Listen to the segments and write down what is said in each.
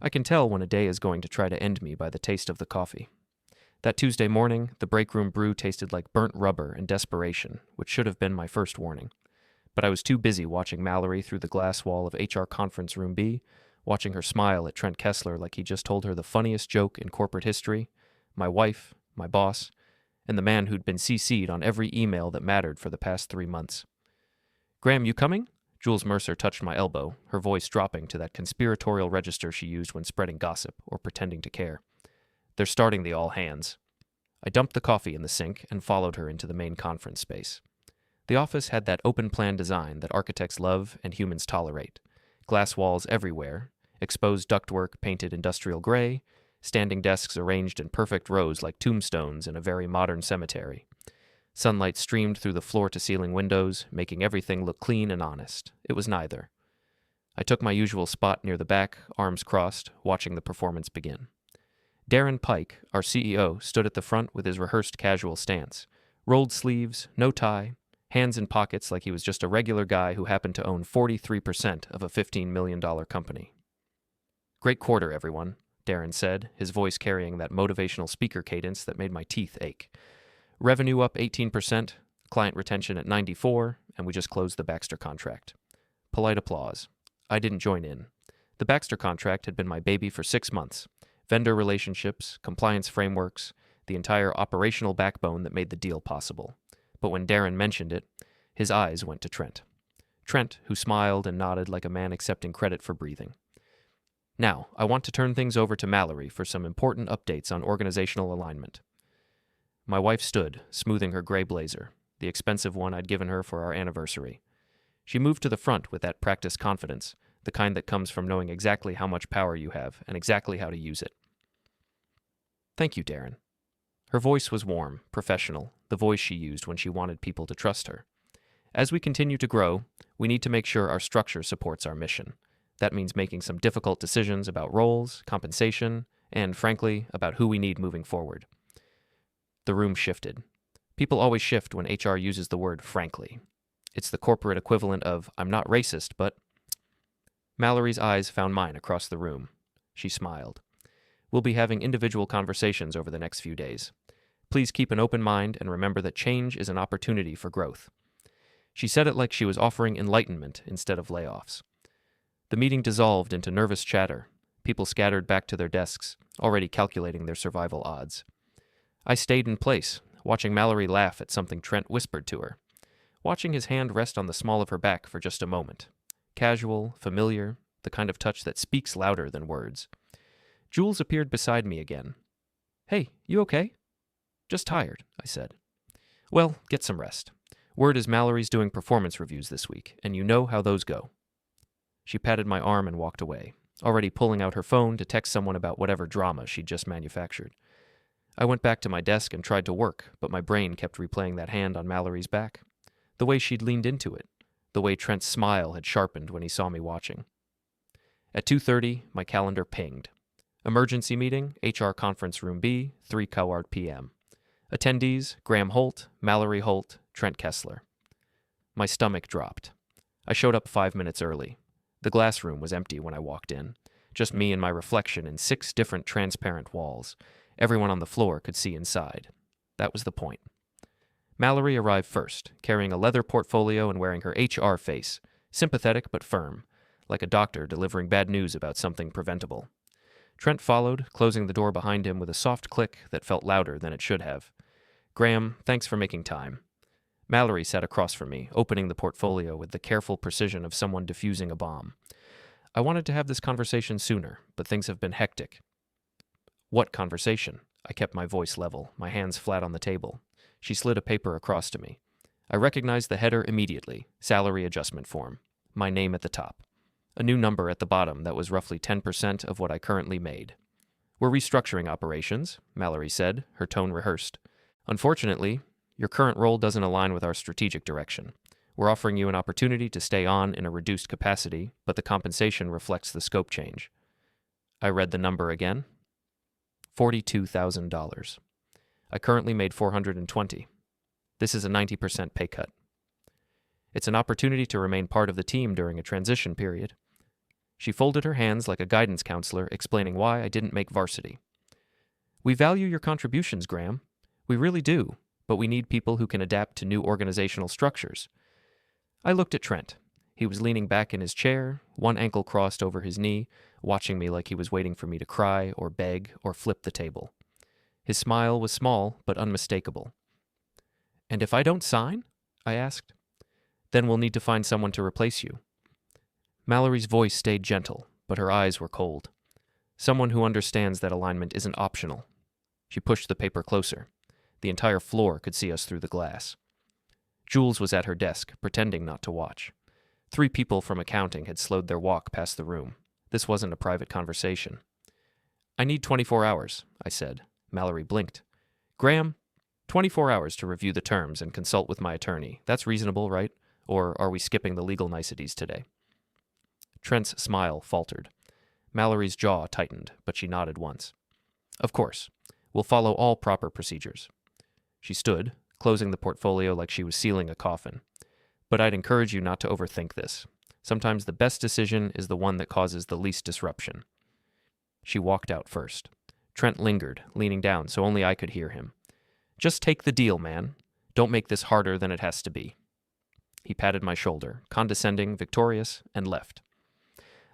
I can tell when a day is going to try to end me by the taste of the coffee. That Tuesday morning, the break room brew tasted like burnt rubber and desperation, which should have been my first warning. But I was too busy watching Mallory through the glass wall of HR Conference Room B, watching her smile at Trent Kessler like he just told her the funniest joke in corporate history, my wife, my boss, and the man who'd been CC'd on every email that mattered for the past 3 months. "Graham, you coming?" Jules Mercer touched my elbow, her voice dropping to that conspiratorial register she used when spreading gossip or pretending to care. "They're starting the all hands." I dumped the coffee in the sink and followed her into the main conference space. The office had that open plan design that architects love and humans tolerate. Glass walls everywhere, exposed ductwork painted industrial gray, standing desks arranged in perfect rows like tombstones in a very modern cemetery. Sunlight streamed through the floor-to-ceiling windows, making everything look clean and honest. It was neither. I took my usual spot near the back, arms crossed, watching the performance begin. Darren Pike, our CEO, stood at the front with his rehearsed casual stance. Rolled sleeves, no tie, hands in pockets like he was just a regular guy who happened to own 43% of a $15 million company. "Great quarter, everyone," Darren said, his voice carrying that motivational speaker cadence that made my teeth ache. "Revenue up 18%, client retention at 94%, and we just closed the Baxter contract." Polite applause. I didn't join in. The Baxter contract had been my baby for 6 months. Vendor relationships, compliance frameworks, the entire operational backbone that made the deal possible. But when Darren mentioned it, his eyes went to Trent. Trent, who smiled and nodded like a man accepting credit for breathing. "Now, I want to turn things over to Mallory for some important updates on organizational alignment." My wife stood, smoothing her gray blazer, the expensive one I'd given her for our anniversary. She moved to the front with that practiced confidence, the kind that comes from knowing exactly how much power you have and exactly how to use it. "Thank you, Darren." Her voice was warm, professional, the voice she used when she wanted people to trust her. "As we continue to grow, we need to make sure our structure supports our mission. That means making some difficult decisions about roles, compensation, and, frankly, about who we need moving forward." The room shifted. People always shift when HR uses the word frankly. It's the corporate equivalent of, "I'm not racist, but..." Mallory's eyes found mine across the room. She smiled. "We'll be having individual conversations over the next few days. Please keep an open mind and remember that change is an opportunity for growth." She said it like she was offering enlightenment instead of layoffs. The meeting dissolved into nervous chatter. People scattered back to their desks, already calculating their survival odds. I stayed in place, watching Mallory laugh at something Trent whispered to her, watching his hand rest on the small of her back for just a moment. Casual, familiar, the kind of touch that speaks louder than words. Jules appeared beside me again. "Hey, you okay?" "Just tired," I said. "Well, get some rest. Word is Mallory's doing performance reviews this week, and you know how those go." She patted my arm and walked away, already pulling out her phone to text someone about whatever drama she'd just manufactured. I went back to my desk and tried to work, but my brain kept replaying that hand on Mallory's back. The way she'd leaned into it. The way Trent's smile had sharpened when he saw me watching. At 2:30, my calendar pinged. Emergency meeting, HR Conference Room B, 3 Coward PM. Attendees, Graham Holt, Mallory Holt, Trent Kessler. My stomach dropped. I showed up 5 minutes early. The glass room was empty when I walked in. Just me and my reflection in 6 different transparent walls. Everyone on the floor could see inside. That was the point. Mallory arrived first, carrying a leather portfolio and wearing her HR face, sympathetic but firm, like a doctor delivering bad news about something preventable. Trent followed, closing the door behind him with a soft click that felt louder than it should have. "Graham, thanks for making time." Mallory sat across from me, opening the portfolio with the careful precision of someone defusing a bomb. "I wanted to have this conversation sooner, but things have been hectic." "What conversation?" I kept my voice level, my hands flat on the table. She slid a paper across to me. I recognized the header immediately, salary adjustment form. My name at the top. A new number at the bottom that was roughly 10% of what I currently made. "We're restructuring operations," Mallory said, her tone rehearsed. "Unfortunately, your current role doesn't align with our strategic direction. We're offering you an opportunity to stay on in a reduced capacity, but the compensation reflects the scope change." I read the number again. $42,000. I currently made $420. This is a 90% pay cut. "It's an opportunity to remain part of the team during a transition period." She folded her hands like a guidance counselor explaining why I didn't make varsity. We value your contributions, Graham. We really do, but we need people who can adapt to new organizational structures. I looked at Trent. He was leaning back in his chair, one ankle crossed over his knee, watching me like he was waiting for me to cry or beg or flip the table. His smile was small but unmistakable. And if I don't sign? I asked. Then we'll need to find someone to replace you. Mallory's voice stayed gentle, but her eyes were cold. Someone who understands that alignment isn't optional. She pushed the paper closer. The entire floor could see us through the glass. Jules was at her desk, pretending not to watch. 3 people from accounting had slowed their walk past the room. This wasn't a private conversation. I need 24 hours, I said. Mallory blinked. Graham, 24 hours to review the terms and consult with my attorney. That's reasonable, right? Or are we skipping the legal niceties today? Trent's smile faltered. Mallory's jaw tightened, but she nodded once. Of course. We'll follow all proper procedures. She stood, closing the portfolio like she was sealing a coffin. But I'd encourage you not to overthink this. Sometimes the best decision is the one that causes the least disruption. She walked out first. Trent lingered, leaning down so only I could hear him. Just take the deal, man. Don't make this harder than it has to be. He patted my shoulder, condescending, victorious, and left.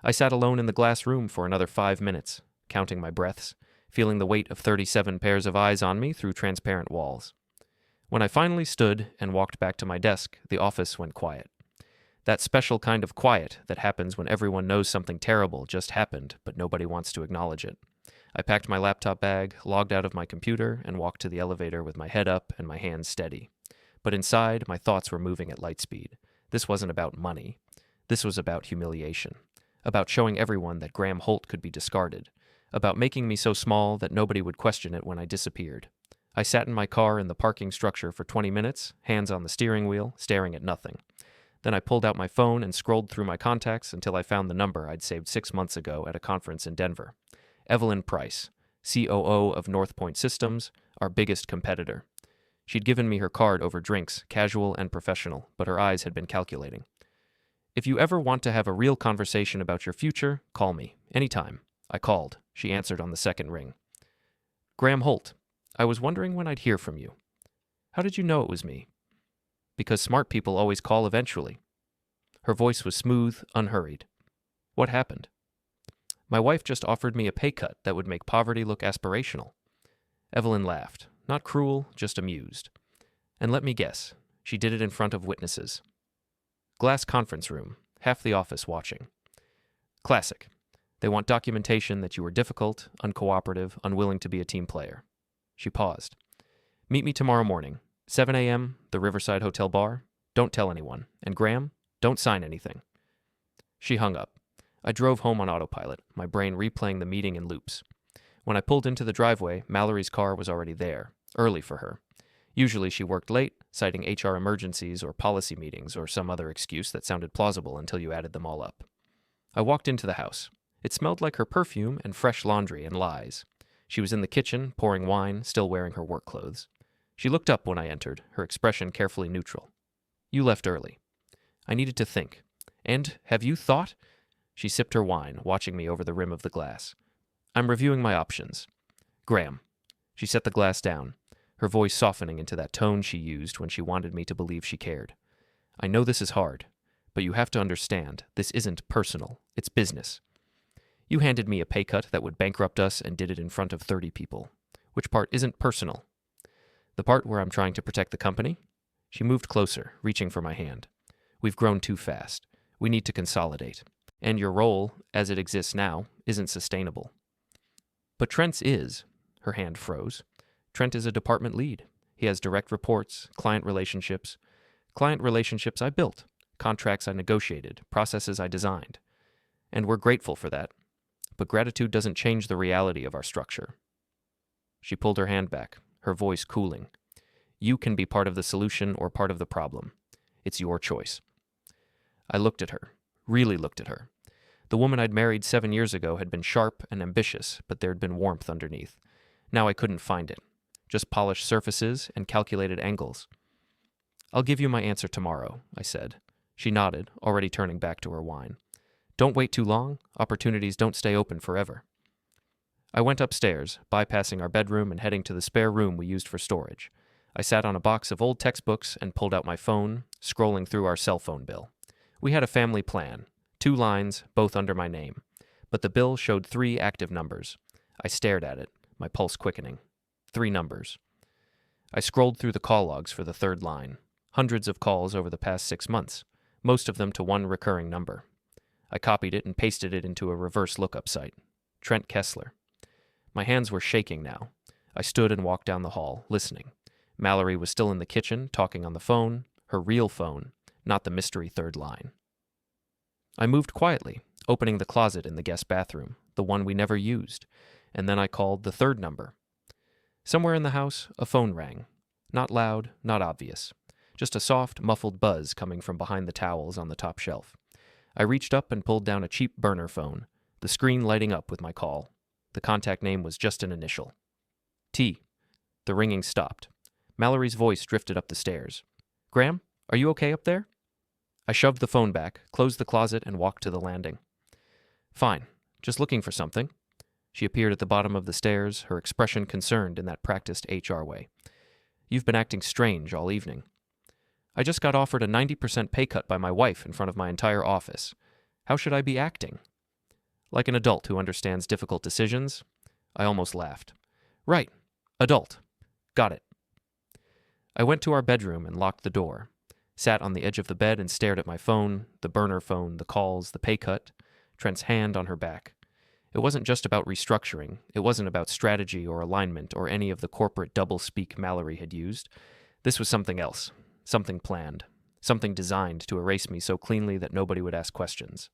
I sat alone in the glass room for another 5 minutes, counting my breaths, feeling the weight of 37 pairs of eyes on me through transparent walls. When I finally stood and walked back to my desk, the office went quiet. That special kind of quiet that happens when everyone knows something terrible just happened, but nobody wants to acknowledge it. I packed my laptop bag, logged out of my computer, and walked to the elevator with my head up and my hands steady. But inside, my thoughts were moving at light speed. This wasn't about money. This was about humiliation. About showing everyone that Graham Holt could be discarded. About making me so small that nobody would question it when I disappeared. I sat in my car in the parking structure for 20 minutes, hands on the steering wheel, staring at nothing. Then I pulled out my phone and scrolled through my contacts until I found the number I'd saved 6 months ago at a conference in Denver. Evelyn Price, COO of North Point Systems, our biggest competitor. She'd given me her card over drinks, casual and professional, but her eyes had been calculating. If you ever want to have a real conversation about your future, call me. Anytime. I called. She answered on the second ring. Graham Holt, I was wondering when I'd hear from you. How did you know it was me? Because smart people always call eventually. Her voice was smooth, unhurried. What happened? My wife just offered me a pay cut that would make poverty look aspirational. Evelyn laughed. Not cruel, just amused. And let me guess, she did it in front of witnesses. Glass conference room, half the office watching. Classic. They want documentation that you were difficult, uncooperative, unwilling to be a team player. She paused. Meet me tomorrow morning, 7 a.m., the Riverside Hotel bar. Don't tell anyone. And Graham, don't sign anything. She hung up. I drove home on autopilot, my brain replaying the meeting in loops. When I pulled into the driveway, Mallory's car was already there, early for her. Usually she worked late, citing HR emergencies or policy meetings or some other excuse that sounded plausible until you added them all up. I walked into the house. It smelled like her perfume and fresh laundry and lies. She was in the kitchen, pouring wine, still wearing her work clothes. She looked up when I entered, her expression carefully neutral. You left early. I needed to think. And have you thought? She sipped her wine, watching me over the rim of the glass. I'm reviewing my options. Graham. She set the glass down, her voice softening into that tone she used when she wanted me to believe she cared. I know this is hard, but you have to understand, this isn't personal, it's business. You handed me a pay cut that would bankrupt us and did it in front of 30 people. Which part isn't personal? The part where I'm trying to protect the company? She moved closer, reaching for my hand. We've grown too fast. We need to consolidate. And your role, as it exists now, isn't sustainable. But Trent's is. Her hand froze. Trent is a department lead. He has direct reports, client relationships I built, contracts I negotiated, processes I designed. And we're grateful for that. But gratitude doesn't change the reality of our structure. She pulled her hand back, her voice cooling. You can be part of the solution or part of the problem. It's your choice. I looked at her, really looked at her. The woman I'd married 7 years ago had been sharp and ambitious, but there'd been warmth underneath. Now I couldn't find it. Just polished surfaces and calculated angles. I'll give you my answer tomorrow, I said. She nodded, already turning back to her wine. Don't wait too long. Opportunities don't stay open forever. I went upstairs, bypassing our bedroom and heading to the spare room we used for storage. I sat on a box of old textbooks and pulled out my phone, scrolling through our cell phone bill. We had a family plan, 2 lines, both under my name, but the bill showed 3 active numbers. I stared at it, my pulse quickening. 3 numbers. I scrolled through the call logs for the 3rd line. Hundreds of calls over the past 6 months, most of them to one recurring number. I copied it and pasted it into a reverse lookup site. Trent Kessler. My hands were shaking now. I stood and walked down the hall, listening. Mallory was still in the kitchen, talking on the phone, her real phone, not the mystery 3rd line. I moved quietly, opening the closet in the guest bathroom, the one we never used, and then I called the 3rd number. Somewhere in the house, a phone rang. Not loud, not obvious. Just a soft, muffled buzz coming from behind the towels on the top shelf. I reached up and pulled down a cheap burner phone, the screen lighting up with my call. The contact name was just an initial. T. The ringing stopped. Mallory's voice drifted up the stairs. "Graham, are you okay up there?" I shoved the phone back, closed the closet, and walked to the landing. "Fine. Just looking for something." She appeared at the bottom of the stairs, her expression concerned in that practiced HR way. "You've been acting strange all evening." "I just got offered a 90% pay cut by my wife in front of my entire office. How should I be acting?" Like an adult who understands difficult decisions, I almost laughed. "Right. Adult. Got it." I went to our bedroom and locked the door, sat on the edge of the bed and stared at my phone, the burner phone, the calls, the pay cut, Trent's hand on her back. It wasn't just about restructuring. It wasn't about strategy or alignment or any of the corporate double-speak Mallory had used. This was something else, something planned, something designed to erase me so cleanly that nobody would ask questions.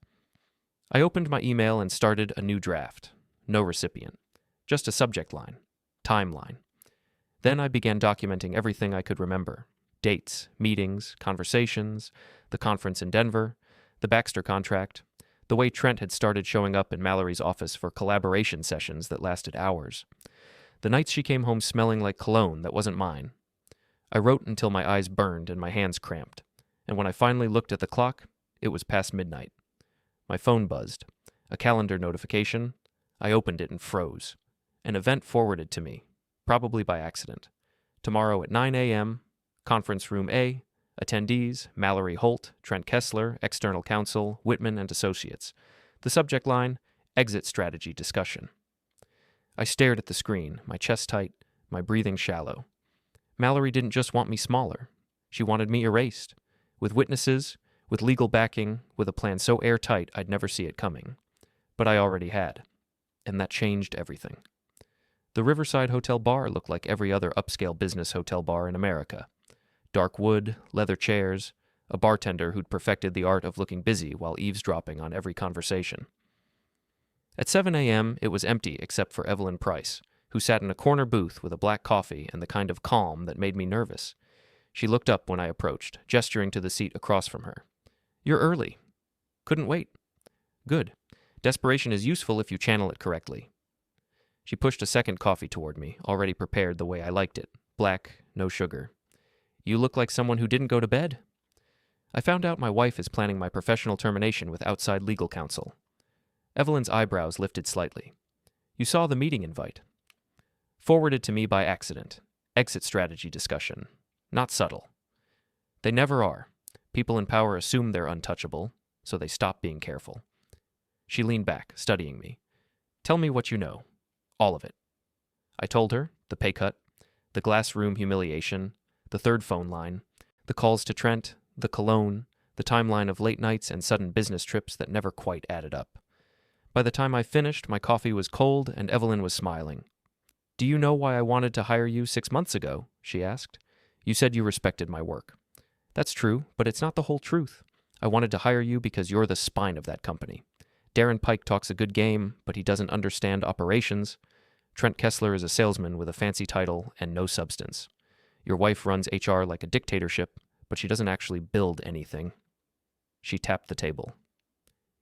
I opened my email and started a new draft. No recipient. Just a subject line. Timeline. Then I began documenting everything I could remember. Dates, meetings, conversations, the conference in Denver, the Baxter contract, the way Trent had started showing up in Mallory's office for collaboration sessions that lasted hours. The nights she came home smelling like cologne that wasn't mine. I wrote until my eyes burned and my hands cramped, and when I finally looked at the clock, it was past midnight. My phone buzzed. A calendar notification. I opened it and froze. An event forwarded to me, probably by accident. Tomorrow at 9 a.m., Conference Room A, attendees, Mallory Holt, Trent Kessler, External Counsel, Whitman and Associates. The subject line, Exit Strategy Discussion. I stared at the screen, my chest tight, my breathing shallow. Mallory didn't just want me smaller. She wanted me erased, with witnesses, with legal backing, with a plan so airtight I'd never see it coming. But I already had, and that changed everything. The Riverside Hotel bar looked like every other upscale business hotel bar in America. Dark wood, leather chairs, a bartender who'd perfected the art of looking busy while eavesdropping on every conversation. At 7 a.m., it was empty except for Evelyn Price, who sat in a corner booth with a black coffee and the kind of calm that made me nervous. She looked up when I approached, gesturing to the seat across from her. "You're early." "Couldn't wait." "Good. Desperation is useful if you channel it correctly." She pushed a second coffee toward me, already prepared the way I liked it. Black, no sugar. "You look like someone who didn't go to bed." "I found out my wife is planning my professional termination with outside legal counsel." Evelyn's eyebrows lifted slightly. "You saw the meeting invite." "Forwarded to me by accident. Exit strategy discussion. Not subtle." They never are. People in power assume they're untouchable, so they stop being careful. She leaned back, studying me. "Tell me what you know. All of it." I told her, the pay cut, the glass room humiliation, the 3rd phone line, the calls to Trent, the cologne, the timeline of late nights and sudden business trips that never quite added up. By the time I finished, my coffee was cold and Evelyn was smiling. "Do you know why I wanted to hire you 6 months ago?" she asked. "You said you respected my work." "That's true, but it's not the whole truth. I wanted to hire you because you're the spine of that company. Darren Pike talks a good game, but he doesn't understand operations. Trent Kessler is a salesman with a fancy title and no substance. Your wife runs HR like a dictatorship, but she doesn't actually build anything." She tapped the table.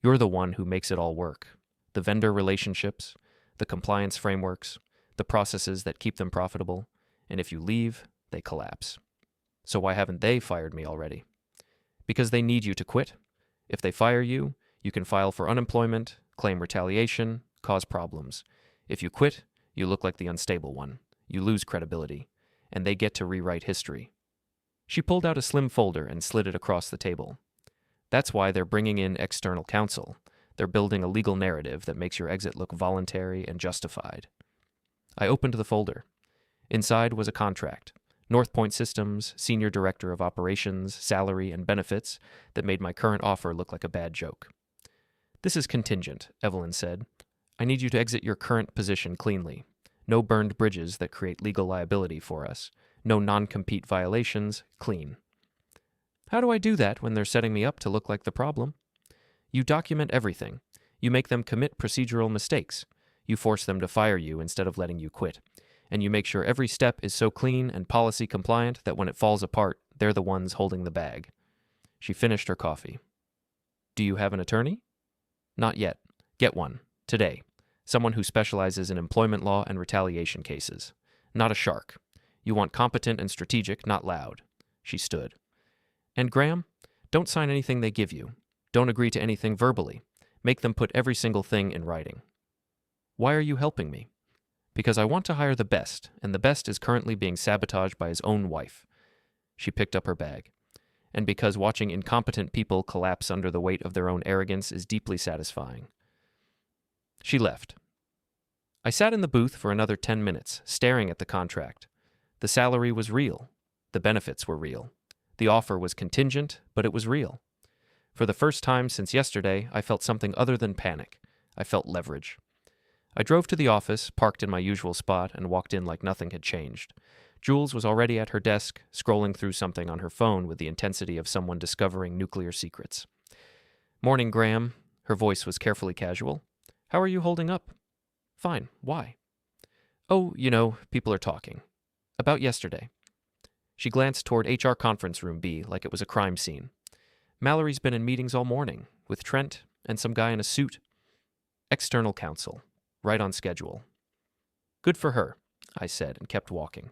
"You're the one who makes it all work. The vendor relationships, the compliance frameworks, the processes that keep them profitable, and if you leave, they collapse. So why haven't they fired me already?" "Because they need you to quit. If they fire you, You can file for unemployment, claim retaliation, cause problems. If you quit, you look like the unstable one. You lose credibility, and they get to rewrite history. She pulled out a slim folder and slid it across the table. That's why they're bringing in external counsel. They're building a legal narrative that makes your exit look voluntary and justified. I opened the folder. Inside was a contract. North Point Systems, Senior Director of Operations, salary, and benefits that made my current offer look like a bad joke. This is contingent, Evelyn said. I need you to exit your current position cleanly. No burned bridges that create legal liability for us. No non-compete violations, clean. How do I do that when they're setting me up to look like the problem? You document everything. You make them commit procedural mistakes. You force them to fire you instead of letting you quit. And you make sure every step is so clean and policy compliant that when it falls apart, they're the ones holding the bag. She finished her coffee. Do you have an attorney? Not yet. Get one. Today. Someone who specializes in employment law and retaliation cases. Not a shark. You want competent and strategic, not loud. She stood. And Graham, don't sign anything they give you. Don't agree to anything verbally. Make them put every single thing in writing. Why are you helping me? Because I want to hire the best, and the best is currently being sabotaged by his own wife. She picked up her bag. And because watching incompetent people collapse under the weight of their own arrogance is deeply satisfying. She left. I sat in the booth for another 10 minutes, staring at the contract. The salary was real. The benefits were real. The offer was contingent, but it was real. For the first time since yesterday, I felt something other than panic. I felt leverage. I drove to the office, parked in my usual spot, and walked in like nothing had changed. Jules was already at her desk, scrolling through something on her phone with the intensity of someone discovering nuclear secrets. Morning, Graham. Her voice was carefully casual. How are you holding up? Fine. Why? Oh, people are talking. About yesterday. She glanced toward HR conference room B like it was a crime scene. Mallory's been in meetings all morning, with Trent and some guy in a suit. External counsel. Right on schedule. Good for her, I said and kept walking.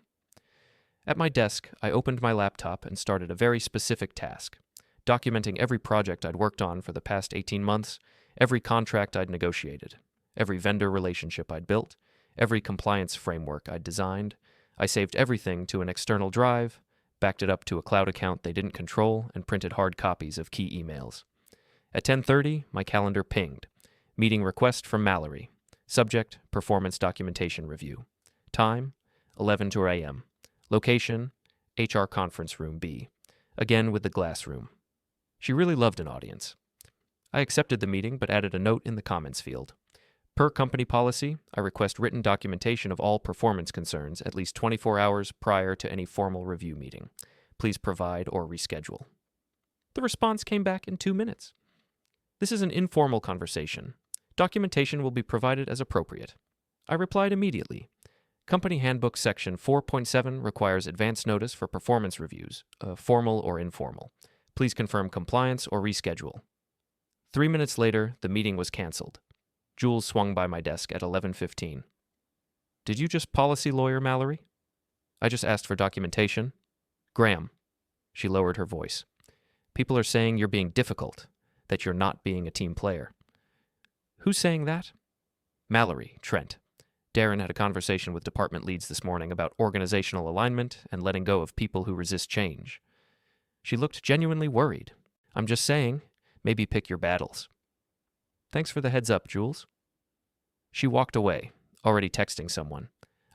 At my desk, I opened my laptop and started a very specific task, documenting every project I'd worked on for the past 18 months, every contract I'd negotiated, every vendor relationship I'd built, every compliance framework I'd designed. I saved everything to an external drive, backed it up to a cloud account they didn't control, and printed hard copies of key emails. At 10:30, my calendar pinged. Meeting request from Mallory. Subject, performance documentation review. Time, 11:00 a.m. Location, HR conference room B. Again with the glass room. She really loved an audience. I accepted the meeting but added a note in the comments field. Per company policy, I request written documentation of all performance concerns at least 24 hours prior to any formal review meeting. Please provide or reschedule. The response came back in 2 minutes. This is an informal conversation. Documentation will be provided as appropriate. I replied immediately. Company Handbook Section 4.7 requires advance notice for performance reviews, formal or informal. Please confirm compliance or reschedule. 3 minutes later, the meeting was canceled. Jules swung by my desk at 11:15. Did you just policy lawyer Mallory? I just asked for documentation. Graham. She lowered her voice. People are saying you're being difficult, that you're not being a team player. Who's saying that? Mallory, Trent. Darren had a conversation with department leads this morning about organizational alignment and letting go of people who resist change. She looked genuinely worried. I'm just saying, maybe pick your battles. Thanks for the heads up, Jules. She walked away, already texting someone.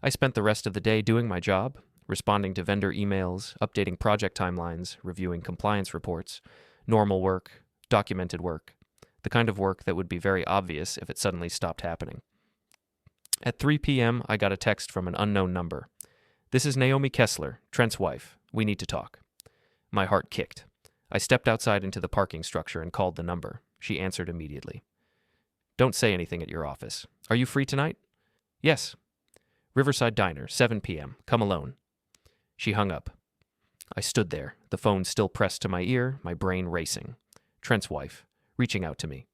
I spent the rest of the day doing my job, responding to vendor emails, updating project timelines, reviewing compliance reports, normal work, documented work, the kind of work that would be very obvious if it suddenly stopped happening. At 3 p.m., I got a text from an unknown number. This is Naomi Kessler, Trent's wife. We need to talk. My heart kicked. I stepped outside into the parking structure and called the number. She answered immediately. Don't say anything at your office. Are you free tonight? Yes. Riverside Diner, 7 p.m. Come alone. She hung up. I stood there, the phone still pressed to my ear, my brain racing. Trent's wife, reaching out to me.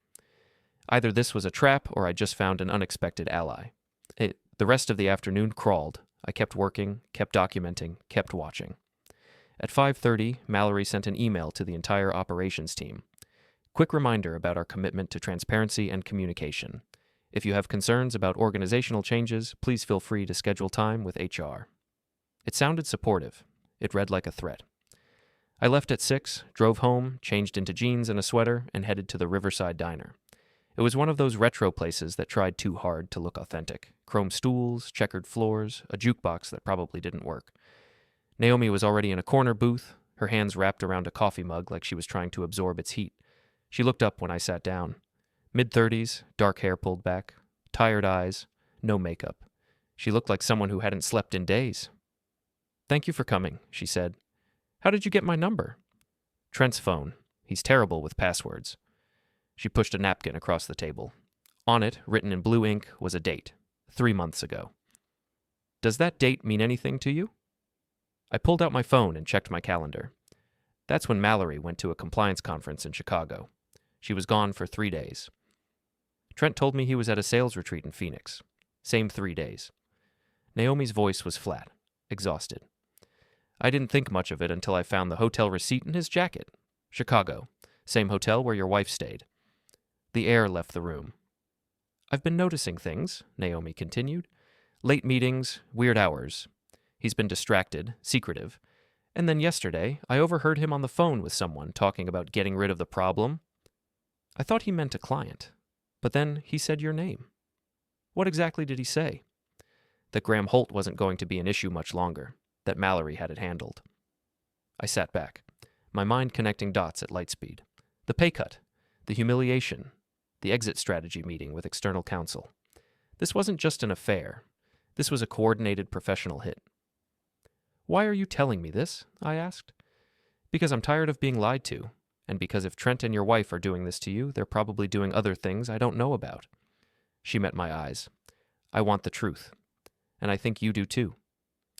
Either this was a trap or I just found an unexpected ally. The rest of the afternoon crawled. I kept working, kept documenting, kept watching. At 5:30, Mallory sent an email to the entire operations team. Quick reminder about our commitment to transparency and communication. If you have concerns about organizational changes, please feel free to schedule time with HR. It sounded supportive. It read like a threat. I left at 6, drove home, changed into jeans and a sweater, and headed to the Riverside Diner. It was one of those retro places that tried too hard to look authentic. Chrome stools, checkered floors, a jukebox that probably didn't work. Naomi was already in a corner booth, her hands wrapped around a coffee mug like she was trying to absorb its heat. She looked up when I sat down. Mid-30s, dark hair pulled back, tired eyes, no makeup. She looked like someone who hadn't slept in days. "Thank you for coming," she said. "How did you get my number?" "Trent's phone. He's terrible with passwords." She pushed a napkin across the table. On it, written in blue ink, was a date. 3 months ago. "Does that date mean anything to you?" I pulled out my phone and checked my calendar. That's when Mallory went to a compliance conference in Chicago. She was gone for 3 days. Trent told me he was at a sales retreat in Phoenix. Same 3 days. Naomi's voice was flat, exhausted. I didn't think much of it until I found the hotel receipt in his jacket. Chicago. Same hotel where your wife stayed. The air left the room. "I've been noticing things," Naomi continued. "Late meetings, weird hours. He's been distracted, secretive. And then yesterday, I overheard him on the phone with someone talking about getting rid of the problem. I thought he meant a client. But then he said your name. What exactly did he say?" That Graham Holt wasn't going to be an issue much longer, that Mallory had it handled. I sat back, my mind connecting dots at light speed. The pay cut, the humiliation, the exit strategy meeting with external counsel. This wasn't just an affair. This was a coordinated professional hit. "Why are you telling me this?" I asked. "Because I'm tired of being lied to, and because if Trent and your wife are doing this to you, they're probably doing other things I don't know about." She met my eyes. "I want the truth. And I think you do too."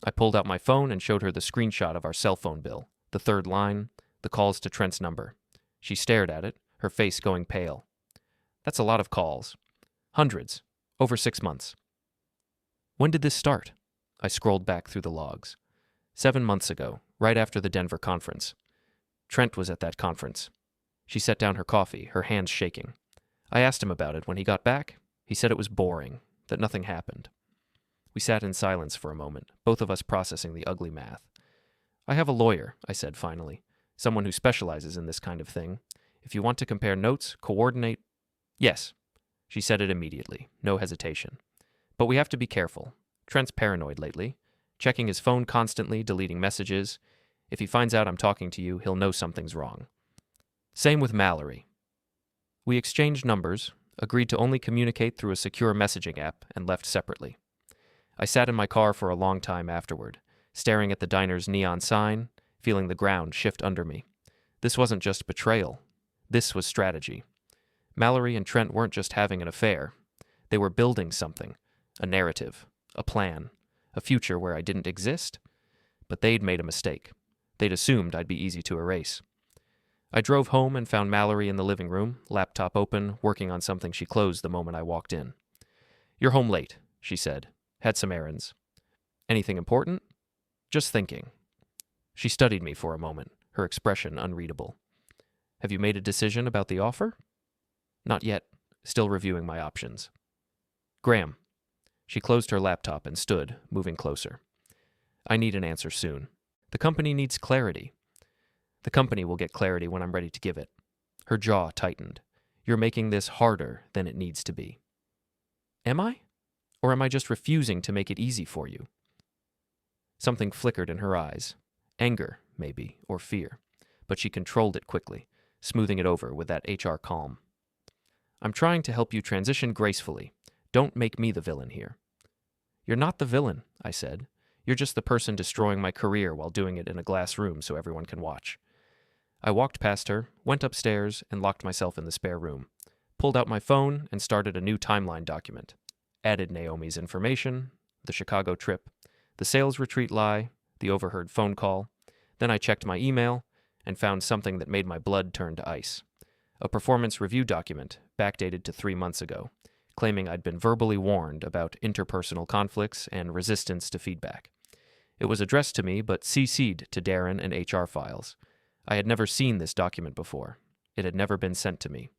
I pulled out my phone and showed her the screenshot of our cell phone bill, the third line, the calls to Trent's number. She stared at it, her face going pale. "That's a lot of calls. Hundreds. Over 6 months." "When did this start?" I scrolled back through the logs. 7 months ago, right after the Denver conference. Trent was at that conference. She set down her coffee, her hands shaking. I asked him about it when he got back. He said it was boring, that nothing happened. We sat in silence for a moment, both of us processing the ugly math. "I have a lawyer," I said finally, "someone who specializes in this kind of thing. If you want to compare notes, coordinate—" "Yes." She said it immediately, no hesitation. "But we have to be careful. Trent's paranoid lately, checking his phone constantly, deleting messages. If he finds out I'm talking to you, he'll know something's wrong." Same with Mallory. We exchanged numbers, agreed to only communicate through a secure messaging app, and left separately. I sat in my car for a long time afterward, staring at the diner's neon sign, feeling the ground shift under me. This wasn't just betrayal. This was strategy. Mallory and Trent weren't just having an affair. They were building something, a narrative, a plan, a future where I didn't exist. But they'd made a mistake. They'd assumed I'd be easy to erase. I drove home and found Mallory in the living room, laptop open, working on something she closed the moment I walked in. "You're home late," she said. "Had some errands." "Anything important?" "Just thinking." She studied me for a moment, her expression unreadable. "Have you made a decision about the offer?" "Not yet. Still reviewing my options." "Graham." She closed her laptop and stood, moving closer. "I need an answer soon. The company needs clarity." "The company will get clarity when I'm ready to give it." Her jaw tightened. "You're making this harder than it needs to be." "Am I? Or am I just refusing to make it easy for you?" Something flickered in her eyes. Anger, maybe, or fear. But she controlled it quickly, smoothing it over with that HR calm. "I'm trying to help you transition gracefully. Don't make me the villain here." "You're not the villain," I said. "You're just the person destroying my career while doing it in a glass room so everyone can watch." I walked past her, went upstairs, and locked myself in the spare room. Pulled out my phone and started a new timeline document. Added Naomi's information, the Chicago trip, the sales retreat lie, the overheard phone call. Then I checked my email and found something that made my blood turn to ice. A performance review document, backdated to 3 months ago, claiming I'd been verbally warned about interpersonal conflicts and resistance to feedback. It was addressed to me but CC'd to Darren and HR files. I had never seen this document before. it had never been sent to me.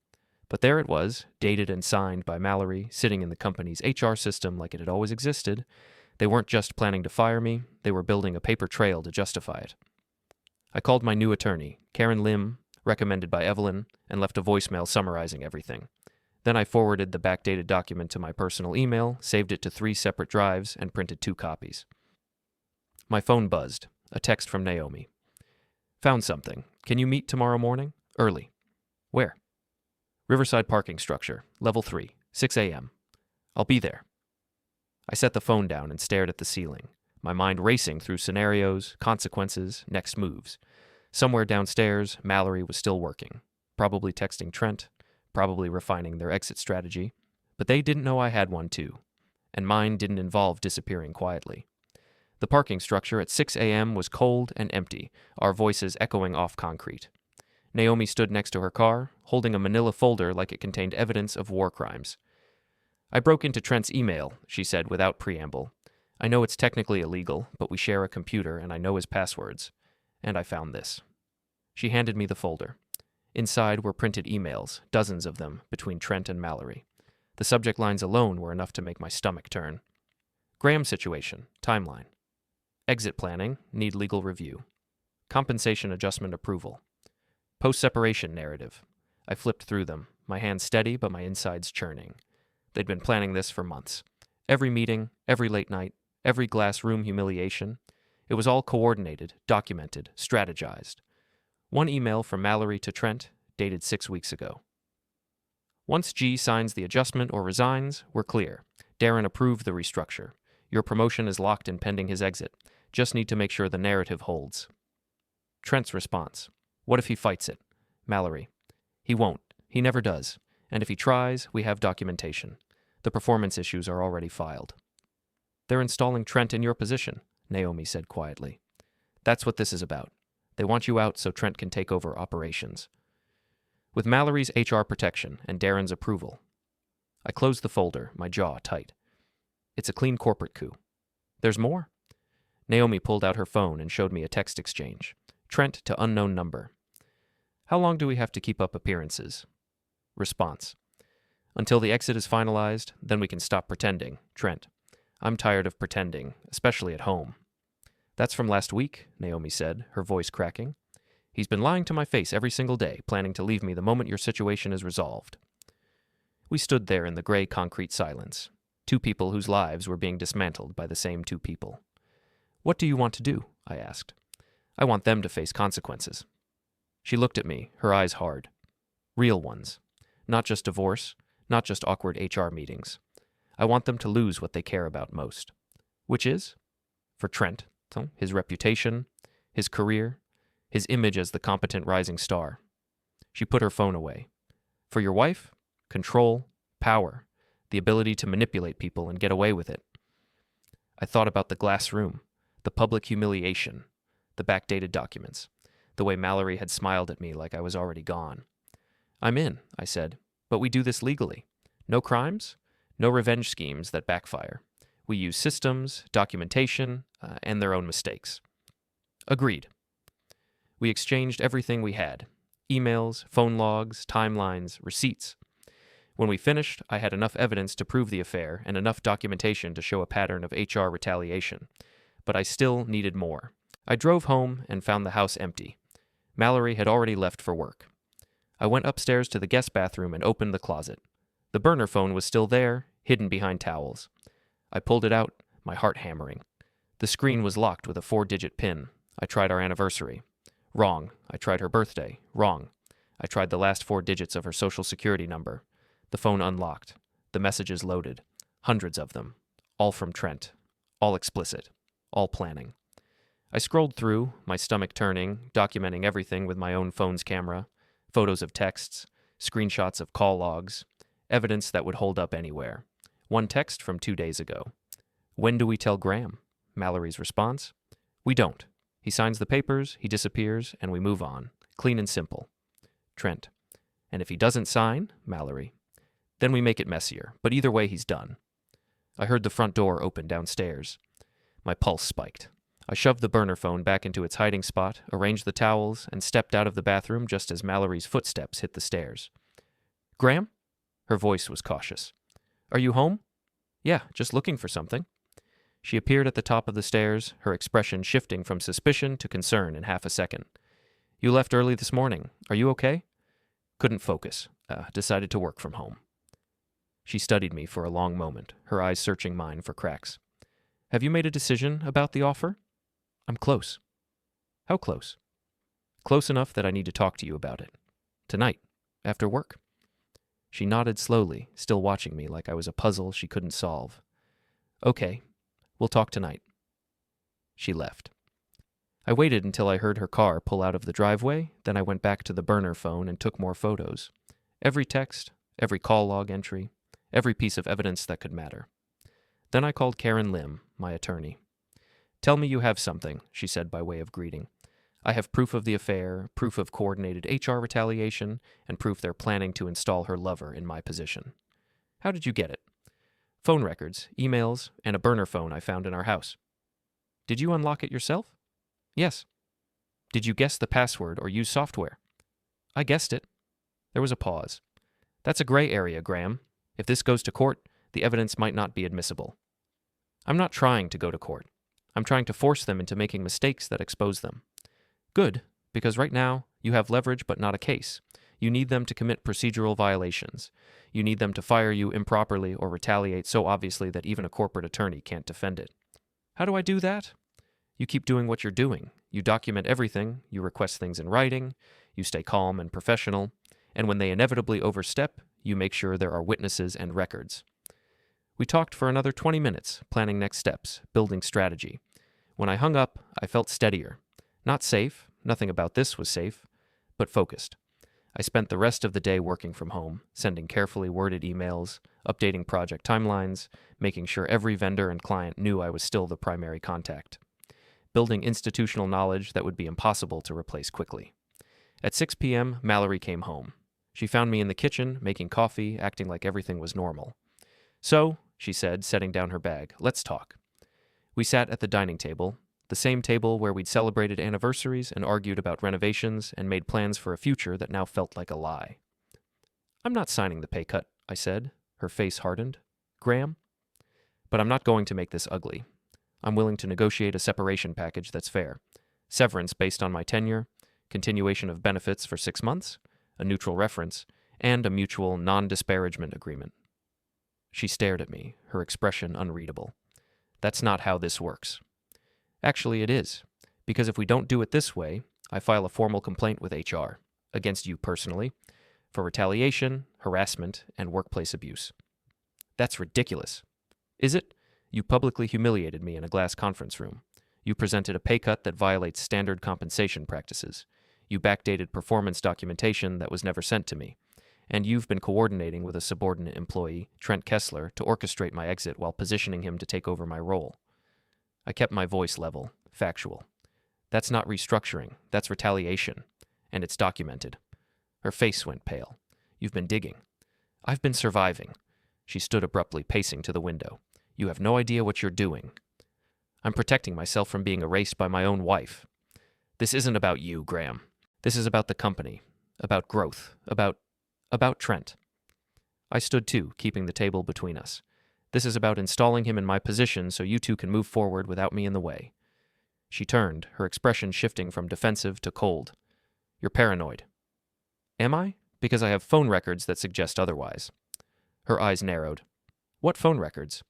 But there it was, dated and signed by Mallory, sitting in the company's HR system like it had always existed. They weren't just planning to fire me, they were building a paper trail to justify it. I called my new attorney, Karen Lim, recommended by Evelyn, and left a voicemail summarizing everything. Then I forwarded the backdated document to my personal email, saved it to 3 separate drives, and printed 2 copies. My phone buzzed. A text from Naomi. Found something. Can you meet tomorrow morning? Early. Where? Riverside parking structure, level 3, 6 a.m. I'll be there. I set the phone down and stared at the ceiling, my mind racing through scenarios, consequences, next moves. Somewhere downstairs, Mallory was still working, probably texting Trent, probably refining their exit strategy, but they didn't know I had one too, and mine didn't involve disappearing quietly. The parking structure at 6 a.m. was cold and empty, our voices echoing off concrete. Naomi stood next to her car, holding a manila folder like it contained evidence of war crimes. I broke into Trent's email, she said without preamble. I know it's technically illegal, but we share a computer and I know his passwords. And I found this. She handed me the folder. Inside were printed emails, dozens of them, between Trent and Mallory. The subject lines alone were enough to make my stomach turn. Graham situation, timeline. Exit planning, need legal review. Compensation adjustment approval. Post-separation narrative. I flipped through them, my hands steady but my insides churning. They'd been planning this for months. Every meeting, every late night, every glass room humiliation. It was all coordinated, documented, strategized. One email from Mallory to Trent, dated 6 weeks ago. Once G signs the adjustment or resigns, we're clear. Darren approved the restructure. Your promotion is locked and pending his exit. Just need to make sure the narrative holds. Trent's response. What if he fights it? Mallory. He won't. He never does. And if he tries, we have documentation. The performance issues are already filed. They're installing Trent in your position, Naomi said quietly. That's what this is about. They want you out so Trent can take over operations. With Mallory's HR protection and Darren's approval. I closed the folder, my jaw tight. It's a clean corporate coup. There's more? Naomi pulled out her phone and showed me a text exchange. Trent to unknown number. How long do we have to keep up appearances? Response. Until the exit is finalized, then we can stop pretending. Trent. I'm tired of pretending, especially at home. That's from last week, Naomi said, her voice cracking. He's been lying to my face every single day, planning to leave me the moment your situation is resolved. We stood there in the gray concrete silence. 2 people whose lives were being dismantled by the same 2 people. What do you want to do? I asked. I want them to face consequences. She looked at me, her eyes hard. Real ones. Not just divorce, not just awkward HR meetings. I want them to lose what they care about most. Which is? For Trent, his reputation, his career, his image as the competent rising star. She put her phone away. For your wife? Control, power, the ability to manipulate people and get away with it. I thought about the glass room, the public humiliation, the backdated documents, the way Mallory had smiled at me like I was already gone. I'm in, I said, but we do this legally. No crimes, no revenge schemes that backfire. We use systems, documentation, and their own mistakes. Agreed. We exchanged everything we had. Emails, phone logs, timelines, receipts. When we finished, I had enough evidence to prove the affair and enough documentation to show a pattern of HR retaliation. But I still needed more. I drove home and found the house empty. Mallory had already left for work. I went upstairs to the guest bathroom and opened the closet. The burner phone was still there, hidden behind towels. I pulled it out, my heart hammering. The screen was locked with a 4-digit PIN. I tried our anniversary. Wrong. I tried her birthday. Wrong. I tried the last 4 digits of her social security number. The phone unlocked. The messages loaded. Hundreds of them. All from Trent. All explicit. All planning. I scrolled through, my stomach turning, documenting everything with my own phone's camera, photos of texts, screenshots of call logs, evidence that would hold up anywhere. One text from 2 days ago. When do we tell Graham? Mallory's response? We don't. He signs the papers, he disappears, and we move on. Clean and simple. Trent. And if he doesn't sign, Mallory, then we make it messier, but either way he's done. I heard the front door open downstairs. My pulse spiked. I shoved the burner phone back into its hiding spot, arranged the towels, and stepped out of the bathroom just as Mallory's footsteps hit the stairs. "Graham?" Her voice was cautious. "Are you home?" "Yeah, just looking for something." She appeared at the top of the stairs, her expression shifting from suspicion to concern in half a second. "You left early this morning. Are you okay?" "Couldn't focus. Decided to work from home." She studied me for a long moment, her eyes searching mine for cracks. "Have you made a decision about the offer?" "I'm close." "How close?" "Close enough that I need to talk to you about it. Tonight, after work." She nodded slowly, still watching me like I was a puzzle she couldn't solve. "Okay, we'll talk tonight." She left. I waited until I heard her car pull out of the driveway, then I went back to the burner phone and took more photos. Every text, every call log entry, every piece of evidence that could matter. Then I called Karen Lim, my attorney. "Tell me you have something," she said by way of greeting. "I have proof of the affair, proof of coordinated HR retaliation, and proof they're planning to install her lover in my position." "How did you get it?" "Phone records, emails, and a burner phone I found in our house." "Did you unlock it yourself?" "Yes." "Did you guess the password or use software?" "I guessed it." There was a pause. "That's a gray area, Graham. If this goes to court, the evidence might not be admissible." "I'm not trying to go to court. I'm trying to force them into making mistakes that expose them." "Good, because right now you have leverage but not a case. You need them to commit procedural violations. You need them to fire you improperly or retaliate so obviously that even a corporate attorney can't defend it." "How do I do that?" "You keep doing what you're doing. You document everything, you request things in writing, you stay calm and professional, and when they inevitably overstep, you make sure there are witnesses and records." We talked for another 20 minutes, planning next steps, building strategy. When I hung up, I felt steadier. Not safe, nothing about this was safe, but focused. I spent the rest of the day working from home, sending carefully worded emails, updating project timelines, making sure every vendor and client knew I was still the primary contact. Building institutional knowledge that would be impossible to replace quickly. At 6 p.m., Mallory came home. She found me in the kitchen, making coffee, acting like everything was normal. "So," she said, setting down her bag, "let's talk." We sat at the dining table, the same table where we'd celebrated anniversaries and argued about renovations and made plans for a future that now felt like a lie. "I'm not signing the pay cut," I said. Her face hardened. "Graham?" "But I'm not going to make this ugly. I'm willing to negotiate a separation package that's fair. Severance based on my tenure, continuation of benefits for 6 months, a neutral reference, and a mutual non-disparagement agreement." She stared at me, her expression unreadable. "That's not how this works." "Actually, it is. Because if we don't do it this way, I file a formal complaint with HR, against you personally, for retaliation, harassment, and workplace abuse." "That's ridiculous." "Is it? You publicly humiliated me in a glass conference room. You presented a pay cut that violates standard compensation practices. You backdated performance documentation that was never sent to me. And you've been coordinating with a subordinate employee, Trent Kessler, to orchestrate my exit while positioning him to take over my role." I kept my voice level, factual. "That's not restructuring, that's retaliation. And it's documented." Her face went pale. "You've been digging." "I've been surviving." She stood abruptly, pacing to the window. "You have no idea what you're doing." "I'm protecting myself from being erased by my own wife." "This isn't about you, Graham. This is about the company, about growth, about Trent." I stood too, keeping the table between us. "This is about installing him in my position so you two can move forward without me in the way." She turned, her expression shifting from defensive to cold. "You're paranoid." "Am I? Because I have phone records that suggest otherwise." Her eyes narrowed. "What phone records?"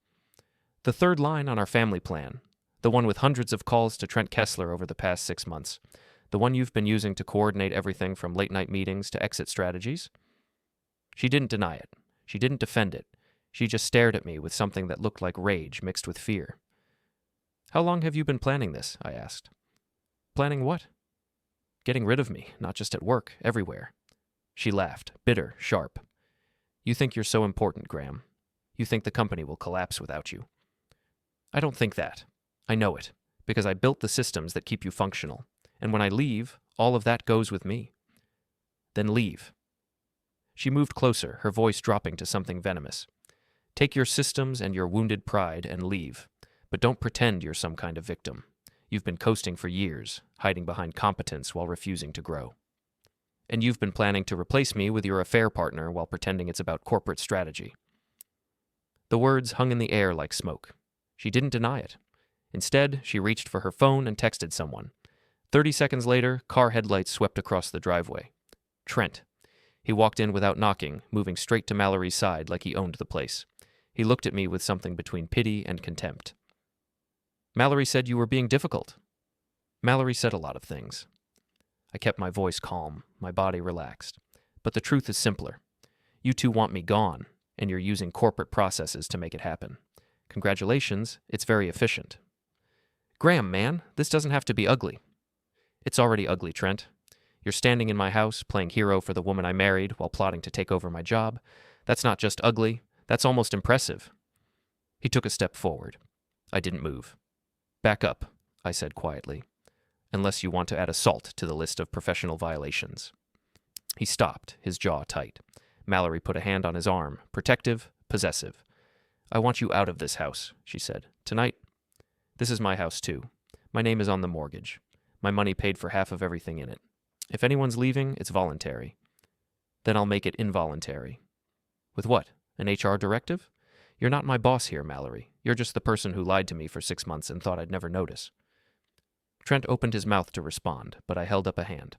"The third line on our family plan. The one with hundreds of calls to Trent Kessler over the past 6 months. The one you've been using to coordinate everything from late-night meetings to exit strategies." She didn't deny it. She didn't defend it. She just stared at me with something that looked like rage mixed with fear. "How long have you been planning this?" I asked. "Planning what?" "Getting rid of me, not just at work, everywhere." She laughed, bitter, sharp. "You think you're so important, Graham. You think the company will collapse without you." "I don't think that. I know it, because I built the systems that keep you functional. And when I leave, all of that goes with me." "Then leave." She moved closer, her voice dropping to something venomous. "Take your systems and your wounded pride and leave. But don't pretend you're some kind of victim. You've been coasting for years, hiding behind competence while refusing to grow. And you've been planning to replace me with your affair partner while pretending it's about corporate strategy. The words hung in the air like smoke. She didn't deny it. Instead, she reached for her phone and texted someone. 30 seconds later, car headlights swept across the driveway. Trent. He walked in without knocking, moving straight to Mallory's side like he owned the place. He looked at me with something between pity and contempt. Mallory said you were being difficult. Mallory said a lot of things. I kept my voice calm, my body relaxed. But the truth is simpler. You two want me gone, and you're using corporate processes to make it happen. Congratulations, it's very efficient. Graham, man, this doesn't have to be ugly. It's already ugly, Trent. You're standing in my house, playing hero for the woman I married while plotting to take over my job. That's not just ugly, that's almost impressive. He took a step forward. I didn't move. Back up, I said quietly, unless you want to add assault to the list of professional violations. He stopped, his jaw tight. Mallory put a hand on his arm, protective, possessive. I want you out of this house, she said. Tonight. This is my house, too. My name is on the mortgage. My money paid for half of everything in it. If anyone's leaving, it's voluntary. Then I'll make it involuntary. With what? An HR directive? You're not my boss here, Mallory. You're just the person who lied to me for 6 months and thought I'd never notice. Trent opened his mouth to respond, but I held up a hand.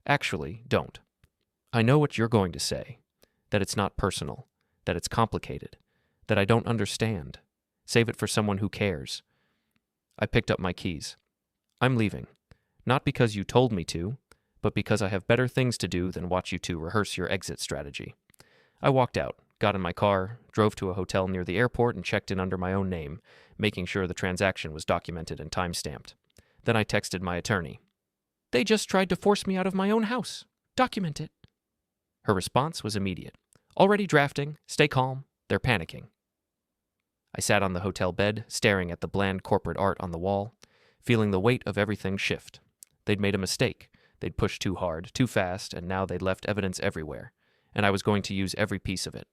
Actually, don't. I know what you're going to say. That it's not personal. That it's complicated. That I don't understand. Save it for someone who cares. I picked up my keys. I'm leaving. Not because you told me to, but because I have better things to do than watch you two rehearse your exit strategy. I walked out, got in my car, drove to a hotel near the airport and checked in under my own name, making sure the transaction was documented and time-stamped. Then I texted my attorney. They just tried to force me out of my own house. Document it. Her response was immediate. Already drafting. Stay calm. They're panicking. I sat on the hotel bed, staring at the bland corporate art on the wall, feeling the weight of everything shift. They'd made a mistake. They'd pushed too hard, too fast, and now they'd left evidence everywhere, and I was going to use every piece of it.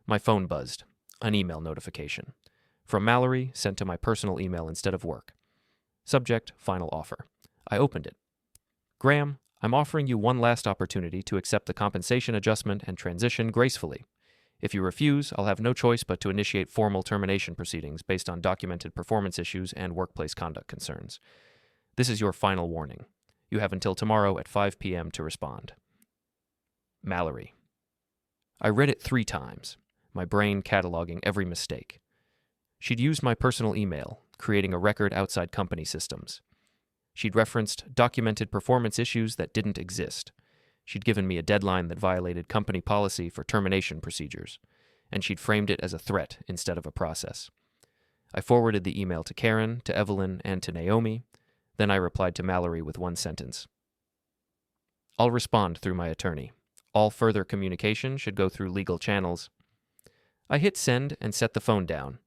My phone buzzed. An email notification. From Mallory, sent to my personal email instead of work. Subject, final offer. I opened it. Graham, I'm offering you one last opportunity to accept the compensation adjustment and transition gracefully. If you refuse, I'll have no choice but to initiate formal termination proceedings based on documented performance issues and workplace conduct concerns. This is your final warning. You have until tomorrow at 5 p.m. to respond. Mallory. I read it 3 times, my brain cataloging every mistake. She'd used my personal email, creating a record outside company systems. She'd referenced documented performance issues that didn't exist. She'd given me a deadline that violated company policy for termination procedures, and she'd framed it as a threat instead of a process. I forwarded the email to Karen, to Evelyn, and to Naomi. Then I replied to Mallory with one sentence. I'll respond through my attorney. All further communication should go through legal channels. I hit send and set the phone down,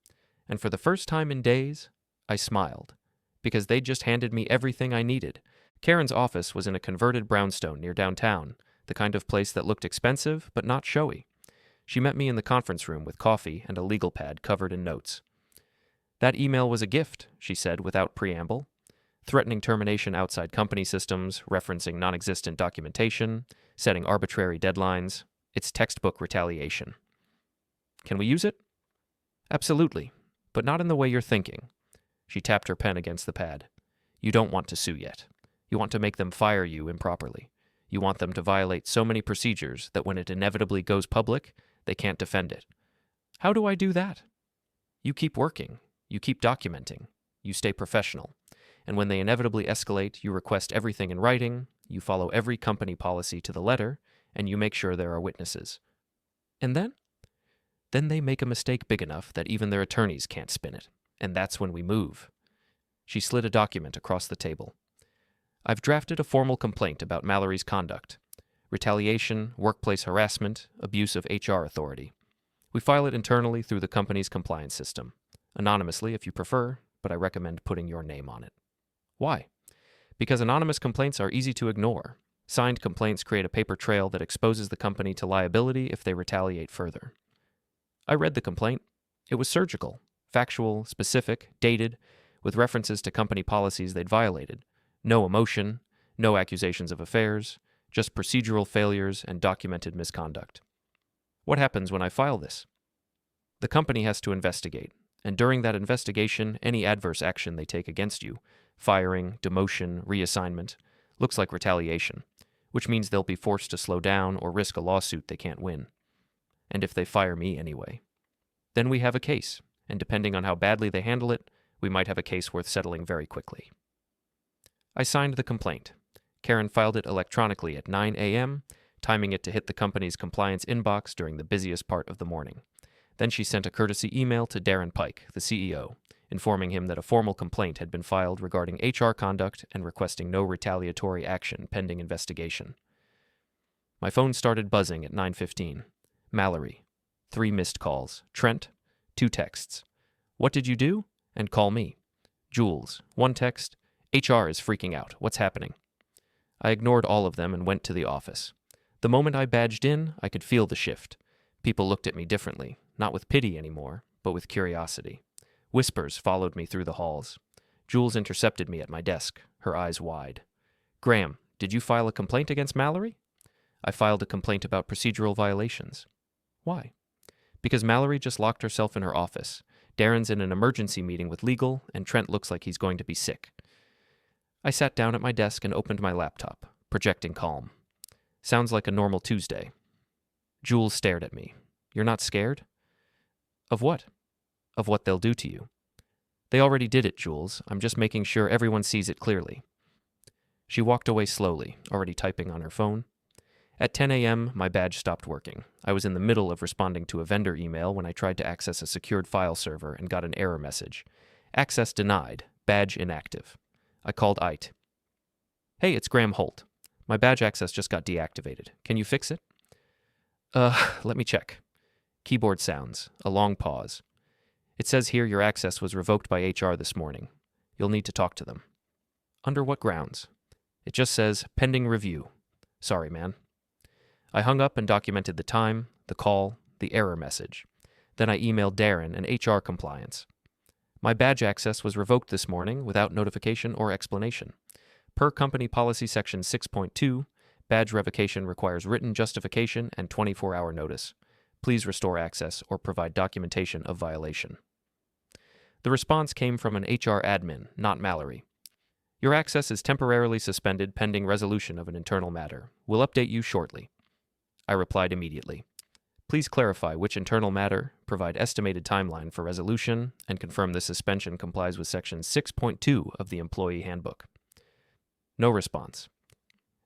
and for the first time in days, I smiled, because they'd just handed me everything I needed. Karen's office was in a converted brownstone near downtown, the kind of place that looked expensive but not showy. She met me in the conference room with coffee and a legal pad covered in notes. That email was a gift, she said without preamble, threatening termination outside company systems, referencing non-existent documentation, setting arbitrary deadlines. It's textbook retaliation. Can we use it? Absolutely, but not in the way you're thinking. She tapped her pen against the pad. You don't want to sue yet. You want to make them fire you improperly. You want them to violate so many procedures that when it inevitably goes public, they can't defend it. How do I do that? You keep working. You keep documenting. You stay professional. And when they inevitably escalate, you request everything in writing, you follow every company policy to the letter, and you make sure there are witnesses. And then? Then they make a mistake big enough that even their attorneys can't spin it. And that's when we move. She slid a document across the table. I've drafted a formal complaint about Mallory's conduct. Retaliation, workplace harassment, abuse of HR authority. We file it internally through the company's compliance system. Anonymously if you prefer, but I recommend putting your name on it. Why? Because anonymous complaints are easy to ignore. Signed complaints create a paper trail that exposes the company to liability if they retaliate further. I read the complaint. It was surgical, factual, specific, dated, with references to company policies they'd violated. No emotion, no accusations of affairs, just procedural failures and documented misconduct. What happens when I file this? The company has to investigate, and during that investigation, any adverse action they take against you, firing, demotion, reassignment, looks like retaliation, which means they'll be forced to slow down or risk a lawsuit they can't win. And if they fire me anyway, then we have a case, and depending on how badly they handle it, we might have a case worth settling very quickly. I signed the complaint. Karen filed it electronically at 9 a.m., timing it to hit the company's compliance inbox during the busiest part of the morning. Then she sent a courtesy email to Darren Pike, the CEO, informing him that a formal complaint had been filed regarding HR conduct and requesting no retaliatory action pending investigation. My phone started buzzing at 9:15. Mallory. 3 missed calls. Trent. 2 texts. What did you do? And call me. Jules. 1 text. HR is freaking out. What's happening? I ignored all of them and went to the office. The moment I badged in, I could feel the shift. People looked at me differently, not with pity anymore, but with curiosity. Whispers followed me through the halls. Jules intercepted me at my desk, her eyes wide. Graham, did you file a complaint against Mallory? I filed a complaint about procedural violations. Why? Because Mallory just locked herself in her office. Darren's in an emergency meeting with legal, and Trent looks like he's going to be sick. I sat down at my desk and opened my laptop, projecting calm. Sounds like a normal Tuesday. Jules stared at me. You're not scared? Of what? Of what they'll do to you. They already did it, Jules. I'm just making sure everyone sees it clearly. She walked away slowly, already typing on her phone. At 10 a.m., my badge stopped working. I was in the middle of responding to a vendor email when I tried to access a secured file server and got an error message. Access denied. Badge inactive. I called IT. Hey, it's Graham Holt. My badge access just got deactivated. Can you fix it? Let me check. Keyboard sounds. A long pause. It says here your access was revoked by HR this morning. You'll need to talk to them. Under what grounds? It just says pending review. Sorry, man. I hung up and documented the time, the call, the error message. Then I emailed Darren and HR compliance. My badge access was revoked this morning without notification or explanation. Per company policy section 6.2, badge revocation requires written justification and 24-hour notice. Please restore access or provide documentation of violation. The response came from an HR admin, not Mallory. Your access is temporarily suspended pending resolution of an internal matter. We'll update you shortly. I replied immediately. Please clarify which internal matter, provide estimated timeline for resolution, and confirm the suspension complies with section 6.2 of the Employee Handbook. No response.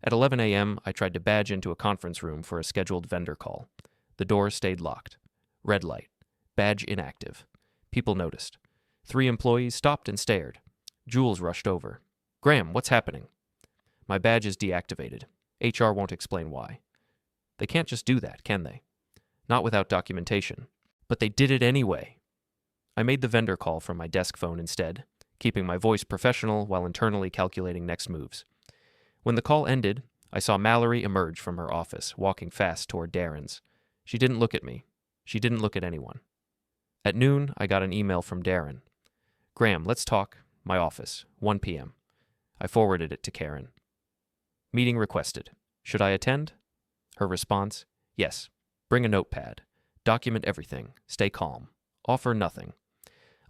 At 11 a.m., I tried to badge into a conference room for a scheduled vendor call. The door stayed locked. Red light. Badge inactive. People noticed. 3 employees stopped and stared. Jules rushed over. Graham, what's happening? My badge is deactivated. HR won't explain why. They can't just do that, can they? Not without documentation. But they did it anyway. I made the vendor call from my desk phone instead, keeping my voice professional while internally calculating next moves. When the call ended, I saw Mallory emerge from her office, walking fast toward Darren's. She didn't look at me. She didn't look at anyone. At noon, I got an email from Darren. Graham, let's talk. My office, 1 p.m. I forwarded it to Karen. Meeting requested. Should I attend? Her response, yes. Bring a notepad. Document everything. Stay calm. Offer nothing.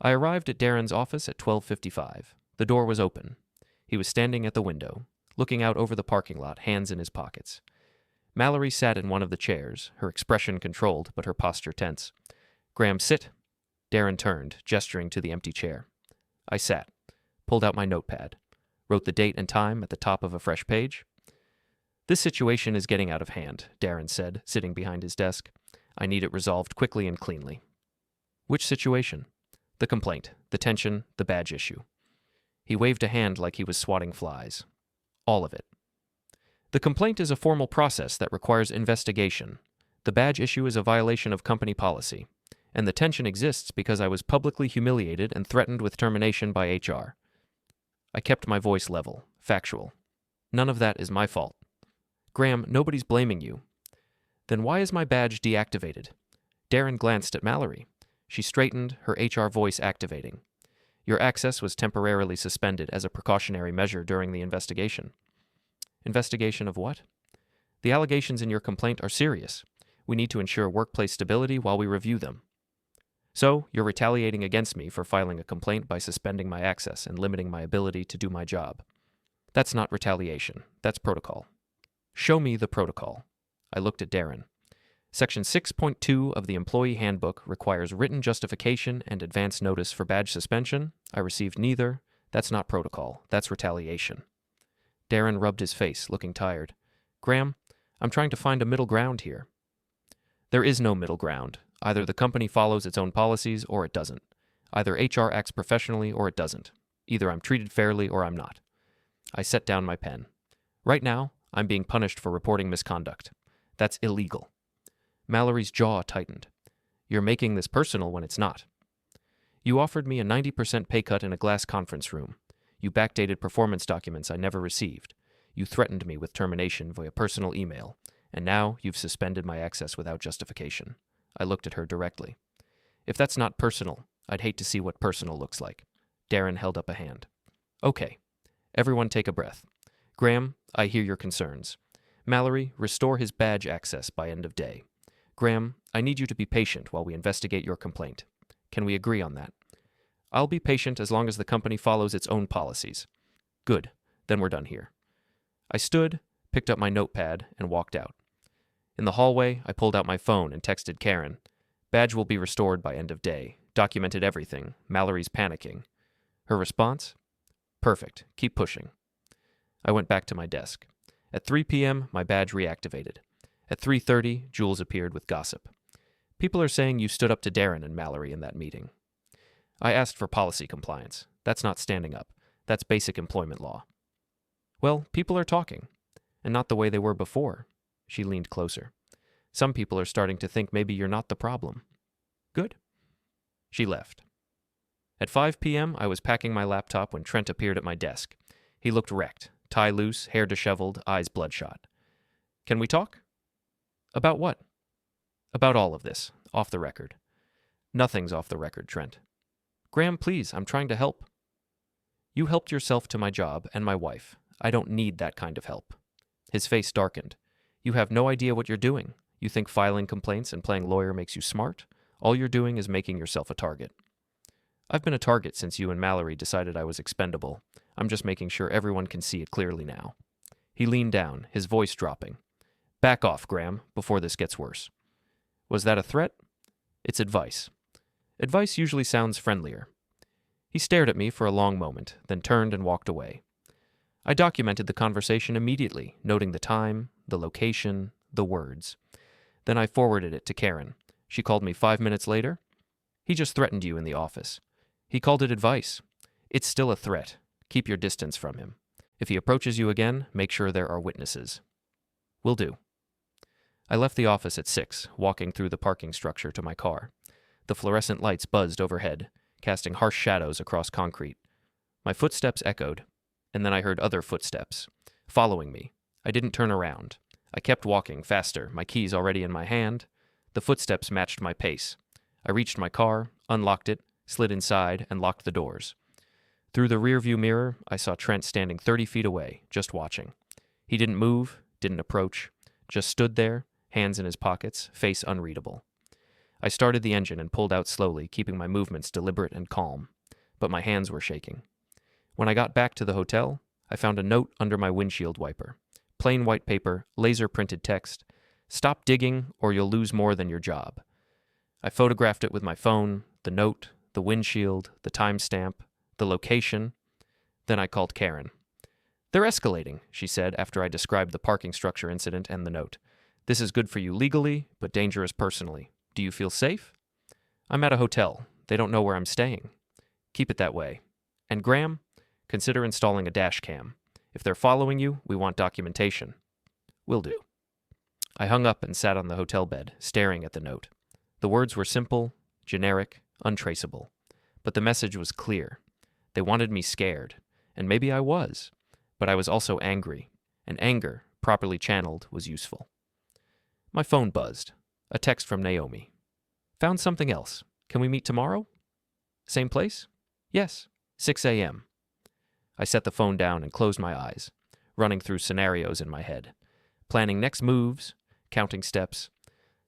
I arrived at Darren's office at 12:55. The door was open. He was standing at the window, looking out over the parking lot, hands in his pockets. Mallory sat in one of the chairs, her expression controlled but her posture tense. Graham, sit. Darren turned, gesturing to the empty chair. I sat, pulled out my notepad, wrote the date and time at the top of a fresh page. This situation is getting out of hand, Darren said, sitting behind his desk. I need it resolved quickly and cleanly. Which situation? The complaint, the tension, the badge issue. He waved a hand like he was swatting flies. All of it. The complaint is a formal process that requires investigation. The badge issue is a violation of company policy. And the tension exists because I was publicly humiliated and threatened with termination by HR. I kept my voice level, factual. None of that is my fault. Graham, nobody's blaming you. Then why is my badge deactivated? Darren glanced at Mallory. She straightened, her HR voice activating. Your access was temporarily suspended as a precautionary measure during the investigation. Investigation of what? The allegations in your complaint are serious. We need to ensure workplace stability while we review them. So, you're retaliating against me for filing a complaint by suspending my access and limiting my ability to do my job. That's not retaliation. That's protocol. Show me the protocol. I looked at Darren. Section 6.2 of the Employee Handbook requires written justification and advance notice for badge suspension. I received neither. That's not protocol. That's retaliation. Darren rubbed his face, looking tired. Graham, I'm trying to find a middle ground here. There is no middle ground. Either the company follows its own policies or it doesn't. Either HR acts professionally or it doesn't. Either I'm treated fairly or I'm not. I set down my pen. Right now, I'm being punished for reporting misconduct. That's illegal. Mallory's jaw tightened. You're making this personal when it's not. You offered me a 90% pay cut in a glass conference room. You backdated performance documents I never received. You threatened me with termination via personal email. And now you've suspended my access without justification. I looked at her directly. If that's not personal, I'd hate to see what personal looks like. Darren held up a hand. Okay. Everyone take a breath. Graham, I hear your concerns. Mallory, restore his badge access by end of day. Graham, I need you to be patient while we investigate your complaint. Can we agree on that? I'll be patient as long as the company follows its own policies. Good. Then we're done here. I stood, picked up my notepad, and walked out. In the hallway, I pulled out my phone and texted Karen. Badge will be restored by end of day. Documented everything. Mallory's panicking. Her response? Perfect. Keep pushing. I went back to my desk. At 3 p.m., my badge reactivated. At 3:30, Jules appeared with gossip. People are saying you stood up to Darren and Mallory in that meeting. I asked for policy compliance. That's not standing up. That's basic employment law. Well, people are talking. And not the way they were before. She leaned closer. Some people are starting to think maybe you're not the problem. Good. She left. At 5 p.m., I was packing my laptop when Trent appeared at my desk. He looked wrecked, tie loose, hair disheveled, eyes bloodshot. Can we talk? About what? About all of this, off the record. Nothing's off the record, Trent. Graham, please, I'm trying to help. You helped yourself to my job and my wife. I don't need that kind of help. His face darkened. You have no idea what you're doing. You think filing complaints and playing lawyer makes you smart? All you're doing is making yourself a target. I've been a target since you and Mallory decided I was expendable. I'm just making sure everyone can see it clearly now. He leaned down, his voice dropping. Back off, Graham, before this gets worse. Was that a threat? It's advice. Advice usually sounds friendlier. He stared at me for a long moment, then turned and walked away. I documented the conversation immediately, noting the time, the location, the words. Then I forwarded it to Karen. She called me 5 minutes later. He just threatened you in the office. He called it advice. It's still a threat. Keep your distance from him. If he approaches you again, make sure there are witnesses. Will do. I left the office at 6, walking through the parking structure to my car. The fluorescent lights buzzed overhead, casting harsh shadows across concrete. My footsteps echoed, and then I heard other footsteps, following me. I didn't turn around. I kept walking faster, my keys already in my hand. The footsteps matched my pace. I reached my car, unlocked it, slid inside, and locked the doors. Through the rearview mirror, I saw Trent standing 30 feet away, just watching. He didn't move, didn't approach, just stood there, hands in his pockets, face unreadable. I started the engine and pulled out slowly, keeping my movements deliberate and calm, but my hands were shaking. When I got back to the hotel, I found a note under my windshield wiper. Plain white paper, laser-printed text. Stop digging or you'll lose more than your job. I photographed it with my phone, the note, the windshield, the timestamp, the location. Then I called Karen. They're escalating, she said after I described the parking structure incident and the note. This is good for you legally, but dangerous personally. Do you feel safe? I'm at a hotel. They don't know where I'm staying. Keep it that way. And Graham, consider installing a dash cam. If they're following you, we want documentation. Will do. I hung up and sat on the hotel bed, staring at the note. The words were simple, generic, untraceable. But the message was clear. They wanted me scared, and maybe I was. But I was also angry, and anger, properly channeled, was useful. My phone buzzed. A text from Naomi. Found something else. Can we meet tomorrow? Same place? Yes. 6 a.m. I set the phone down and closed my eyes, running through scenarios in my head, planning next moves, counting steps.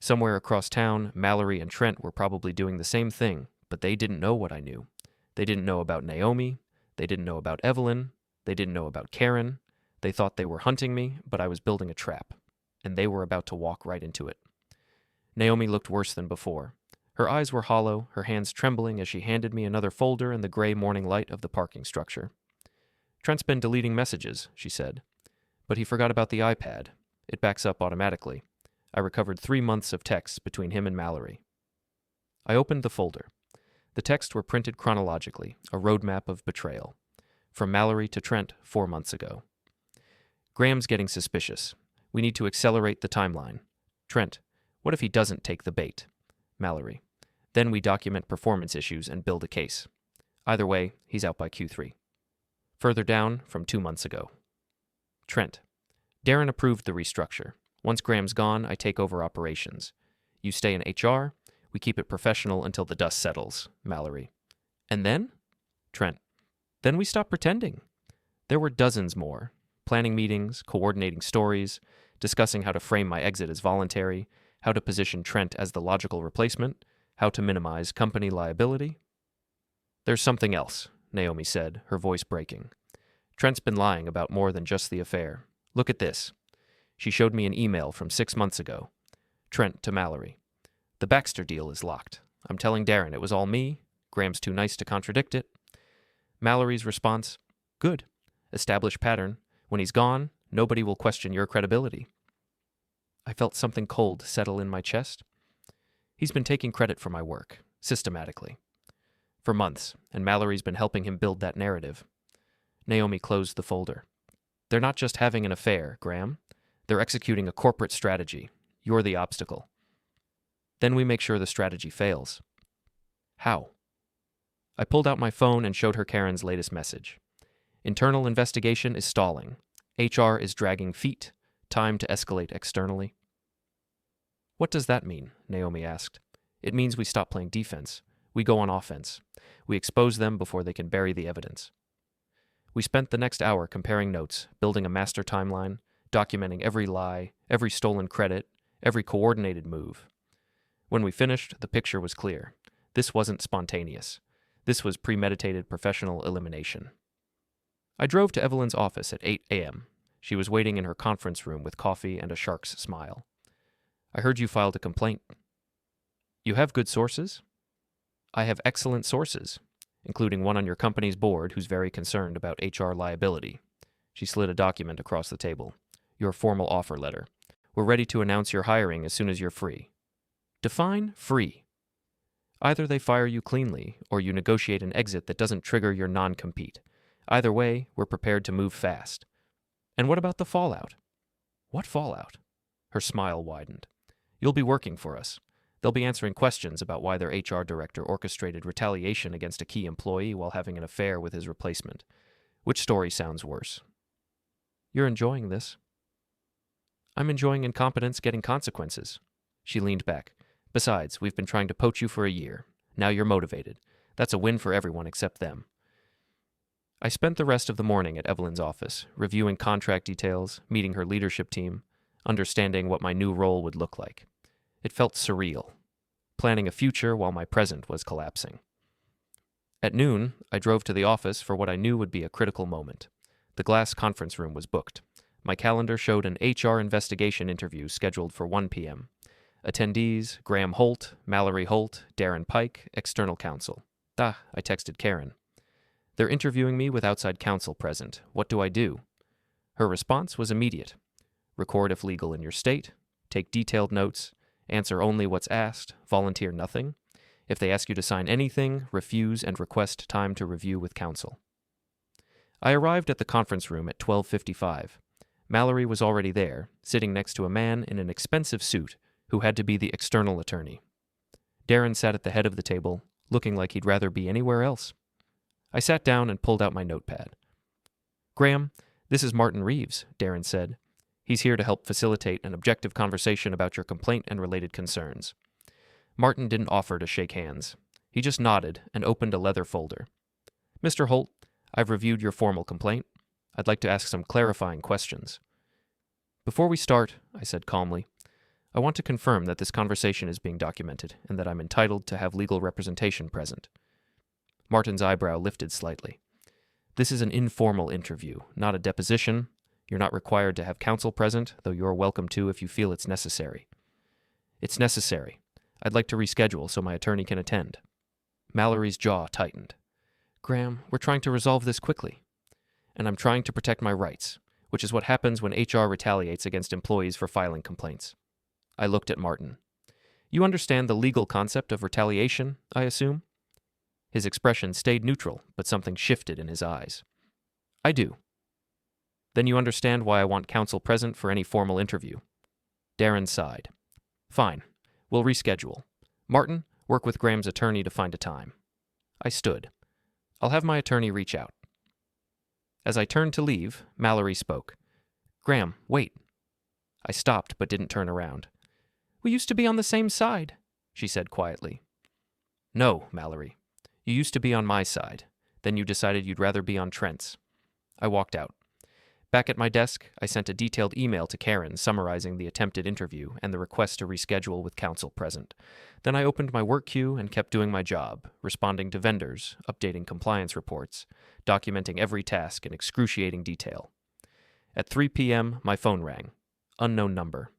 Somewhere across town, Mallory and Trent were probably doing the same thing, but they didn't know what I knew. They didn't know about Naomi. They didn't know about Evelyn. They didn't know about Karen. They thought they were hunting me, but I was building a trap, and they were about to walk right into it. Naomi looked worse than before. Her eyes were hollow, her hands trembling as she handed me another folder in the gray morning light of the parking structure. Trent's been deleting messages, she said. But he forgot about the iPad. It backs up automatically. I recovered 3 months of texts between him and Mallory. I opened the folder. The texts were printed chronologically, a roadmap of betrayal. From Mallory to Trent 4 months ago. Graham's getting suspicious. We need to accelerate the timeline. Trent, what if he doesn't take the bait? Mallory. Then we document performance issues and build a case. Either way, he's out by Q3. Further down, from 2 months ago. Trent. Darren approved the restructure. Once Graham's gone, I take over operations. You stay in HR, we keep it professional until the dust settles. Mallory. And then? Trent. Then we stop pretending. There were dozens more. Planning meetings, coordinating stories, discussing how to frame my exit as voluntary, how to position Trent as the logical replacement, how to minimize company liability. There's something else, Naomi said, her voice breaking. Trent's been lying about more than just the affair. Look at this. She showed me an email from 6 months ago. Trent to Mallory. The Baxter deal is locked. I'm telling Darren it was all me. Graham's too nice to contradict it. Mallory's response, good. Established pattern. When he's gone, nobody will question your credibility. I felt something cold settle in my chest. He's been taking credit for my work, systematically. For months, and Mallory's been helping him build that narrative. Naomi closed the folder. They're not just having an affair, Graham. They're executing a corporate strategy. You're the obstacle. Then we make sure the strategy fails. How? I pulled out my phone and showed her Karen's latest message. Internal investigation is stalling. HR is dragging feet. Time to escalate externally. What does that mean? Naomi asked. It means we stop playing defense. We go on offense. We expose them before they can bury the evidence. We spent the next hour comparing notes, building a master timeline, documenting every lie, every stolen credit, every coordinated move. When we finished, the picture was clear. This wasn't spontaneous. This was premeditated professional elimination. I drove to Evelyn's office at 8 a.m. She was waiting in her conference room with coffee and a shark's smile. I heard you filed a complaint. You have good sources? I have excellent sources, including one on your company's board who's very concerned about HR liability. She slid a document across the table. Your formal offer letter. We're ready to announce your hiring as soon as you're free. Define free. Either they fire you cleanly, or you negotiate an exit that doesn't trigger your non-compete. Either way, we're prepared to move fast. And what about the fallout? What fallout? Her smile widened. You'll be working for us. They'll be answering questions about why their HR director orchestrated retaliation against a key employee while having an affair with his replacement. Which story sounds worse? You're enjoying this. I'm enjoying incompetence getting consequences. She leaned back. Besides, we've been trying to poach you for a year. Now you're motivated. That's a win for everyone except them. I spent the rest of the morning at Evelyn's office, reviewing contract details, meeting her leadership team, understanding what my new role would look like. It felt surreal, planning a future while my present was collapsing. At noon, I drove to the office for what I knew would be a critical moment. The glass conference room was booked. My calendar showed an HR investigation interview scheduled for 1 p.m. Attendees, Graham Holt, Mallory Holt, Darren Pike, external counsel. I texted Karen. They're interviewing me with outside counsel present. What do I do? Her response was immediate. Record if legal in your state, take detailed notes, answer only what's asked, volunteer nothing. If they ask you to sign anything, refuse and request time to review with counsel. I arrived at the conference room at 12:55. Mallory was already there, sitting next to a man in an expensive suit who had to be the external attorney. Darren sat at the head of the table, looking like he'd rather be anywhere else. I sat down and pulled out my notepad. Graham, this is Martin Reeves, Darren said. He's here to help facilitate an objective conversation about your complaint and related concerns. Martin didn't offer to shake hands. He just nodded and opened a leather folder. Mr. Holt, I've reviewed your formal complaint. I'd like to ask some clarifying questions. Before we start, I said calmly, I want to confirm that this conversation is being documented and that I'm entitled to have legal representation present. Martin's eyebrow lifted slightly. This is an informal interview, not a deposition. You're not required to have counsel present, though you're welcome to if you feel it's necessary. It's necessary. I'd like to reschedule so my attorney can attend. Mallory's jaw tightened. Graham, we're trying to resolve this quickly. And I'm trying to protect my rights, which is what happens when HR retaliates against employees for filing complaints. I looked at Martin. You understand the legal concept of retaliation, I assume? His expression stayed neutral, but something shifted in his eyes. I do. Then you understand why I want counsel present for any formal interview. Darren sighed. Fine. We'll reschedule. Martin, work with Graham's attorney to find a time. I stood. I'll have my attorney reach out. As I turned to leave, Mallory spoke. Graham, wait. I stopped but didn't turn around. We used to be on the same side, she said quietly. No, Mallory. You used to be on my side. Then you decided you'd rather be on Trent's. I walked out. Back at my desk, I sent a detailed email to Karen summarizing the attempted interview and the request to reschedule with counsel present. Then I opened my work queue and kept doing my job, responding to vendors, updating compliance reports, documenting every task in excruciating detail. At 3 p.m., my phone rang. Unknown number.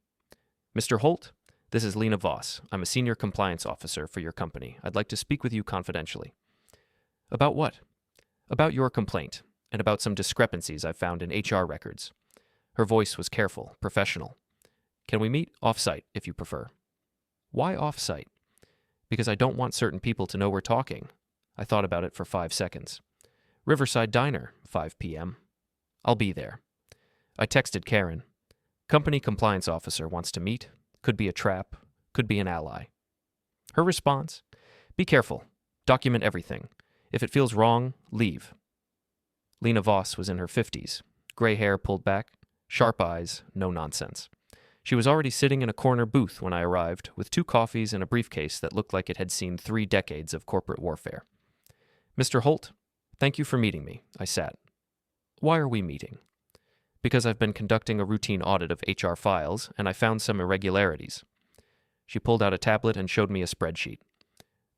Mr. Holt, this is Lena Voss. I'm a senior compliance officer for your company. I'd like to speak with you confidentially. About what? About your complaint, and about some discrepancies I've found in HR records. Her voice was careful, professional. Can we meet off-site, if you prefer? Why off-site? Because I don't want certain people to know we're talking. I thought about it for 5 seconds. Riverside Diner, 5 p.m. I'll be there. I texted Karen. Company compliance officer wants to meet. Could be a trap. Could be an ally. Her response? Be careful. Document everything. If it feels wrong, leave. Lena Voss was in her 50s. Gray hair pulled back. Sharp eyes. No nonsense. She was already sitting in a corner booth when I arrived, with 2 coffees and a briefcase that looked like it had seen 3 decades of corporate warfare. Mr. Holt, thank you for meeting me, I sat. Why are we meeting? Because I've been conducting a routine audit of HR files, and I found some irregularities. She pulled out a tablet and showed me a spreadsheet.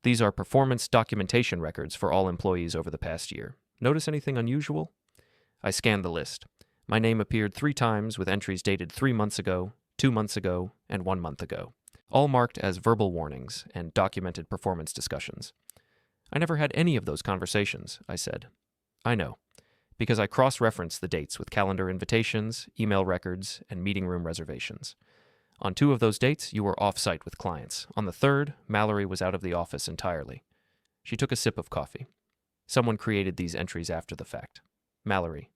These are performance documentation records for all employees over the past year. Notice anything unusual? I scanned the list. My name appeared 3 times with entries dated 3 months ago, 2 months ago, and 1 month ago, all marked as verbal warnings and documented performance discussions. I never had any of those conversations, I said. I know, because I cross-referenced the dates with calendar invitations, email records, and meeting room reservations. On 2 of those dates, you were off-site with clients. On the 3rd, Mallory was out of the office entirely. She took a sip of coffee. Someone created these entries after the fact. Mallory.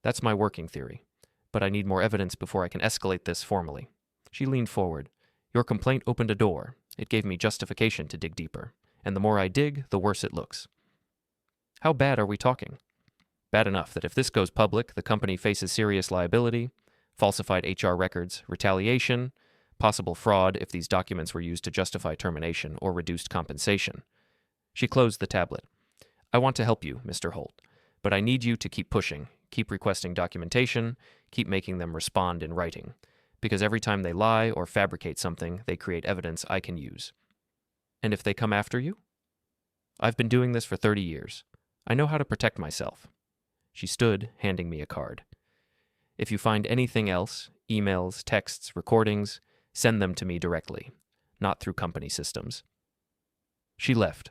That's my working theory, but I need more evidence before I can escalate this formally. She leaned forward. Your complaint opened a door. It gave me justification to dig deeper, and the more I dig, the worse it looks. How bad are we talking? Bad enough that if this goes public, the company faces serious liability, falsified HR records, retaliation, possible fraud if these documents were used to justify termination or reduced compensation. She closed the tablet. I want to help you, Mr. Holt, but I need you to keep pushing, keep requesting documentation, keep making them respond in writing, because every time they lie or fabricate something, they create evidence I can use. And if they come after you? I've been doing this for 30 years. I know how to protect myself. She stood, handing me a card. If you find anything else, emails, texts, recordings, send them to me directly, not through company systems. She left.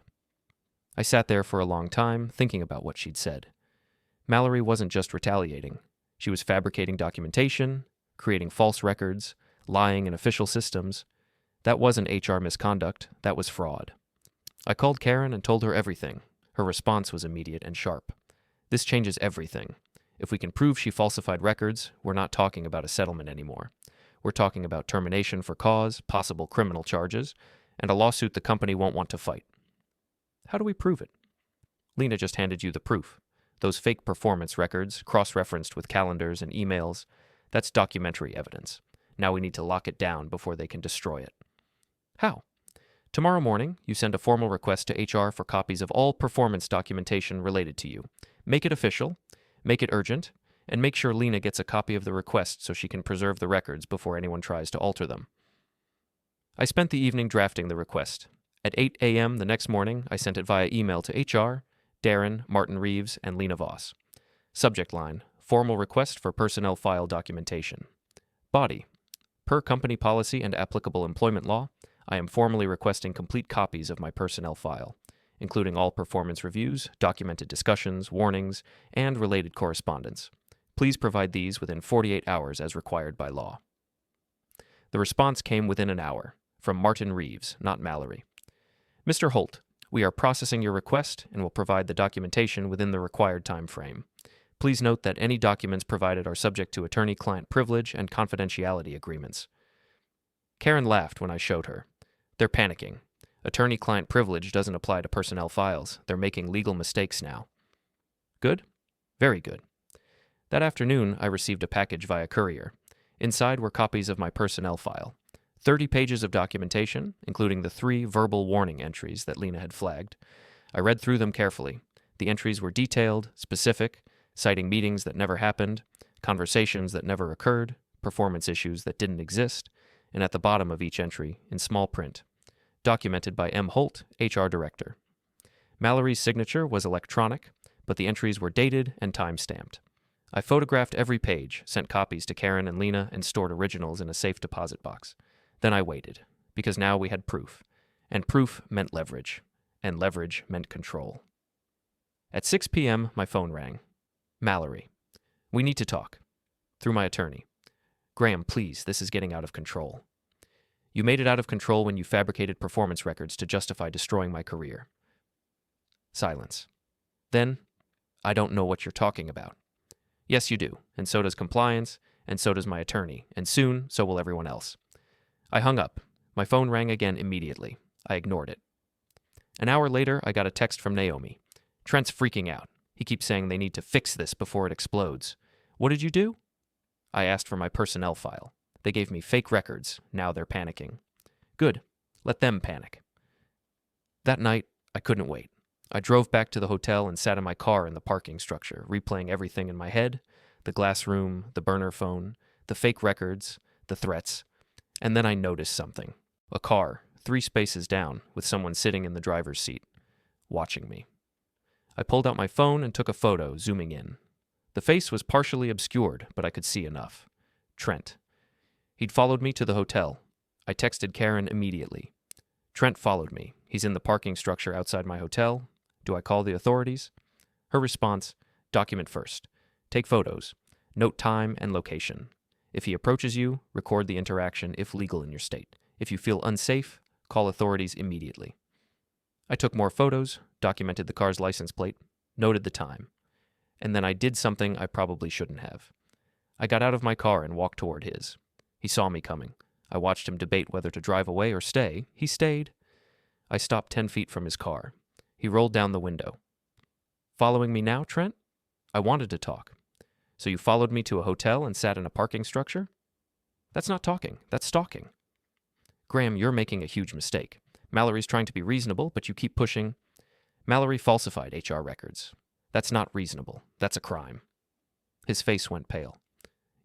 I sat there for a long time, thinking about what she'd said. Mallory wasn't just retaliating. She was fabricating documentation, creating false records, lying in official systems. That wasn't HR misconduct, that was fraud. I called Karen and told her everything. Her response was immediate and sharp. This changes everything. If we can prove she falsified records, we're not talking about a settlement anymore. We're talking about termination for cause, possible criminal charges, and a lawsuit the company won't want to fight. How do we prove it? Lena just handed you the proof. Those fake performance records, cross-referenced with calendars and emails, that's documentary evidence. Now we need to lock it down before they can destroy it. How? Tomorrow morning, you send a formal request to HR for copies of all performance documentation related to you. Make it official, make it urgent, and make sure Lena gets a copy of the request so she can preserve the records before anyone tries to alter them. I spent the evening drafting the request. At 8 a.m. the next morning, I sent it via email to HR, Darren, Martin Reeves, and Lena Voss. Subject line: formal request for personnel file documentation. Body: per company policy and applicable employment law, I am formally requesting complete copies of my personnel file, including all performance reviews, documented discussions, warnings, and related correspondence. Please provide these within 48 hours as required by law. The response came within an hour, from Martin Reeves, not Mallory. Mr. Holt, we are processing your request and will provide the documentation within the required time frame. Please note that any documents provided are subject to attorney-client privilege and confidentiality agreements. Karen laughed when I showed her. They're panicking. Attorney-client privilege doesn't apply to personnel files. They're making legal mistakes now. Good? Very good. That afternoon, I received a package via courier. Inside were copies of my personnel file. 30 pages of documentation, including the 3 verbal warning entries that Lena had flagged. I read through them carefully. The entries were detailed, specific, citing meetings that never happened, conversations that never occurred, performance issues that didn't exist, and at the bottom of each entry, in small print, documented by M. Holt, HR Director. Mallory's signature was electronic, but the entries were dated and time-stamped. I photographed every page, sent copies to Karen and Lena, and stored originals in a safe deposit box. Then I waited, because now we had proof, and proof meant leverage, and leverage meant control. At 6 p.m., my phone rang. Mallory. We need to talk. Through my attorney. Graham, please, this is getting out of control. You made it out of control when you fabricated performance records to justify destroying my career. Silence. Then, I don't know what you're talking about. Yes, you do, and so does compliance, and so does my attorney, and soon, so will everyone else. I hung up. My phone rang again immediately. I ignored it. An hour later, I got a text from Naomi. Trent's freaking out. He keeps saying they need to fix this before it explodes. What did you do? I asked for my personnel file. They gave me fake records. Now they're panicking. Good. Let them panic. That night, I couldn't wait. I drove back to the hotel and sat in my car in the parking structure, replaying everything in my head, the glass room, the burner phone, the fake records, the threats. And then I noticed something. A car, 3 spaces down, with someone sitting in the driver's seat, watching me. I pulled out my phone and took a photo, zooming in. The face was partially obscured, but I could see enough. Trent. He'd followed me to the hotel. I texted Karen immediately. Trent followed me. He's in the parking structure outside my hotel. Do I call the authorities? Her response: document first. Take photos. Note time and location. If he approaches you, record the interaction if legal in your state. If you feel unsafe, call authorities immediately. I took more photos, documented the car's license plate, noted the time. And then I did something I probably shouldn't have. I got out of my car and walked toward his. He saw me coming. I watched him debate whether to drive away or stay. He stayed. I stopped 10 feet from his car. He rolled down the window. Following me now, Trent? I wanted to talk. So you followed me to a hotel and sat in a parking structure? That's not talking. That's stalking. Graham, you're making a huge mistake. Mallory's trying to be reasonable, but you keep pushing. Mallory falsified HR records. That's not reasonable. That's a crime. His face went pale.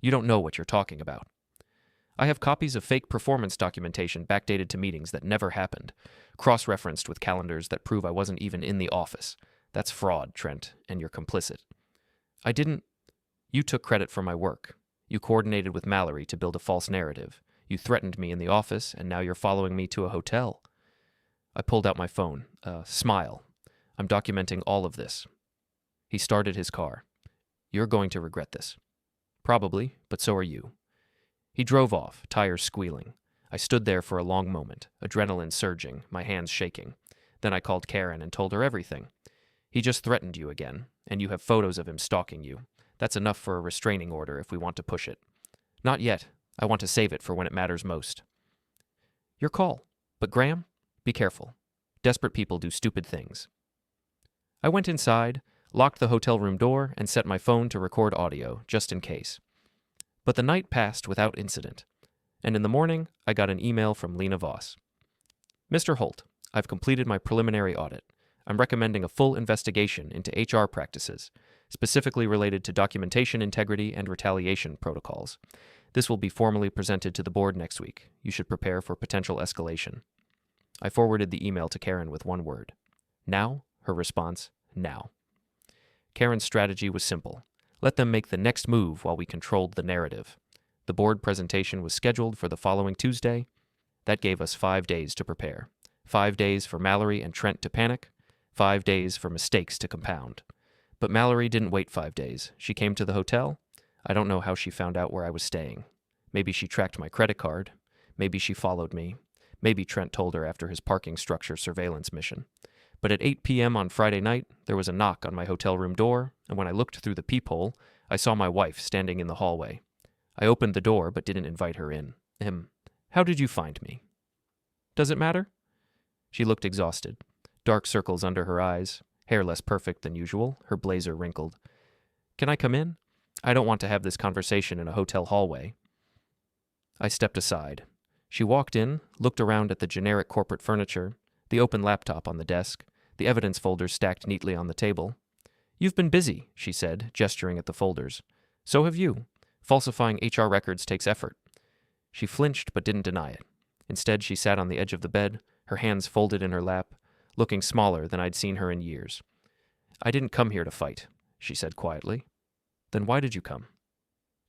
You don't know what you're talking about. I have copies of fake performance documentation backdated to meetings that never happened, cross-referenced with calendars that prove I wasn't even in the office. That's fraud, Trent, and you're complicit. I didn't. You took credit for my work. You coordinated with Mallory to build a false narrative. You threatened me in the office, and now you're following me to a hotel. I pulled out my phone. Smile. I'm documenting all of this. He started his car. You're going to regret this. Probably, but so are you. He drove off, tires squealing. I stood there for a long moment, adrenaline surging, my hands shaking. Then I called Karen and told her everything. He just threatened you again, and you have photos of him stalking you. That's enough for a restraining order if we want to push it. Not yet. I want to save it for when it matters most. Your call. But Graham, be careful. Desperate people do stupid things. I went inside, locked the hotel room door, and set my phone to record audio, just in case. But the night passed without incident, and in the morning, I got an email from Lena Voss. Mr. Holt, I've completed my preliminary audit. I'm recommending a full investigation into HR practices, specifically related to documentation integrity and retaliation protocols. This will be formally presented to the board next week. You should prepare for potential escalation. I forwarded the email to Karen with one word. Now? Her response, now. Karen's strategy was simple. Let them make the next move while we controlled the narrative. The board presentation was scheduled for the following Tuesday. That gave us 5 days to prepare. 5 days for Mallory and Trent to panic. 5 days for mistakes to compound. But Mallory didn't wait 5 days. She came to the hotel. I don't know how she found out where I was staying. Maybe she tracked my credit card. Maybe she followed me. Maybe Trent told her after his parking structure surveillance mission. But at 8 p.m. on Friday night, there was a knock on my hotel room door, and when I looked through the peephole, I saw my wife standing in the hallway. I opened the door but didn't invite her in. How did you find me? Does it matter? She looked exhausted. Dark circles under her eyes, hair less perfect than usual, her blazer wrinkled. Can I come in? I don't want to have this conversation in a hotel hallway. I stepped aside. She walked in, looked around at the generic corporate furniture, the open laptop on the desk, the evidence folders stacked neatly on the table. You've been busy, she said, gesturing at the folders. So have you. Falsifying HR records takes effort. She flinched but didn't deny it. Instead, she sat on the edge of the bed, her hands folded in her lap, looking smaller than I'd seen her in years. I didn't come here to fight, she said quietly. Then why did you come?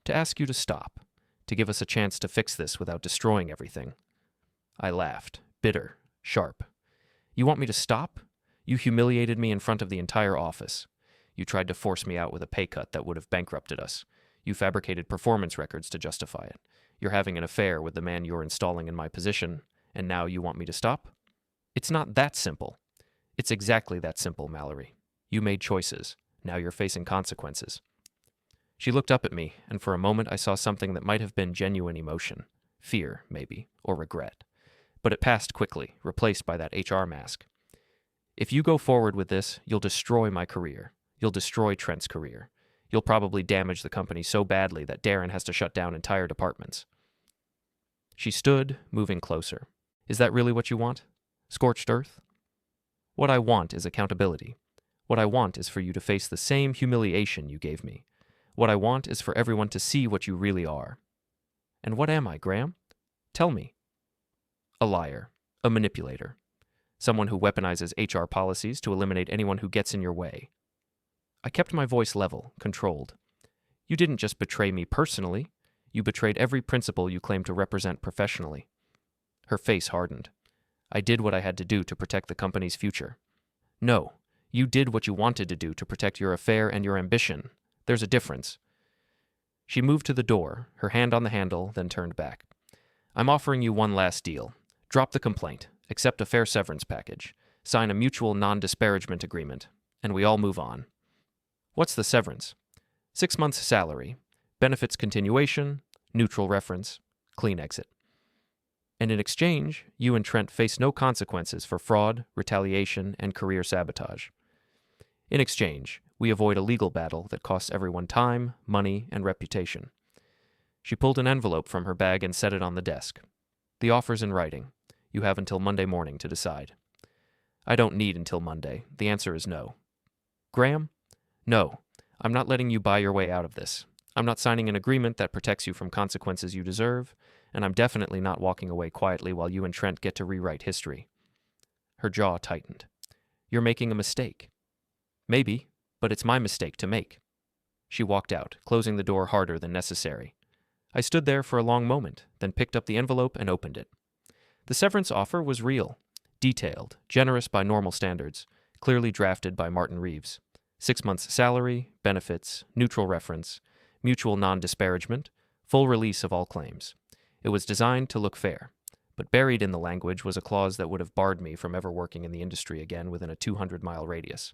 To ask you to stop, to give us a chance to fix this without destroying everything. I laughed, bitter, sharp. You want me to stop? You humiliated me in front of the entire office. You tried to force me out with a pay cut that would have bankrupted us. You fabricated performance records to justify it. You're having an affair with the man you're installing in my position, and now you want me to stop? It's not that simple. It's exactly that simple, Mallory. You made choices. Now you're facing consequences. She looked up at me, and for a moment I saw something that might have been genuine emotion. Fear, maybe, or regret. But it passed quickly, replaced by that HR mask. If you go forward with this, you'll destroy my career. You'll destroy Trent's career. You'll probably damage the company so badly that Darren has to shut down entire departments. She stood, moving closer. Is that really what you want? Scorched earth? What I want is accountability. What I want is for you to face the same humiliation you gave me. What I want is for everyone to see what you really are. And what am I, Graham? Tell me. A liar. A manipulator. Someone who weaponizes HR policies to eliminate anyone who gets in your way. I kept my voice level, controlled. You didn't just betray me personally. You betrayed every principle you claim to represent professionally. Her face hardened. I did what I had to do to protect the company's future. No, you did what you wanted to do to protect your affair and your ambition. There's a difference. She moved to the door, her hand on the handle, then turned back. I'm offering you one last deal. Drop the complaint, accept a fair severance package, sign a mutual non-disparagement agreement, and we all move on. What's the severance? 6 months' salary, benefits continuation, neutral reference, clean exit. And in exchange, you and Trent face no consequences for fraud, retaliation, and career sabotage. In exchange, we avoid a legal battle that costs everyone time, money, and reputation. She pulled an envelope from her bag and set it on the desk. The offer's in writing. You have until Monday morning to decide. I don't need until Monday. The answer is no. Graham? No. I'm not letting you buy your way out of this. I'm not signing an agreement that protects you from consequences you deserve, and I'm definitely not walking away quietly while you and Trent get to rewrite history. Her jaw tightened. You're making a mistake. Maybe, but it's my mistake to make. She walked out, closing the door harder than necessary. I stood there for a long moment, then picked up the envelope and opened it. The severance offer was real, detailed, generous by normal standards, clearly drafted by Martin Reeves. 6 months' salary, benefits, neutral reference, mutual non-disparagement, full release of all claims. It was designed to look fair, but buried in the language was a clause that would have barred me from ever working in the industry again within a 200-mile radius.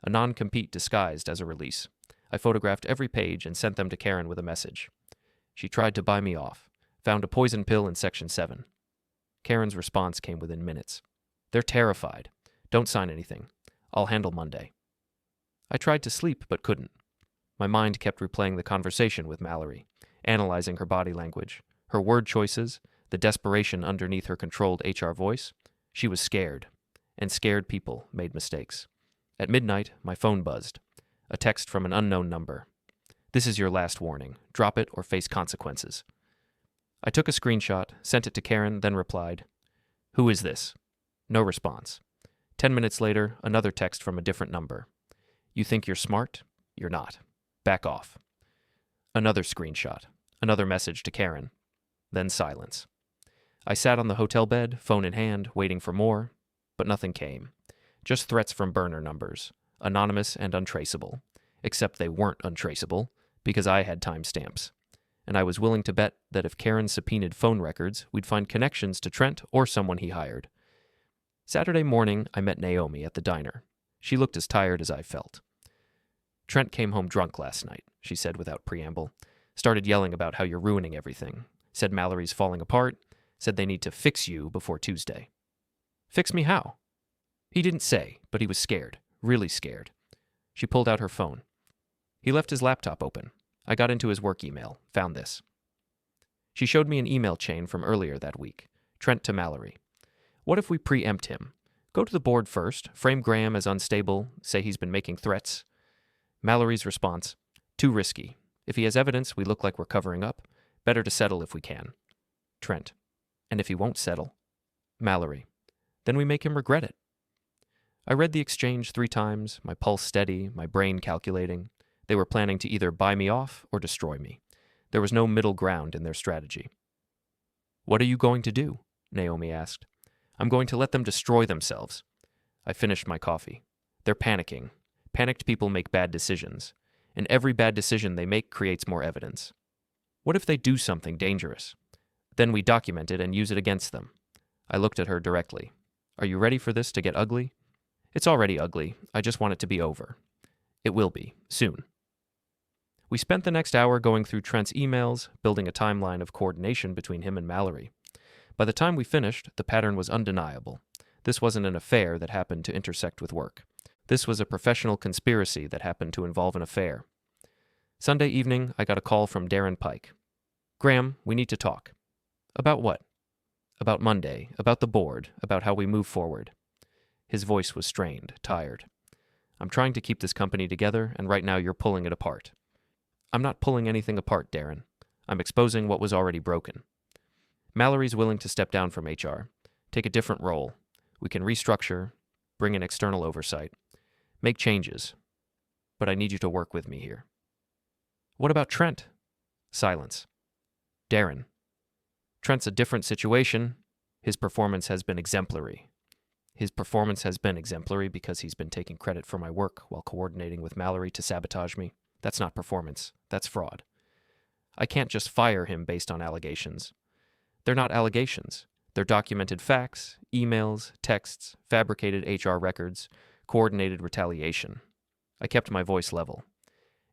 A non-compete disguised as a release. I photographed every page and sent them to Karen with a message. She tried to buy me off, found a poison pill in Section 7. Karen's response came within minutes. They're terrified. Don't sign anything. I'll handle Monday. I tried to sleep but couldn't. My mind kept replaying the conversation with Mallory, analyzing her body language, her word choices, the desperation underneath her controlled HR voice. She was scared, and scared people made mistakes. At midnight, my phone buzzed. A text from an unknown number. "This is your last warning. Drop it or face consequences." I took a screenshot, sent it to Karen, then replied, "Who is this?" No response. 10 minutes later, another text from a different number. "You think you're smart? You're not. Back off." Another screenshot. Another message to Karen. Then silence. I sat on the hotel bed, phone in hand, waiting for more, but nothing came. Just threats from burner numbers, anonymous and untraceable, except they weren't untraceable because I had timestamps. And I was willing to bet that if Karen subpoenaed phone records, we'd find connections to Trent or someone he hired. Saturday morning, I met Naomi at the diner. She looked as tired as I felt. "Trent came home drunk last night," she said without preamble. "Started yelling about how you're ruining everything. Said Mallory's falling apart. Said they need to fix you before Tuesday." "Fix me how?" "He didn't say, but he was scared. Really scared." She pulled out her phone. "He left his laptop open. I got into his work email. Found this." She showed me an email chain from earlier that week. Trent to Mallory. "What if we preempt him? Go to the board first, frame Graham as unstable, say he's been making threats." Mallory's response, "Too risky. If he has evidence, we look like we're covering up. Better to settle if we can." Trent, "And if he won't settle?" Mallory, "Then we make him regret it." I read the exchange 3 times, my pulse steady, my brain calculating. They were planning to either buy me off or destroy me. There was no middle ground in their strategy. "What are you going to do?" Naomi asked. "I'm going to let them destroy themselves." I finished my coffee. "They're panicking. Panicked people make bad decisions, and every bad decision they make creates more evidence. What if they do something dangerous? Then we document it and use it against them." I looked at her directly. "Are you ready for this to get ugly?" "It's already ugly. I just want it to be over." "It will be, soon." We spent the next hour going through Trent's emails, building a timeline of coordination between him and Mallory. By the time we finished, the pattern was undeniable. This wasn't an affair that happened to intersect with work. This was a professional conspiracy that happened to involve an affair. Sunday evening, I got a call from Darren Pike. "Graham, we need to talk." "About what?" "About Monday, about the board, about how we move forward." His voice was strained, tired. "I'm trying to keep this company together, and right now you're pulling it apart." "I'm not pulling anything apart, Darren. I'm exposing what was already broken." "Mallory's willing to step down from HR, take a different role. We can restructure, bring in external oversight, make changes. But I need you to work with me here." "What about Trent?" Silence. "Darren, Trent's a different situation. His performance has been exemplary. His performance has been exemplary because he's been taking credit for my work while coordinating with Mallory to sabotage me. That's not performance. That's fraud. I can't just fire him based on allegations. They're not allegations. They're documented facts, emails, texts, fabricated HR records, coordinated retaliation." I kept my voice level.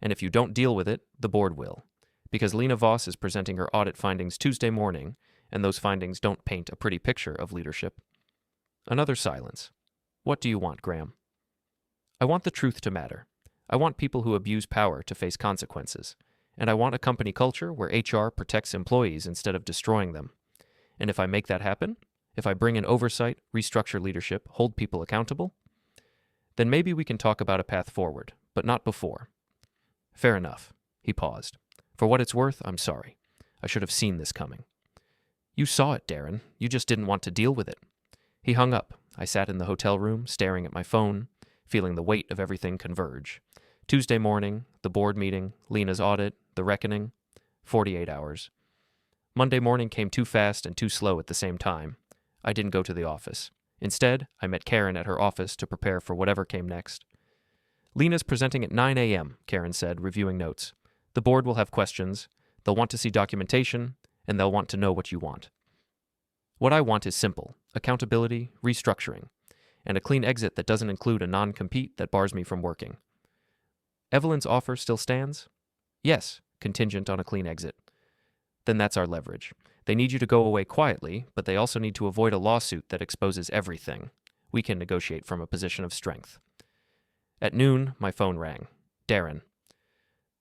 "And if you don't deal with it, the board will. Because Lena Voss is presenting her audit findings Tuesday morning, and those findings don't paint a pretty picture of leadership." Another silence. "What do you want, Graham?" "I want the truth to matter. I want people who abuse power to face consequences. And I want a company culture where HR protects employees instead of destroying them. And if I make that happen, if I bring in oversight, restructure leadership, hold people accountable, then maybe we can talk about a path forward, but not before." "Fair enough." He paused. "For what it's worth, I'm sorry. I should have seen this coming." "You saw it, Darren. You just didn't want to deal with it." He hung up. I sat in the hotel room, staring at my phone, feeling the weight of everything converge. Tuesday morning, the board meeting, Lena's audit, the reckoning. 48 hours. Monday morning came too fast and too slow at the same time. I didn't go to the office. Instead, I met Karen at her office to prepare for whatever came next. "Lena's presenting at 9 a.m., Karen said, reviewing notes. "The board will have questions. They'll want to see documentation, and they'll want to know what you want." "What I want is simple: accountability, restructuring, and a clean exit that doesn't include a non-compete that bars me from working." "Evelyn's offer still stands?" "Yes, contingent on a clean exit." "Then that's our leverage. They need you to go away quietly, but they also need to avoid a lawsuit that exposes everything. We can negotiate from a position of strength." At noon, my phone rang. "Darren,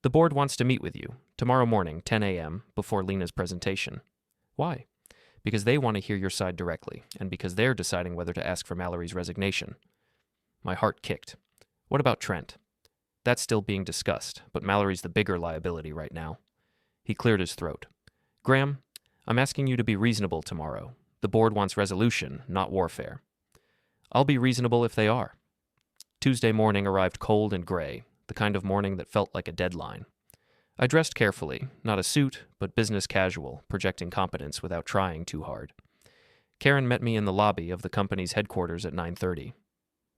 the board wants to meet with you tomorrow morning, 10 a.m., before Lena's presentation." "Why?" Because they want to hear your side directly, and because they're deciding whether to ask for Mallory's resignation. My heart kicked. What about Trent? That's still being discussed, but Mallory's the bigger liability right now. He cleared his throat. Graham, I'm asking you to be reasonable tomorrow. The board wants resolution, not warfare. I'll be reasonable if they are. Tuesday morning arrived cold and gray, the kind of morning that felt like a deadline. I dressed carefully, not a suit, but business casual, projecting competence without trying too hard. Karen met me in the lobby of the company's headquarters at 9:30.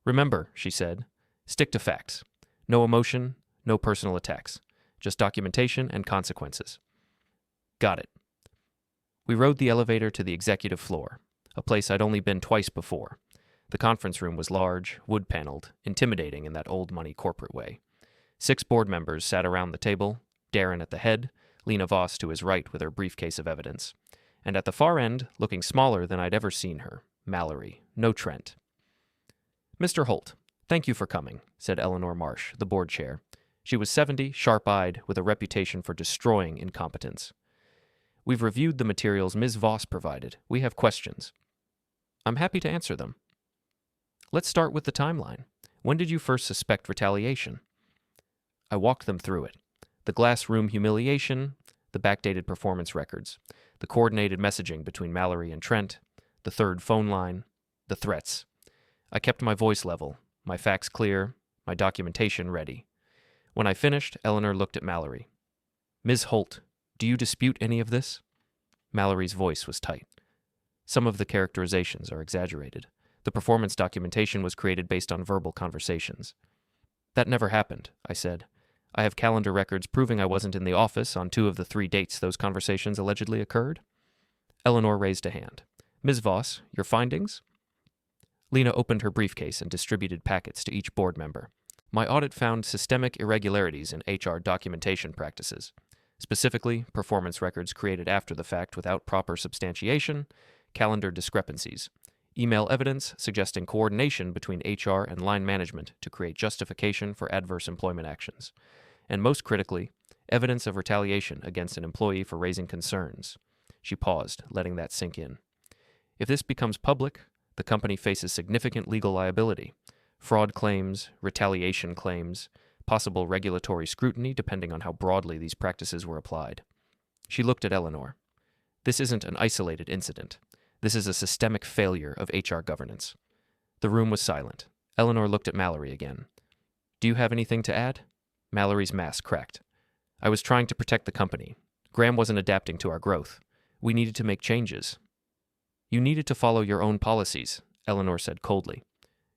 Remember, she said, stick to facts. No emotion, no personal attacks. Just documentation and consequences. Got it. We rode the elevator to the executive floor, a place I'd only been twice before. The conference room was large, wood-paneled, intimidating in that old-money corporate way. 6 board members sat around the table, Darren at the head, Lena Voss to his right with her briefcase of evidence. And at the far end, looking smaller than I'd ever seen her, Mallory, no Trent. Mr. Holt, thank you for coming, said Eleanor Marsh, the board chair. She was 70, sharp-eyed, with a reputation for destroying incompetence. We've reviewed the materials Ms. Voss provided. We have questions. I'm happy to answer them. Let's start with the timeline. When did you first suspect retaliation? I walked them through it. The glass room humiliation, the backdated performance records, the coordinated messaging between Mallory and Trent, the third phone line, the threats. I kept my voice level, my facts clear, my documentation ready. When I finished, Eleanor looked at Mallory. Ms. Holt, do you dispute any of this? Mallory's voice was tight. Some of the characterizations are exaggerated. The performance documentation was created based on verbal conversations. That never happened, I said. I have calendar records proving I wasn't in the office on 2 of the 3 dates those conversations allegedly occurred. Eleanor raised a hand. Ms. Voss, your findings? Lena opened her briefcase and distributed packets to each board member. My audit found systemic irregularities in HR documentation practices. Specifically, performance records created after the fact without proper substantiation, calendar discrepancies, email evidence suggesting coordination between HR and line management to create justification for adverse employment actions, and most critically, evidence of retaliation against an employee for raising concerns. She paused, letting that sink in. If this becomes public, the company faces significant legal liability, fraud claims, retaliation claims, possible regulatory scrutiny depending on how broadly these practices were applied. She looked at Eleanor. This isn't an isolated incident. This is a systemic failure of HR governance. The room was silent. Eleanor looked at Mallory again. Do you have anything to add? Mallory's mask cracked. I was trying to protect the company. Graham wasn't adapting to our growth. We needed to make changes. You needed to follow your own policies, Eleanor said coldly.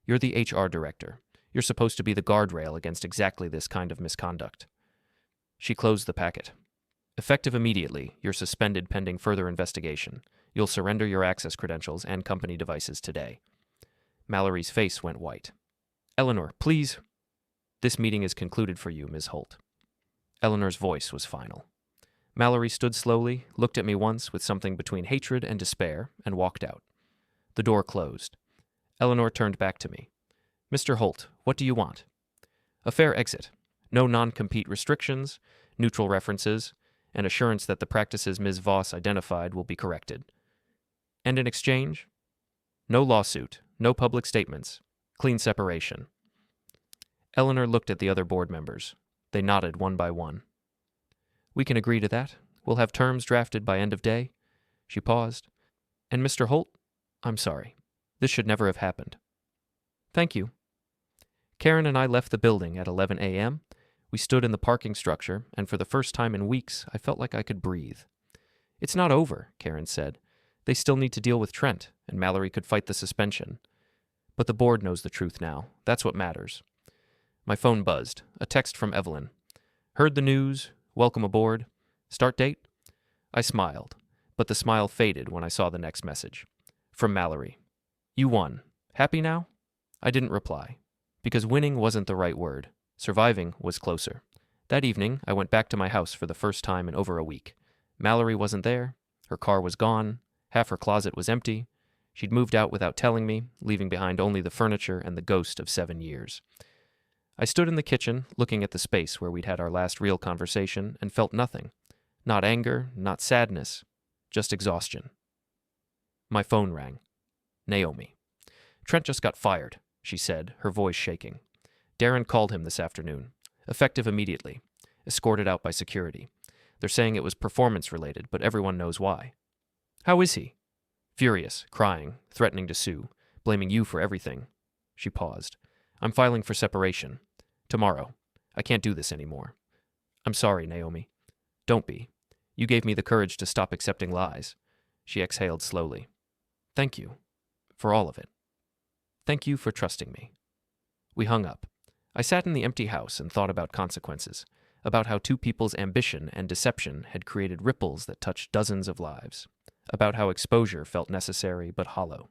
You're the HR director. You're supposed to be the guardrail against exactly this kind of misconduct. She closed the packet. Effective immediately, you're suspended pending further investigation. You'll surrender your access credentials and company devices today. Mallory's face went white. Eleanor, please. This meeting is concluded for you, Ms. Holt. Eleanor's voice was final. Mallory stood slowly, looked at me once with something between hatred and despair, and walked out. The door closed. Eleanor turned back to me. Mr. Holt, what do you want? A fair exit. No non-compete restrictions, neutral references, and assurance that the practices Ms. Voss identified will be corrected. And in exchange? No lawsuit, no public statements, clean separation. Eleanor looked at the other board members. They nodded one by one. We can agree to that. We'll have terms drafted by end of day. She paused. And Mr. Holt, I'm sorry. This should never have happened. Thank you. Karen and I left the building at 11 a.m. We stood in the parking structure, and for the first time in weeks, I felt like I could breathe. It's not over, Karen said. They still need to deal with Trent, and Mallory could fight the suspension. But the board knows the truth now. That's what matters. My phone buzzed. A text from Evelyn. Heard the news. Welcome aboard. Start date? I smiled, but the smile faded when I saw the next message. From Mallory. You won. Happy now? I didn't reply, because winning wasn't the right word. Surviving was closer. That evening, I went back to my house for the first time in over a week. Mallory wasn't there. Her car was gone. Half her closet was empty. She'd moved out without telling me, leaving behind only the furniture and the ghost of 7 years. I stood in the kitchen, looking at the space where we'd had our last real conversation, and felt nothing. Not anger, not sadness, just exhaustion. My phone rang. Naomi. Trent just got fired, she said, her voice shaking. Darren called him this afternoon. Effective immediately. Escorted out by security. They're saying it was performance-related, but everyone knows why. How is he? Furious, crying, threatening to sue, blaming you for everything. She paused. I'm filing for separation. Tomorrow. I can't do this anymore. I'm sorry, Naomi. Don't be. You gave me the courage to stop accepting lies. She exhaled slowly. Thank you. For all of it. Thank you for trusting me. We hung up. I sat in the empty house and thought about consequences, about how two people's ambition and deception had created ripples that touched dozens of lives, about how exposure felt necessary but hollow.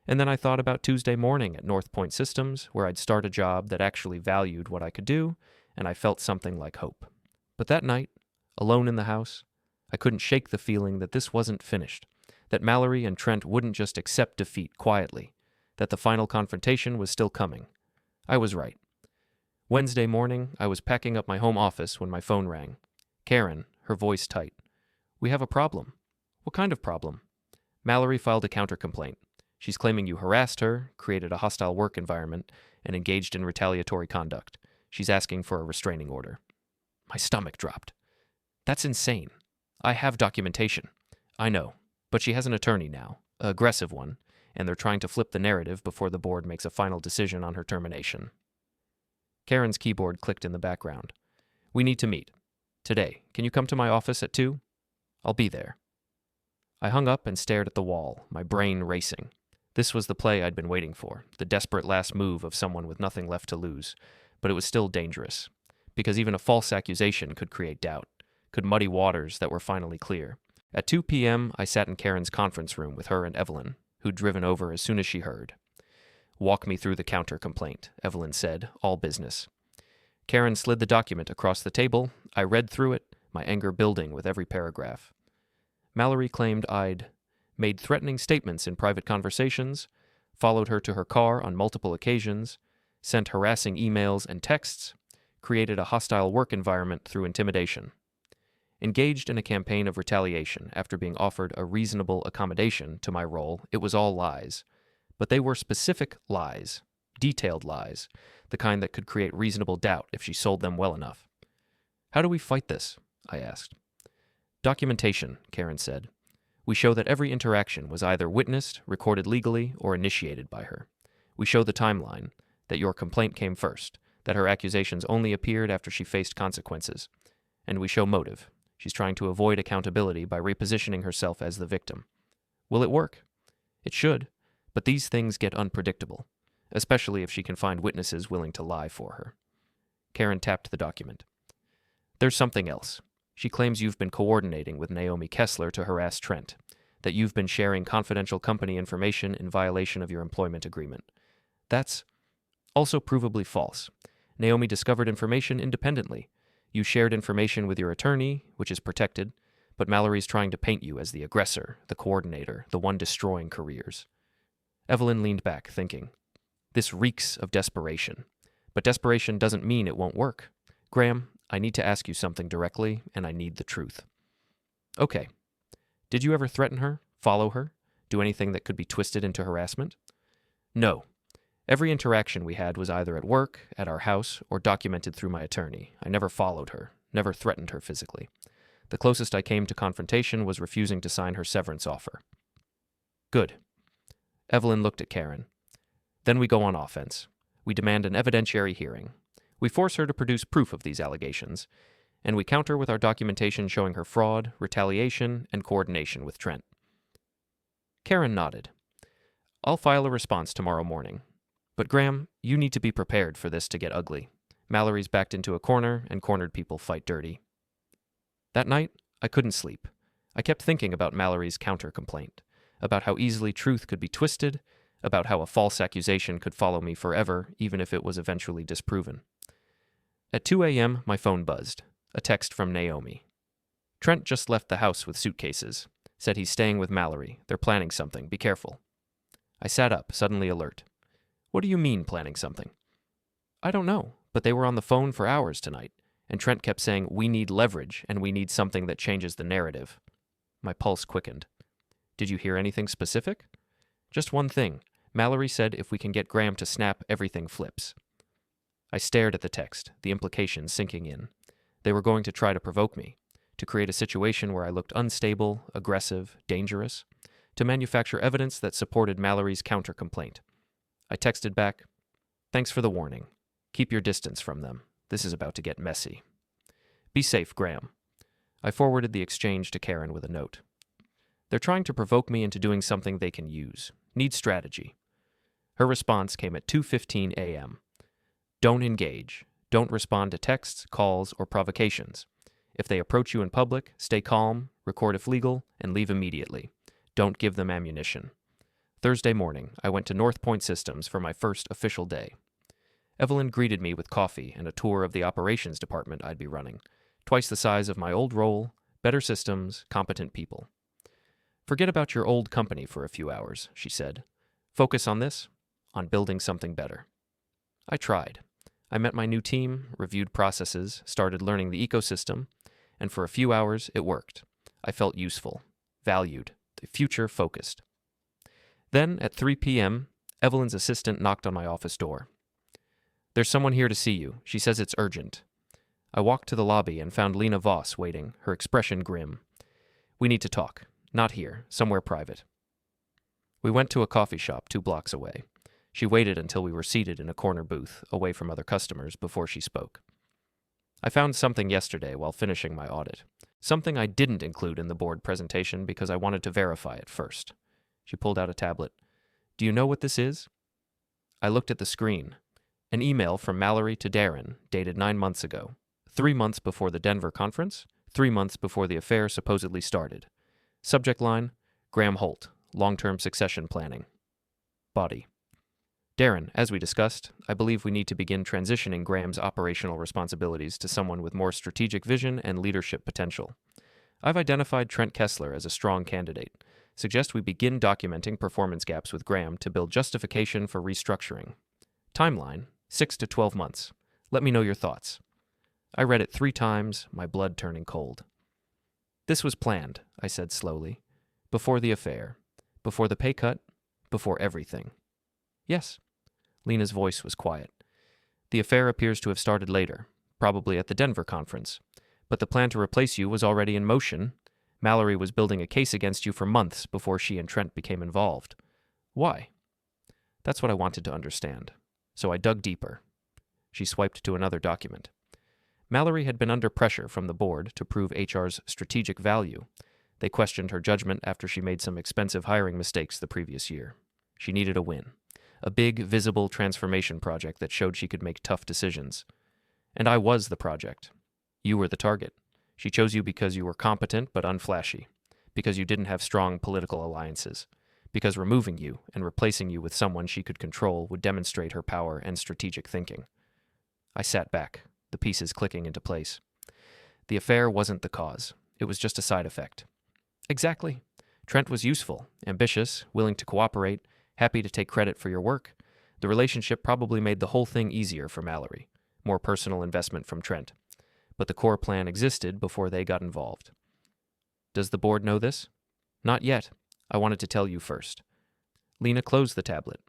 And then I thought about Tuesday morning at North Point Systems, where I'd start a job that actually valued what I could do, and I felt something like hope. But that night, alone in the house, I couldn't shake the feeling that this wasn't finished, that Mallory and Trent wouldn't just accept defeat quietly, that the final confrontation was still coming. I was right. Wednesday morning, I was packing up my home office when my phone rang. Karen, her voice tight. We have a problem. What kind of problem? Mallory filed a counter-complaint. She's claiming you harassed her, created a hostile work environment, and engaged in retaliatory conduct. She's asking for a restraining order. My stomach dropped. That's insane. I have documentation. I know, but she has an attorney now, an aggressive one, and they're trying to flip the narrative before the board makes a final decision on her termination. Karen's keyboard clicked in the background. We need to meet. Today. Can you come to my office at 2? I'll be there. I hung up and stared at the wall, my brain racing. This was the play I'd been waiting for, the desperate last move of someone with nothing left to lose. But it was still dangerous, because even a false accusation could create doubt, could muddy waters that were finally clear. At 2 p.m., I sat in Karen's conference room with her and Evelyn, who'd driven over as soon as she heard. Walk me through the counter-complaint, Evelyn said, all business. Karen slid the document across the table. I read through it, my anger building with every paragraph. Mallory claimed I'd made threatening statements in private conversations, followed her to her car on multiple occasions, sent harassing emails and texts, created a hostile work environment through intimidation, engaged in a campaign of retaliation after being offered a reasonable accommodation to my role. It was all lies. But they were specific lies, detailed lies, the kind that could create reasonable doubt if she sold them well enough. How do we fight this? I asked. Documentation, Karen said. We show that every interaction was either witnessed, recorded legally, or initiated by her. We show the timeline, that your complaint came first, that her accusations only appeared after she faced consequences. And we show motive. She's trying to avoid accountability by repositioning herself as the victim. Will it work? It should. But these things get unpredictable, especially if she can find witnesses willing to lie for her. Karen tapped the document. There's something else. She claims you've been coordinating with Naomi Kessler to harass Trent, that you've been sharing confidential company information in violation of your employment agreement. That's also provably false. Naomi discovered information independently. You shared information with your attorney, which is protected, but Mallory's trying to paint you as the aggressor, the coordinator, the one destroying careers. Evelyn leaned back, thinking. This reeks of desperation. But desperation doesn't mean it won't work. Graham, I need to ask you something directly, and I need the truth. Okay. Did you ever threaten her? Follow her? Do anything that could be twisted into harassment? No. Every interaction we had was either at work, at our house, or documented through my attorney. I never followed her, never threatened her physically. The closest I came to confrontation was refusing to sign her severance offer. Good. Evelyn looked at Karen. Then we go on offense. We demand an evidentiary hearing. We force her to produce proof of these allegations, and we counter with our documentation showing her fraud, retaliation, and coordination with Trent. Karen nodded. I'll file a response tomorrow morning. But Graham, you need to be prepared for this to get ugly. Mallory's backed into a corner, and cornered people fight dirty. That night, I couldn't sleep. I kept thinking about Mallory's counter-complaint, about how easily truth could be twisted, about how a false accusation could follow me forever, even if it was eventually disproven. At 2 a.m., my phone buzzed. A text from Naomi. Trent just left the house with suitcases. Said he's staying with Mallory. They're planning something. Be careful. I sat up, suddenly alert. What do you mean, planning something? I don't know, but they were on the phone for hours tonight, and Trent kept saying, we need leverage, and we need something that changes the narrative. My pulse quickened. Did you hear anything specific? Just one thing. Mallory said if we can get Graham to snap, everything flips. I stared at the text, the implications sinking in. They were going to try to provoke me, to create a situation where I looked unstable, aggressive, dangerous, to manufacture evidence that supported Mallory's counter-complaint. I texted back, "Thanks for the warning. Keep your distance from them. This is about to get messy. Be safe, Graham." I forwarded the exchange to Karen with a note. They're trying to provoke me into doing something they can use. Need strategy. Her response came at 2:15 a.m. Don't engage. Don't respond to texts, calls, or provocations. If they approach you in public, stay calm, record if legal, and leave immediately. Don't give them ammunition. Thursday morning, I went to North Point Systems for my first official day. Evelyn greeted me with coffee and a tour of the operations department I'd be running. Twice the size of my old role, better systems, competent people. "Forget about your old company for a few hours," she said. "Focus on this, on building something better." I tried. I met my new team, reviewed processes, started learning the ecosystem, and for a few hours it worked. I felt useful, valued, future-focused. Then, at 3 p.m., Evelyn's assistant knocked on my office door. "There's someone here to see you. She says it's urgent." I walked to the lobby and found Lena Voss waiting, her expression grim. "We need to talk. Not here, somewhere private." We went to a coffee shop 2 blocks away. She waited until we were seated in a corner booth, away from other customers, before she spoke. "I found something yesterday while finishing my audit. Something I didn't include in the board presentation because I wanted to verify it first." She pulled out a tablet. "Do you know what this is?" I looked at the screen. An email from Mallory to Darren, dated 9 months ago. 3 months before the Denver conference, 3 months before the affair supposedly started. Subject line, Graham Holt, long-term succession planning. Body. "Darren, as we discussed, I believe we need to begin transitioning Graham's operational responsibilities to someone with more strategic vision and leadership potential. I've identified Trent Kessler as a strong candidate. Suggest we begin documenting performance gaps with Graham to build justification for restructuring. Timeline, 6 to 12 months. Let me know your thoughts." I read it 3 times, my blood turning cold. "This was planned," I said slowly. "Before the affair. Before the pay cut. Before everything." "Yes." Lena's voice was quiet. "The affair appears to have started later, probably at the Denver conference. But the plan to replace you was already in motion. Mallory was building a case against you for months before she and Trent became involved. Why?" That's what I wanted to understand. So I dug deeper. She swiped to another document. Mallory had been under pressure from the board to prove HR's strategic value. They questioned her judgment after she made some expensive hiring mistakes the previous year. She needed a win. A big, visible transformation project that showed she could make tough decisions. And I was the project. You were the target. She chose you because you were competent but unflashy, because you didn't have strong political alliances, because removing you and replacing you with someone she could control would demonstrate her power and strategic thinking. I sat back, the pieces clicking into place. The affair wasn't the cause. It was just a side effect. Exactly. Trent was useful, ambitious, willing to cooperate, happy to take credit for your work. The relationship probably made the whole thing easier for Mallory. More personal investment from Trent. But the core plan existed before they got involved. Does the board know this? Not yet. I wanted to tell you first. Lena closed the tablet.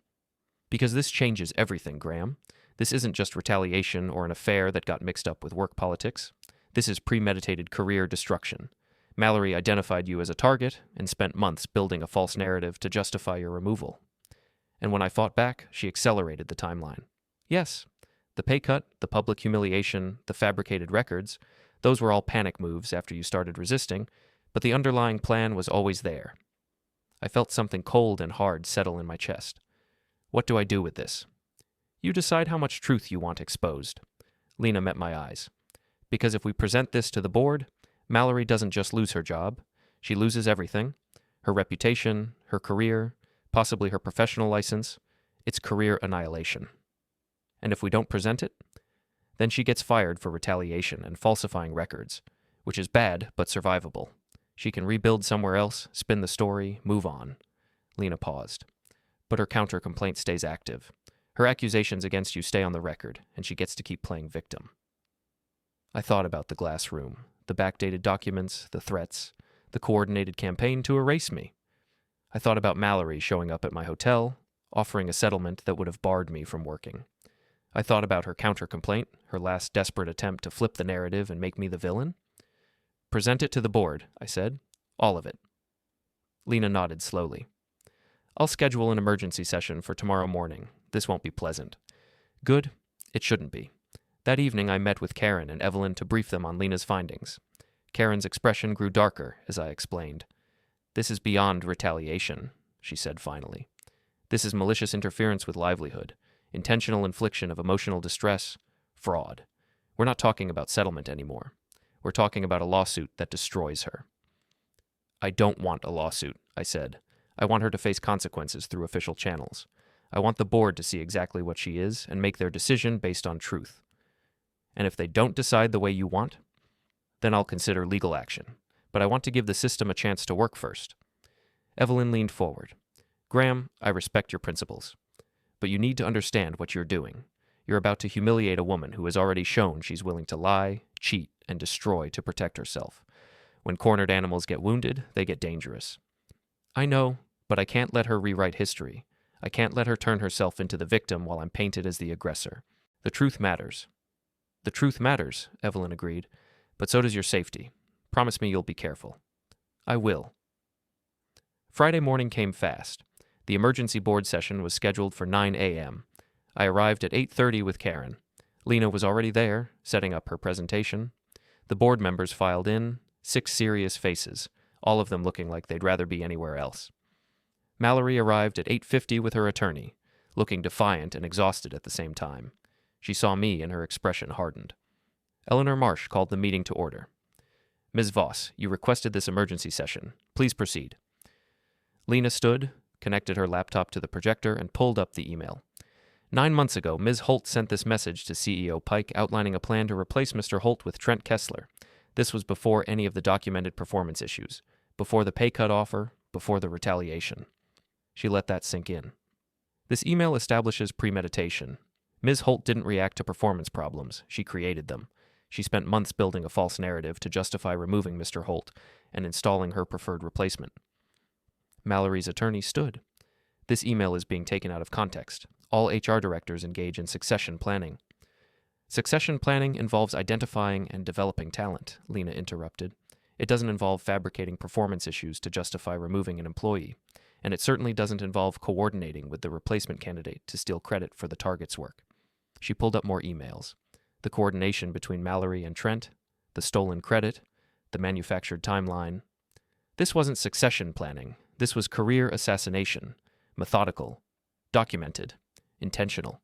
Because this changes everything, Graham. This isn't just retaliation or an affair that got mixed up with work politics. This is premeditated career destruction. Mallory identified you as a target and spent months building a false narrative to justify your removal. And when I fought back, she accelerated the timeline. Yes, the pay cut, the public humiliation, the fabricated records, those were all panic moves after you started resisting, but the underlying plan was always there. I felt something cold and hard settle in my chest. What do I do with this? You decide how much truth you want exposed. Lena met my eyes. Because if we present this to the board, Mallory doesn't just lose her job. She loses everything. Her reputation, her career, possibly her professional license. It's career annihilation. And if we don't present it, then she gets fired for retaliation and falsifying records, which is bad but survivable. She can rebuild somewhere else, spin the story, move on. Lena paused. But her counter-complaint stays active. Her accusations against you stay on the record, and she gets to keep playing victim. I thought about the glass room, the backdated documents, the threats, the coordinated campaign to erase me. I thought about Mallory showing up at my hotel, offering a settlement that would have barred me from working. I thought about her counter-complaint, her last desperate attempt to flip the narrative and make me the villain. "Present it to the board," I said. "All of it." Lena nodded slowly. "I'll schedule an emergency session for tomorrow morning. This won't be pleasant." Good. It shouldn't be. That evening I met with Karen and Evelyn to brief them on Lena's findings. Karen's expression grew darker as I explained. "This is beyond retaliation," she said finally. "This is malicious interference with livelihood, intentional infliction of emotional distress, fraud. We're not talking about settlement anymore. We're talking about a lawsuit that destroys her." "I don't want a lawsuit," I said. "I want her to face consequences through official channels. I want the board to see exactly what she is and make their decision based on truth. And if they don't decide the way you want, then I'll consider legal action. But I want to give the system a chance to work first." Evelyn leaned forward. "Graham, I respect your principles. But you need to understand what you're doing. You're about to humiliate a woman who has already shown she's willing to lie, cheat, and destroy to protect herself. When cornered animals get wounded, they get dangerous." "I know, but I can't let her rewrite history. I can't let her turn herself into the victim while I'm painted as the aggressor. The truth matters." "The truth matters," Evelyn agreed, "but so does your safety. Promise me you'll be careful." "I will." Friday morning came fast. The emergency board session was scheduled for 9 a.m. I arrived at 8:30 with Karen. Lena was already there, setting up her presentation. The board members filed in, 6 serious faces, all of them looking like they'd rather be anywhere else. Mallory arrived at 8:50 with her attorney, looking defiant and exhausted at the same time. She saw me and her expression hardened. Eleanor Marsh called the meeting to order. "Ms. Voss, you requested this emergency session. Please proceed." Lena stood, connected her laptop to the projector, and pulled up the email. 9 months ago, Ms. Holt sent this message to CEO Pike outlining a plan to replace Mr. Holt with Trent Kessler. This was before any of the documented performance issues, before the pay cut offer, before the retaliation. She let that sink in. This email establishes premeditation. Ms. Holt didn't react to performance problems. She created them. She spent months building a false narrative to justify removing Mr. Holt and installing her preferred replacement. Mallory's attorney stood. "This email is being taken out of context. All HR directors engage in succession planning." "Succession planning involves identifying and developing talent," Lena interrupted. "It doesn't involve fabricating performance issues to justify removing an employee. And it certainly doesn't involve coordinating with the replacement candidate to steal credit for the target's work." She pulled up more emails. The coordination between Mallory and Trent, the stolen credit, the manufactured timeline. This wasn't succession planning. This was career assassination. Methodical. Documented. Intentional.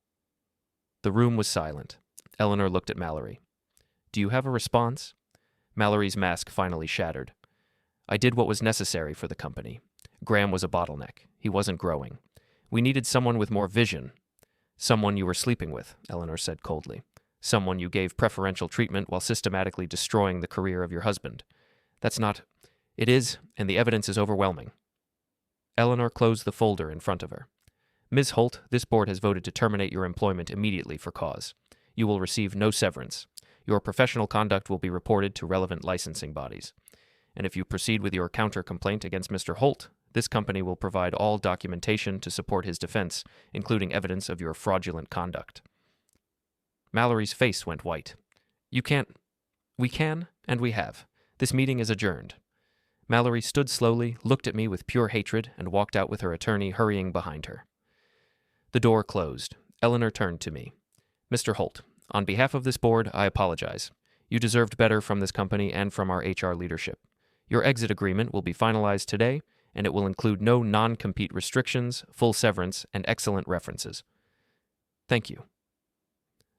The room was silent. Eleanor looked at Mallory. "Do you have a response?" Mallory's mask finally shattered. "I did what was necessary for the company. Graham was a bottleneck. He wasn't growing. We needed someone with more vision." "Someone you were sleeping with," Eleanor said coldly. "Someone you gave preferential treatment while systematically destroying the career of your husband. That's not—" "It is, and the evidence is overwhelming." Eleanor closed the folder in front of her. "Ms. Holt, this board has voted to terminate your employment immediately for cause. You will receive no severance. Your professional conduct will be reported to relevant licensing bodies. And if you proceed with your counter-complaint against Mr. Holt, this company will provide all documentation to support his defense, including evidence of your fraudulent conduct." Mallory's face went white. "You can't—" "We can, and we have. This meeting is adjourned." Mallory stood slowly, looked at me with pure hatred, and walked out with her attorney hurrying behind her. The door closed. Eleanor turned to me. "Mr. Holt, on behalf of this board, I apologize. You deserved better from this company and from our HR leadership. Your exit agreement will be finalized today, and it will include no non-compete restrictions, full severance, and excellent references. Thank you."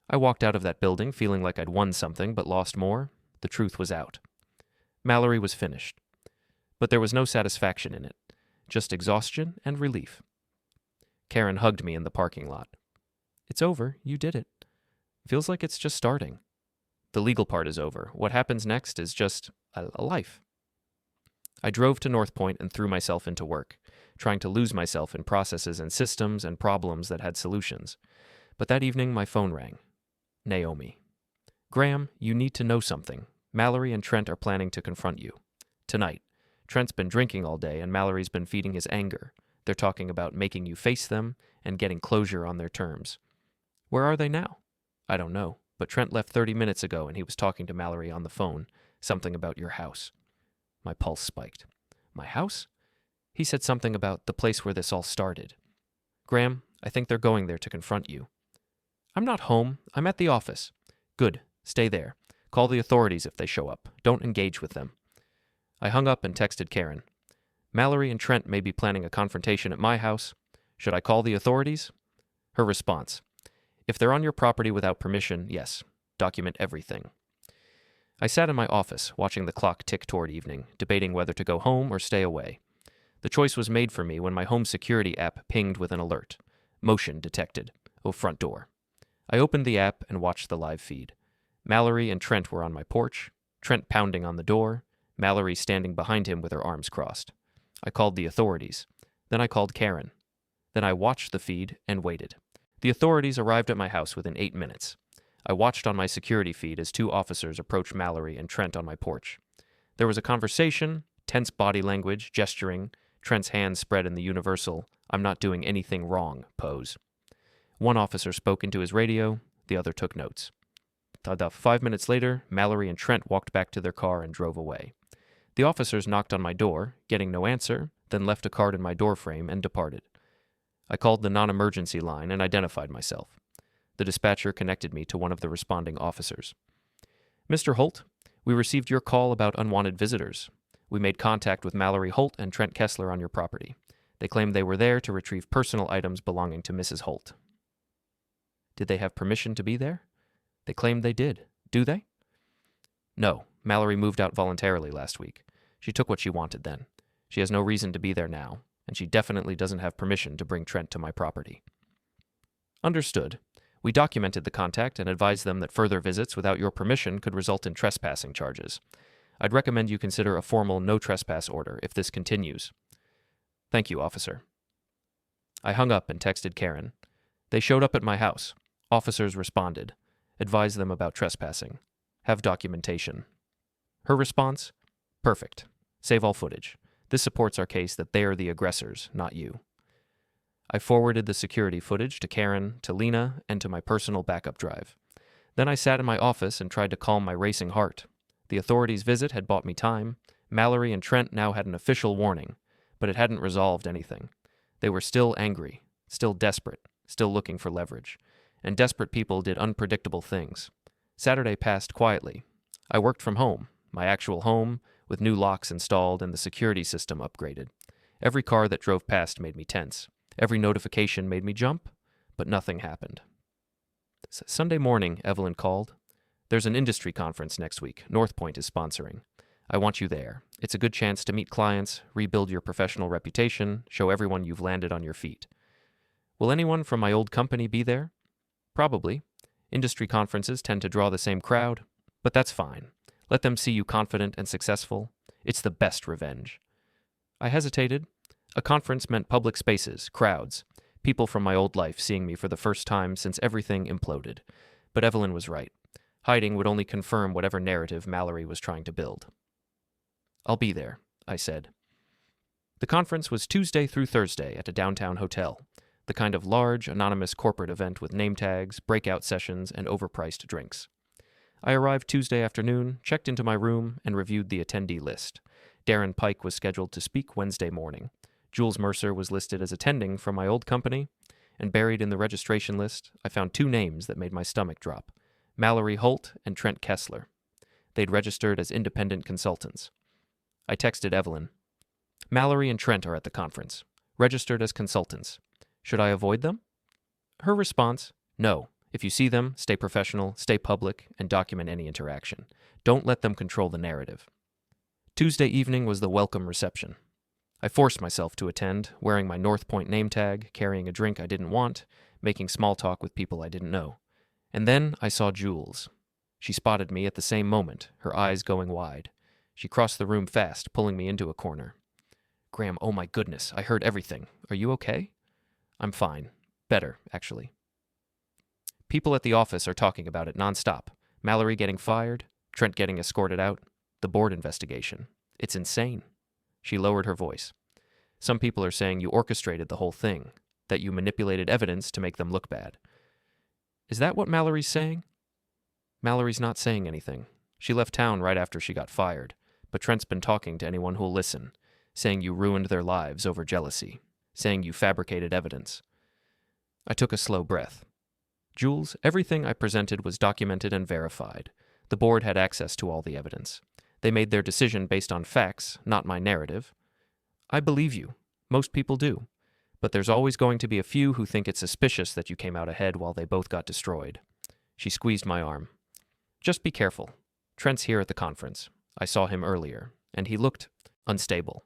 I walked out of that building feeling like I'd won something but lost more. The truth was out. Mallory was finished. But there was no satisfaction in it, just exhaustion and relief. Karen hugged me in the parking lot. "It's over. You did it. Feels like it's just starting. The legal part is over. What happens next is just a life." I drove to North Point and threw myself into work, trying to lose myself in processes and systems and problems that had solutions. But that evening, my phone rang. Naomi. "Graham, you need to know something. Mallory and Trent are planning to confront you. Tonight. Trent's been drinking all day, and Mallory's been feeding his anger. They're talking about making you face them and getting closure on their terms. Where are they now? I don't know, but Trent left 30 minutes ago and he was talking to Mallory on the phone. Something about your house. My pulse spiked. My house? He said something about the place where this all started. Graham, I think they're going there to confront you. I'm not home. I'm at the office. Good. Stay there. Call the authorities if they show up. Don't engage with them. I hung up and texted Karen. Mallory and Trent may be planning a confrontation at my house. Should I call the authorities? Her response. If they're on your property without permission, yes. Document everything. I sat in my office, watching the clock tick toward evening, debating whether to go home or stay away. The choice was made for me when my home security app pinged with an alert. Motion detected. Oh, front door. I opened the app and watched the live feed. Mallory and Trent were on my porch, Trent pounding on the door, Mallory standing behind him with her arms crossed. I called the authorities. Then I called Karen. Then I watched the feed and waited. The authorities arrived at my house within 8 minutes. I watched on my security feed as 2 officers approached Mallory and Trent on my porch. There was a conversation, tense body language, gesturing, Trent's hands spread in the universal, I'm not doing anything wrong pose. One officer spoke into his radio, the other took notes. 5 minutes later, Mallory and Trent walked back to their car and drove away. The officers knocked on my door, getting no answer, then left a card in my doorframe and departed. I called the non-emergency line and identified myself. The dispatcher connected me to one of the responding officers. Mr. Holt, we received your call about unwanted visitors. We made contact with Mallory Holt and Trent Kessler on your property. They claimed they were there to retrieve personal items belonging to Mrs. Holt. Did they have permission to be there? They claimed they did. Do they? No. Mallory moved out voluntarily last week. She took what she wanted then. She has no reason to be there now, and she definitely doesn't have permission to bring Trent to my property. Understood. We documented the contact and advised them that further visits without your permission could result in trespassing charges. I'd recommend you consider a formal no trespass order if this continues. Thank you, officer. I hung up and texted Karen. They showed up at my house. Officers responded. Advised them about trespassing. Have documentation. Her response? Perfect. Save all footage. This supports our case that they are the aggressors, not you. I forwarded the security footage to Karen, to Lena, and to my personal backup drive. Then I sat in my office and tried to calm my racing heart. The authorities' visit had bought me time. Mallory and Trent now had an official warning, but it hadn't resolved anything. They were still angry, still desperate, still looking for leverage. And desperate people did unpredictable things. Saturday passed quietly. I worked from home, my actual home, with new locks installed and the security system upgraded. Every car that drove past made me tense. Every notification made me jump, but nothing happened. Sunday morning, Evelyn called. There's an industry conference next week. North Point is sponsoring. I want you there. It's a good chance to meet clients, rebuild your professional reputation, show everyone you've landed on your feet. Will anyone from my old company be there? Probably. Industry conferences tend to draw the same crowd, but that's fine. Let them see you confident and successful. It's the best revenge. I hesitated. A conference meant public spaces, crowds, people from my old life seeing me for the first time since everything imploded. But Evelyn was right. Hiding would only confirm whatever narrative Mallory was trying to build. I'll be there, I said. The conference was Tuesday through Thursday at a downtown hotel, the kind of large, anonymous corporate event with name tags, breakout sessions, and overpriced drinks. I arrived Tuesday afternoon, checked into my room, and reviewed the attendee list. Darren Pike was scheduled to speak Wednesday morning. Jules Mercer was listed as attending from my old company, and buried in the registration list, I found 2 names that made my stomach drop: Mallory Holt and Trent Kessler. They'd registered as independent consultants. I texted Evelyn. Mallory and Trent are at the conference, registered as consultants. Should I avoid them? Her response, no. If you see them, stay professional, stay public, and document any interaction. Don't let them control the narrative. Tuesday evening was the welcome reception. I forced myself to attend, wearing my North Point name tag, carrying a drink I didn't want, making small talk with people I didn't know. And then I saw Jules. She spotted me at the same moment, her eyes going wide. She crossed the room fast, pulling me into a corner. Graham, oh my goodness, I heard everything. Are you okay? I'm fine. Better, actually. People at the office are talking about it nonstop. Mallory getting fired, Trent getting escorted out, the board investigation. It's insane. She lowered her voice. Some people are saying you orchestrated the whole thing, that you manipulated evidence to make them look bad. Is that what Mallory's saying? Mallory's not saying anything. She left town right after she got fired, but Trent's been talking to anyone who'll listen, saying you ruined their lives over jealousy, saying you fabricated evidence. I took a slow breath. Jules, everything I presented was documented and verified. The board had access to all the evidence. They made their decision based on facts, not my narrative. I believe you. Most people do. But there's always going to be a few who think it's suspicious that you came out ahead while they both got destroyed. She squeezed my arm. Just be careful. Trent's here at the conference. I saw him earlier, and he looked unstable.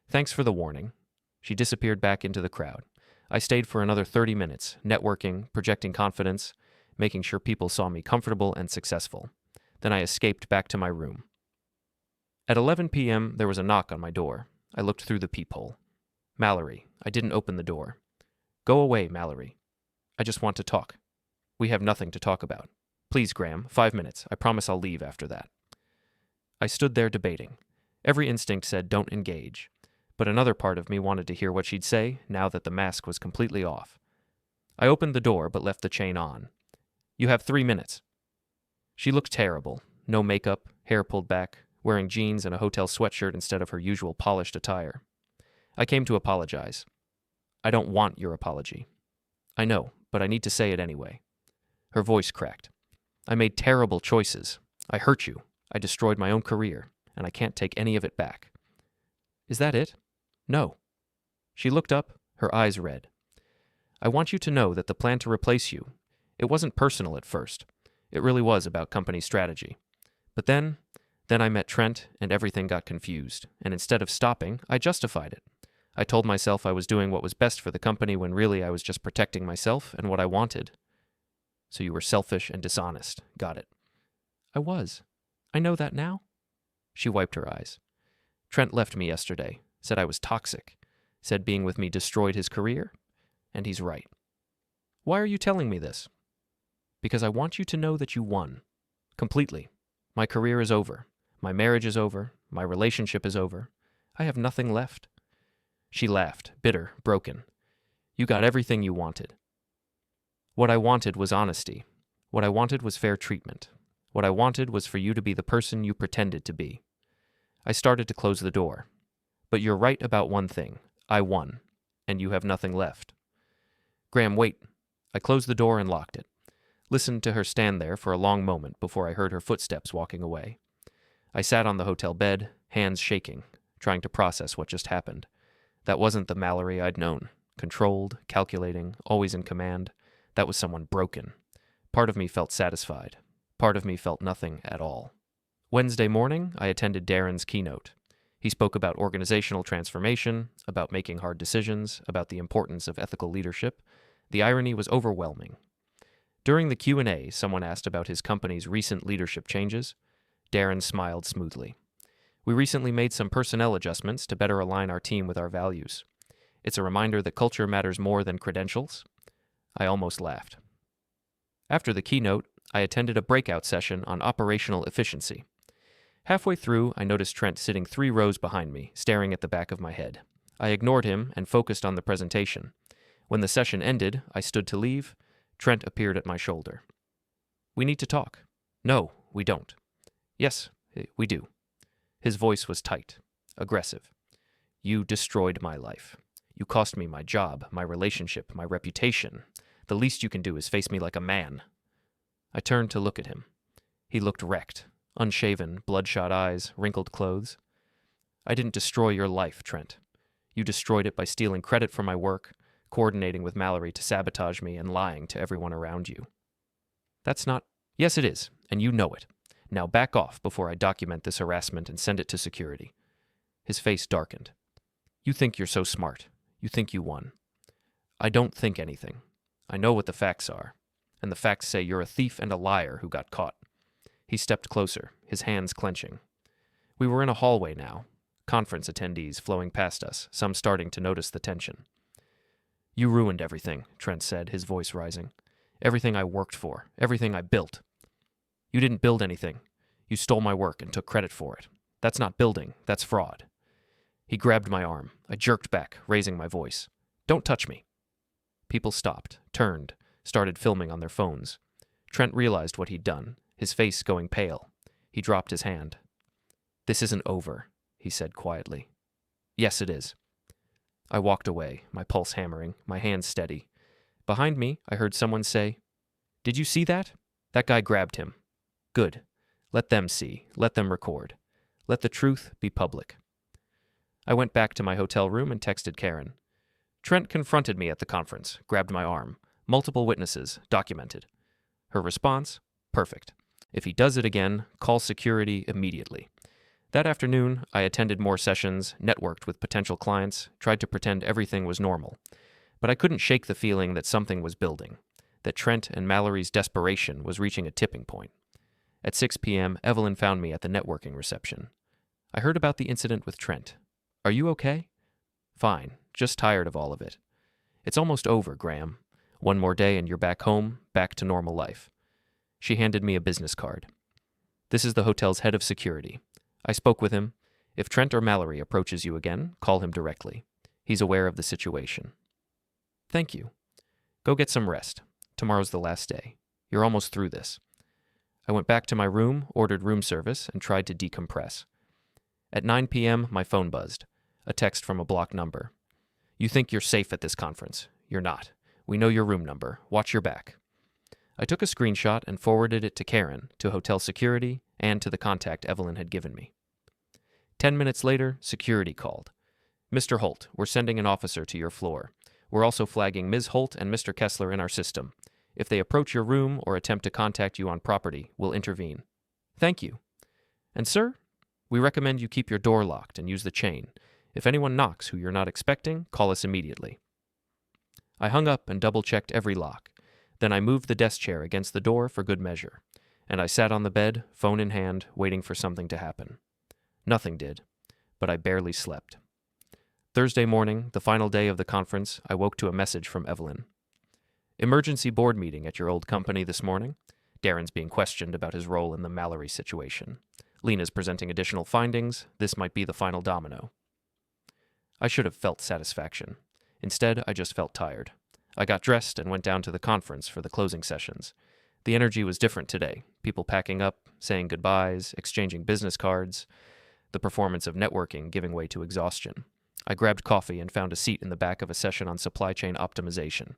Thanks for the warning. She disappeared back into the crowd. I stayed for another 30 minutes, networking, projecting confidence, making sure people saw me comfortable and successful. Then I escaped back to my room. At 11 p.m., there was a knock on my door. I looked through the peephole. Mallory. I didn't open the door. Go away, Mallory. I just want to talk. We have nothing to talk about. Please, Graham, 5 minutes. I promise I'll leave after that. I stood there debating. Every instinct said don't engage. But another part of me wanted to hear what she'd say now that the mask was completely off. I opened the door but left the chain on. You have 3 minutes. She looked terrible. No makeup, hair pulled back, wearing jeans and a hotel sweatshirt instead of her usual polished attire. I came to apologize. I don't want your apology. I know, but I need to say it anyway. Her voice cracked. I made terrible choices. I hurt you. I destroyed my own career, and I can't take any of it back. Is that it? No. She looked up, her eyes red. I want you to know that the plan to replace you, it wasn't personal at first. It really was about company strategy. But then I met Trent, and everything got confused, and instead of stopping, I justified it. I told myself I was doing what was best for the company when really I was just protecting myself and what I wanted. So you were selfish and dishonest. Got it. I was. I know that now. She wiped her eyes. Trent left me yesterday, said I was toxic, said being with me destroyed his career, and he's right. Why are you telling me this? Because I want you to know that you won. Completely. My career is over. My marriage is over. My relationship is over. I have nothing left. She laughed, bitter, broken. You got everything you wanted. What I wanted was honesty. What I wanted was fair treatment. What I wanted was for you to be the person you pretended to be. I started to close the door. But you're right about one thing. I won, and you have nothing left. Graham, wait. I closed the door and locked it. Listened to her stand there for a long moment before I heard her footsteps walking away. I sat on the hotel bed, hands shaking, trying to process what just happened. That wasn't the Mallory I'd known. Controlled, calculating, always in command. That was someone broken. Part of me felt satisfied. Part of me felt nothing at all. Wednesday morning, I attended Darren's keynote. He spoke about organizational transformation, about making hard decisions, about the importance of ethical leadership. The irony was overwhelming. During the Q&A, someone asked about his company's recent leadership changes. Darren smiled smoothly. We recently made some personnel adjustments to better align our team with our values. It's a reminder that culture matters more than credentials. I almost laughed. After the keynote, I attended a breakout session on operational efficiency. Halfway through, I noticed Trent sitting 3 rows behind me, staring at the back of my head. I ignored him and focused on the presentation. When the session ended, I stood to leave. Trent appeared at my shoulder. We need to talk. No, we don't. Yes, we do. His voice was tight, aggressive. You destroyed my life. You cost me my job, my relationship, my reputation. The least you can do is face me like a man. I turned to look at him. He looked wrecked, unshaven, bloodshot eyes, wrinkled clothes. I didn't destroy your life, Trent. You destroyed it by stealing credit for my work, coordinating with Mallory to sabotage me, and lying to everyone around you. That's not... Yes, it is, and you know it. Now back off before I document this harassment and send it to security. His face darkened. You think you're so smart. You think you won. I don't think anything. I know what the facts are, and the facts say you're a thief and a liar who got caught. He stepped closer, his hands clenching. We were in a hallway now, conference attendees flowing past us, some starting to notice the tension. You ruined everything, Trent said, his voice rising. Everything I worked for, everything I built. You didn't build anything. You stole my work and took credit for it. That's not building, that's fraud. He grabbed my arm. I jerked back, raising my voice. "Don't touch me." People stopped, turned, started filming on their phones. Trent realized what he'd done, his face going pale. He dropped his hand. "This isn't over," he said quietly. "Yes, it is." I walked away, my pulse hammering, my hands steady. Behind me, I heard someone say, "Did you see that? That guy grabbed him." "Good. Let them see. Let them record. Let the truth be public." I went back to my hotel room and texted Karen. "Trent confronted me at the conference, grabbed my arm. Multiple witnesses, documented." Her response? "Perfect. If he does it again, call security immediately." That afternoon, I attended more sessions, networked with potential clients, tried to pretend everything was normal. But I couldn't shake the feeling that something was building, that Trent and Mallory's desperation was reaching a tipping point. At 6 p.m., Evelyn found me at the networking reception. "I heard about the incident with Trent. Are you okay?" "Fine, just tired of all of it." "It's almost over, Graham. One more day and you're back home, back to normal life." She handed me a business card. "This is the hotel's head of security. I spoke with him. If Trent or Mallory approaches you again, call him directly. He's aware of the situation." "Thank you. Go get some rest. Tomorrow's the last day. You're almost through this." I went back to my room, ordered room service, and tried to decompress. At 9 p.m., my phone buzzed. A text from a blocked number. "You think you're safe at this conference. You're not. We know your room number. Watch your back." I took a screenshot and forwarded it to Karen, to hotel security, and to the contact Evelyn had given me. 10 minutes later, security called. "Mr. Holt, we're sending an officer to your floor. We're also flagging Ms. Holt and Mr. Kessler in our system. If they approach your room or attempt to contact you on property, we'll intervene." "Thank you." "And sir, we recommend you keep your door locked and use the chain. If anyone knocks who you're not expecting, call us immediately." I hung up and double-checked every lock. Then I moved the desk chair against the door for good measure, and I sat on the bed, phone in hand, waiting for something to happen. Nothing did, but I barely slept. Thursday morning, the final day of the conference, I woke to a message from Evelyn. "Emergency board meeting at your old company this morning. Darren's being questioned about his role in the Mallory situation. Lena's presenting additional findings. This might be the final domino." I should have felt satisfaction. Instead, I just felt tired. I got dressed and went down to the conference for the closing sessions. The energy was different today. People packing up, saying goodbyes, exchanging business cards. The performance of networking giving way to exhaustion. I grabbed coffee and found a seat in the back of a session on supply chain optimization.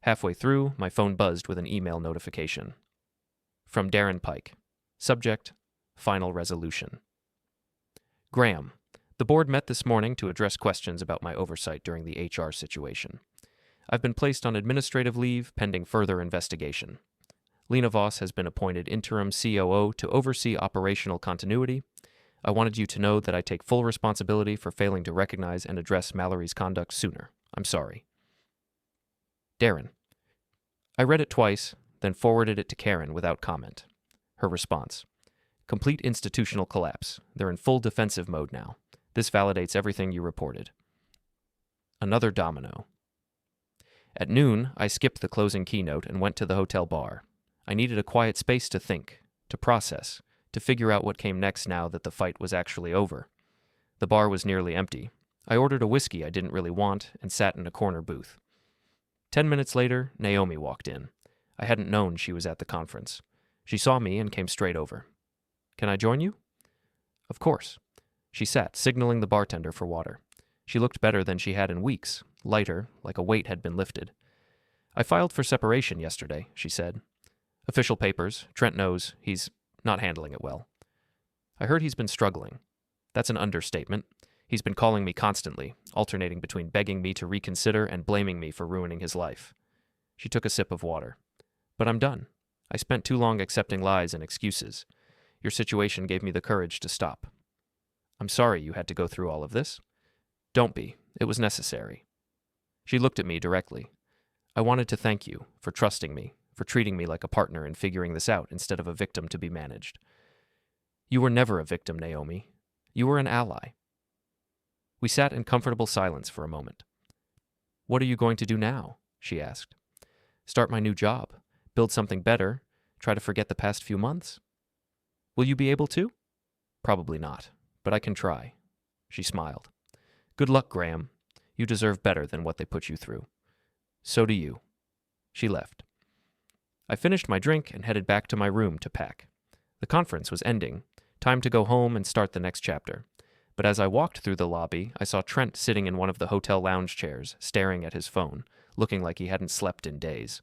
Halfway through, my phone buzzed with an email notification. From Darren Pike. Subject: Final Resolution. "Graham, the board met this morning to address questions about my oversight during the HR situation. I've been placed on administrative leave pending further investigation. Lena Voss has been appointed interim COO to oversee operational continuity. I wanted you to know that I take full responsibility for failing to recognize and address Mallory's conduct sooner. I'm sorry." Darren. I read it twice, then forwarded it to Karen without comment. Her response: "Complete institutional collapse. They're in full defensive mode now. This validates everything you reported." Another domino. At noon, I skipped the closing keynote and went to the hotel bar. I needed a quiet space to think, to process, to figure out what came next now that the fight was actually over. The bar was nearly empty. I ordered a whiskey I didn't really want and sat in a corner booth. 10 minutes later, Naomi walked in. I hadn't known she was at the conference. She saw me and came straight over. "Can I join you?" "Of course." She sat, signaling the bartender for water. She looked better than she had in weeks, lighter, like a weight had been lifted. "I filed for separation yesterday," she said. "Official papers. Trent knows. He's not handling it well." "I heard he's been struggling." "That's an understatement. He's been calling me constantly, alternating between begging me to reconsider and blaming me for ruining his life." She took a sip of water. "But I'm done. I spent too long accepting lies and excuses. Your situation gave me the courage to stop." "I'm sorry you had to go through all of this." "Don't be. It was necessary." She looked at me directly. "I wanted to thank you for trusting me, for treating me like a partner in figuring this out instead of a victim to be managed." "You were never a victim, Naomi. You were an ally." We sat in comfortable silence for a moment. "What are you going to do now?" she asked. "Start my new job, build something better, try to forget the past few months?" "Will you be able to?" "Probably not, but I can try." She smiled. Good luck, Graham. You deserve better than what they put you through. So do you. She left. I finished my drink and headed back to my room to pack. The conference was ending. Time to go home and start the next chapter. But as I walked through the lobby, I saw Trent sitting in one of the hotel lounge chairs, staring at his phone, looking like he hadn't slept in days.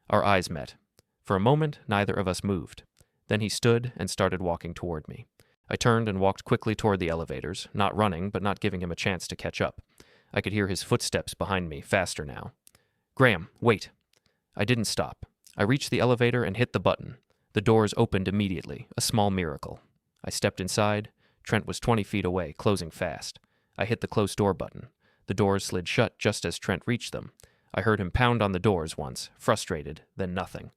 Our eyes met. For a moment, neither of us moved. Then he stood and started walking toward me. I turned and walked quickly toward the elevators, not running, but not giving him a chance to catch up. I could hear his footsteps behind me, faster now. Graham, wait. I didn't stop. I reached the elevator and hit the button. The doors opened immediately, a small miracle. I stepped inside. Trent was 20 feet away, closing fast. I hit the close door button. The doors slid shut just as Trent reached them. I heard him pound on the doors once, frustrated, then nothing.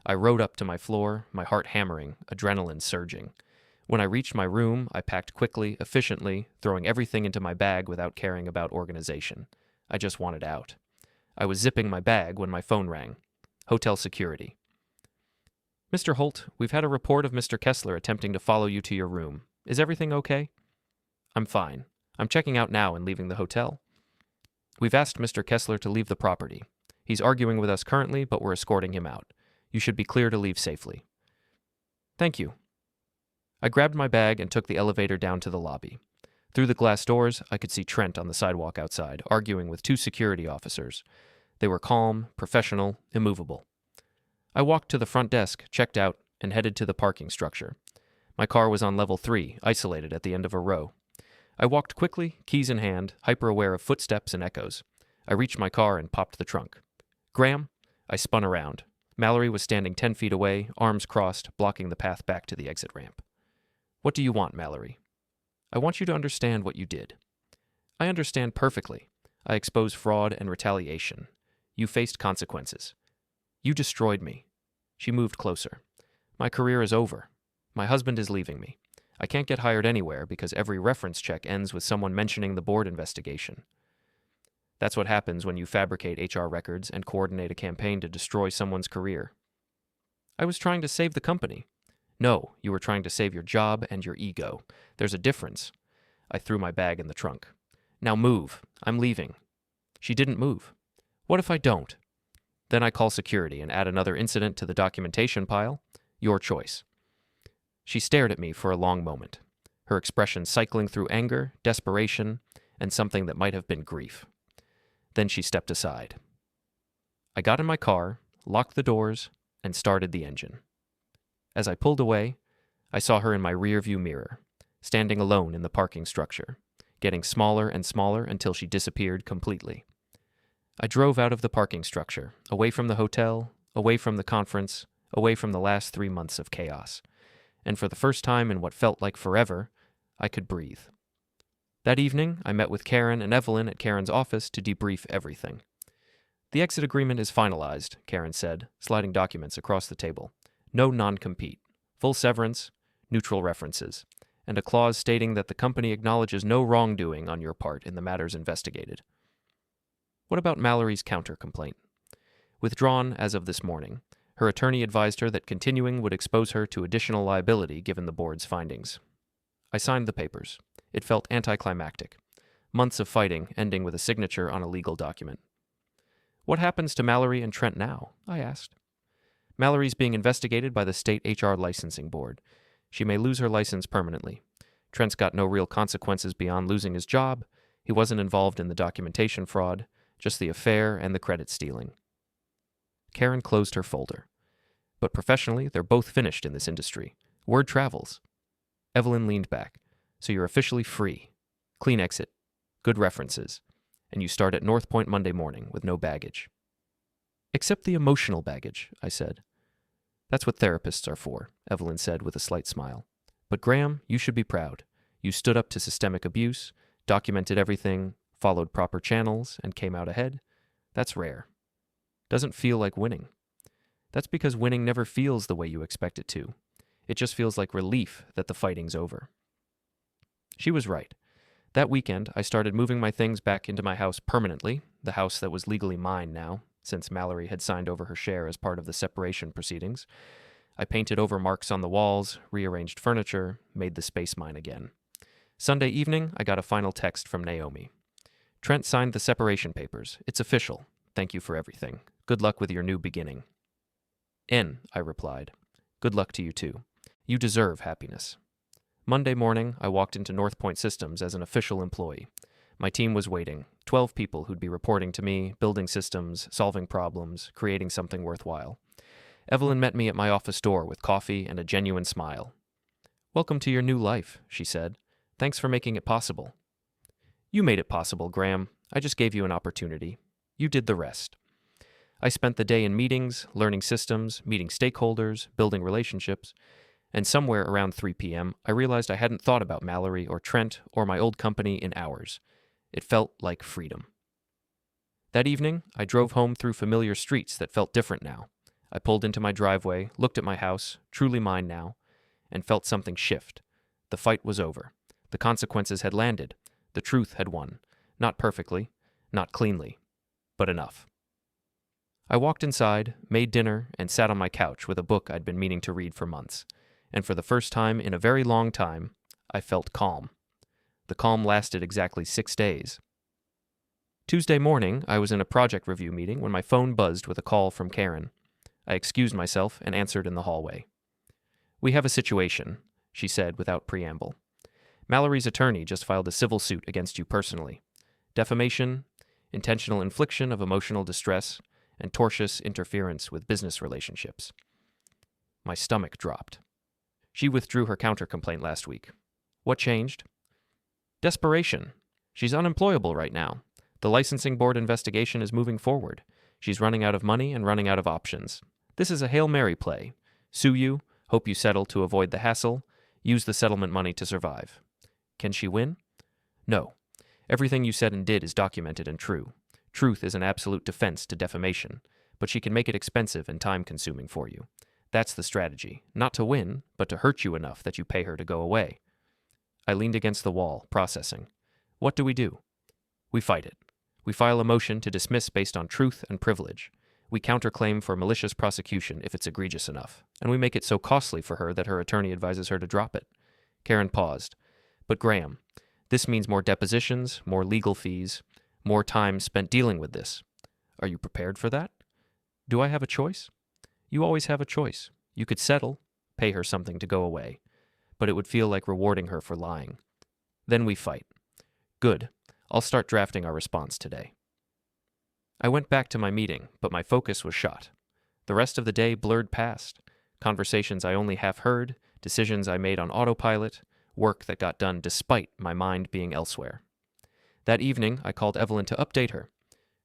I rode up to my floor, my heart hammering, adrenaline surging. When I reached my room, I packed quickly, efficiently, throwing everything into my bag without caring about organization. I just wanted out. I was zipping my bag when my phone rang. Hotel security. Mr. Holt, we've had a report of Mr. Kessler attempting to follow you to your room. Is everything okay? I'm fine. I'm checking out now and leaving the hotel. We've asked Mr. Kessler to leave the property. He's arguing with us currently, but we're escorting him out. You should be clear to leave safely. Thank you. I grabbed my bag and took the elevator down to the lobby. Through the glass doors, I could see Trent on the sidewalk outside, arguing with 2 security officers. They were calm, professional, immovable. I walked to the front desk, checked out, and headed to the parking structure. My car was on level 3, isolated at the end of a row. I walked quickly, keys in hand, hyper-aware of footsteps and echoes. I reached my car and popped the trunk. Graham? I spun around. Mallory was standing 10 feet away, arms crossed, blocking the path back to the exit ramp. What do you want, Mallory? I want you to understand what you did. I understand perfectly. I exposed fraud and retaliation. You faced consequences. You destroyed me. She moved closer. My career is over. My husband is leaving me. I can't get hired anywhere because every reference check ends with someone mentioning the board investigation. That's what happens when you fabricate HR records and coordinate a campaign to destroy someone's career. I was trying to save the company. No, you were trying to save your job and your ego. There's a difference. I threw my bag in the trunk. Now move. I'm leaving. She didn't move. What if I don't? Then I call security and add another incident to the documentation pile. Your choice. She stared at me for a long moment, her expression cycling through anger, desperation, and something that might have been grief. Then she stepped aside. I got in my car, locked the doors, and started the engine. As I pulled away, I saw her in my rearview mirror, standing alone in the parking structure, getting smaller and smaller until she disappeared completely. I drove out of the parking structure, away from the hotel, away from the conference, away from the last 3 months of chaos. And for the first time in what felt like forever, I could breathe. That evening, I met with Karen and Evelyn at Karen's office to debrief everything. The exit agreement is finalized, Karen said, sliding documents across the table. No non-compete, full severance, neutral references, and a clause stating that the company acknowledges no wrongdoing on your part in the matters investigated. What about Mallory's counter-complaint? Withdrawn as of this morning. Her attorney advised her that continuing would expose her to additional liability given the board's findings. I signed the papers. It felt anticlimactic. Months of fighting ending with a signature on a legal document. What happens to Mallory and Trent now? I asked. Mallory's being investigated by the state HR licensing board. She may lose her license permanently. Trent's got no real consequences beyond losing his job. He wasn't involved in the documentation fraud, just the affair and the credit stealing. Karen closed her folder. But professionally, they're both finished in this industry. Word travels. Evelyn leaned back. So you're officially free. Clean exit. Good references. And you start at North Point Monday morning with no baggage. Except the emotional baggage, I said. That's what therapists are for, Evelyn said with a slight smile. But Graham, you should be proud. You stood up to systemic abuse, documented everything, followed proper channels, and came out ahead. That's rare. Doesn't feel like winning. That's because winning never feels the way you expect it to. It just feels like relief that the fighting's over. She was right. That weekend, I started moving my things back into my house permanently, the house that was legally mine now, since Mallory had signed over her share as part of the separation proceedings. I painted over marks on the walls, rearranged furniture, made the space mine again. Sunday evening, I got a final text from Naomi. Trent signed the separation papers. It's official. Thank you for everything. Good luck with your new beginning. N, I replied. Good luck to you too. You deserve happiness. Monday morning, I walked into North Point Systems as an official employee. My team was waiting, 12 people who'd be reporting to me, building systems, solving problems, creating something worthwhile. Evelyn met me at my office door with coffee and a genuine smile. Welcome to your new life, she said. Thanks for making it possible. You made it possible, Graham. I just gave you an opportunity. You did the rest. I spent the day in meetings, learning systems, meeting stakeholders, building relationships, and somewhere around 3 p.m., I realized I hadn't thought about Mallory or Trent or my old company in hours. It felt like freedom. That evening, I drove home through familiar streets that felt different now. I pulled into my driveway, looked at my house, truly mine now, and felt something shift. The fight was over. The consequences had landed. The truth had won. Not perfectly, not cleanly, but enough. I walked inside, made dinner, and sat on my couch with a book I'd been meaning to read for months. And for the first time in a very long time, I felt calm. The calm lasted exactly 6 days. Tuesday morning, I was in a project review meeting when my phone buzzed with a call from Karen. I excused myself and answered in the hallway. We have a situation, she said without preamble. Mallory's attorney just filed a civil suit against you personally. Defamation, intentional infliction of emotional distress, and tortious interference with business relationships. My stomach dropped. She withdrew her counter-complaint last week. What changed? Desperation. She's unemployable right now. The licensing board investigation is moving forward. She's running out of money and running out of options. This is a Hail Mary play. Sue you, hope you settle to avoid the hassle, use the settlement money to survive. Can she win? No. Everything you said and did is documented and true. Truth is an absolute defense to defamation, but she can make it expensive and time-consuming for you. That's the strategy. Not to win, but to hurt you enough that you pay her to go away. I leaned against the wall, processing. What do? We fight it. We file a motion to dismiss based on truth and privilege. We counterclaim for malicious prosecution if it's egregious enough, and we make it so costly for her that her attorney advises her to drop it. Karen paused. But Graham, this means more depositions, more legal fees, more time spent dealing with this. Are you prepared for that? Do I have a choice? You always have a choice. You could settle, pay her something to go away, but it would feel like rewarding her for lying. Then we fight. Good. I'll start drafting our response today. I went back to my meeting, but my focus was shot. The rest of the day blurred past. Conversations I only half heard, decisions I made on autopilot, work that got done despite my mind being elsewhere. That evening, I called Evelyn to update her.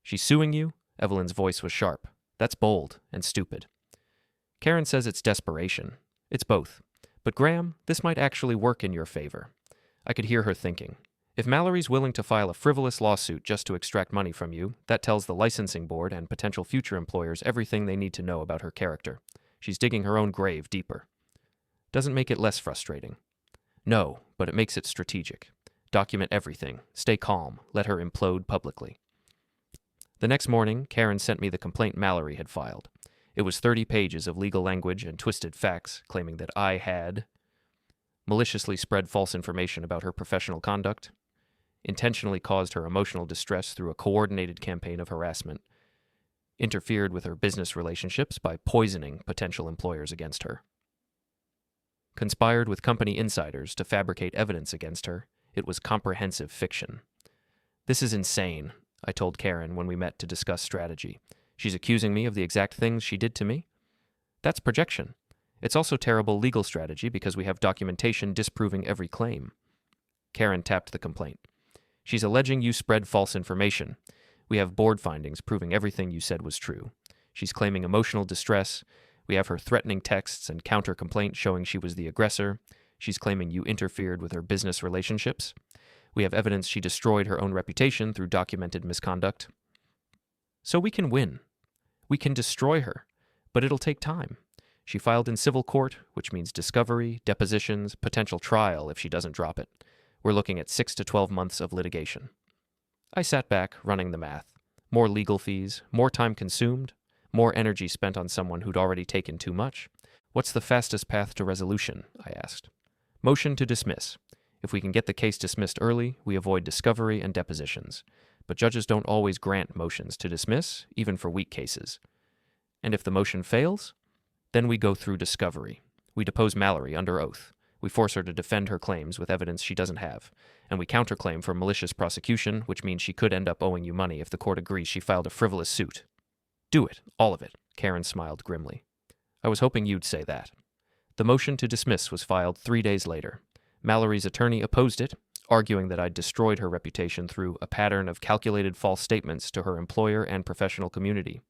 She's suing you? Evelyn's voice was sharp. That's bold and stupid. Karen says it's desperation. It's both. But Graham, this might actually work in your favor. I could hear her thinking. If Mallory's willing to file a frivolous lawsuit just to extract money from you, that tells the licensing board and potential future employers everything they need to know about her character. She's digging her own grave deeper. Doesn't make it less frustrating. No, but it makes it strategic. Document everything. Stay calm. Let her implode publicly. The next morning, Karen sent me the complaint Mallory had filed. It was 30 pages of legal language and twisted facts claiming that I had maliciously spread false information about her professional conduct, intentionally caused her emotional distress through a coordinated campaign of harassment, interfered with her business relationships by poisoning potential employers against her, conspired with company insiders to fabricate evidence against her. It was comprehensive fiction. This is insane, I told Karen when we met to discuss strategy. She's accusing me of the exact things she did to me? That's projection. It's also terrible legal strategy because we have documentation disproving every claim. Karen tapped the complaint. She's alleging you spread false information. We have board findings proving everything you said was true. She's claiming emotional distress. We have her threatening texts and counter-complaint showing she was the aggressor. She's claiming you interfered with her business relationships. We have evidence she destroyed her own reputation through documented misconduct. So we can win. We can destroy her, but it'll take time. She filed in civil court, which means discovery, depositions, potential trial if she doesn't drop it. We're looking at 6 to 12 months of litigation. I sat back, running the math. More legal fees, more time consumed, more energy spent on someone who'd already taken too much. What's the fastest path to resolution? I asked. Motion to dismiss. If we can get the case dismissed early, we avoid discovery and depositions. but judges don't always grant motions to dismiss, even for weak cases. And if the motion fails, then we go through discovery. We depose Mallory under oath. We force her to defend her claims with evidence she doesn't have, and we counterclaim for malicious prosecution, which means she could end up owing you money if the court agrees she filed a frivolous suit. Do it, all of it, Karen smiled grimly. I was hoping you'd say that. The motion to dismiss was filed 3 days later. Mallory's attorney opposed it, arguing that I'd destroyed her reputation through a pattern of calculated false statements to her employer and professional community.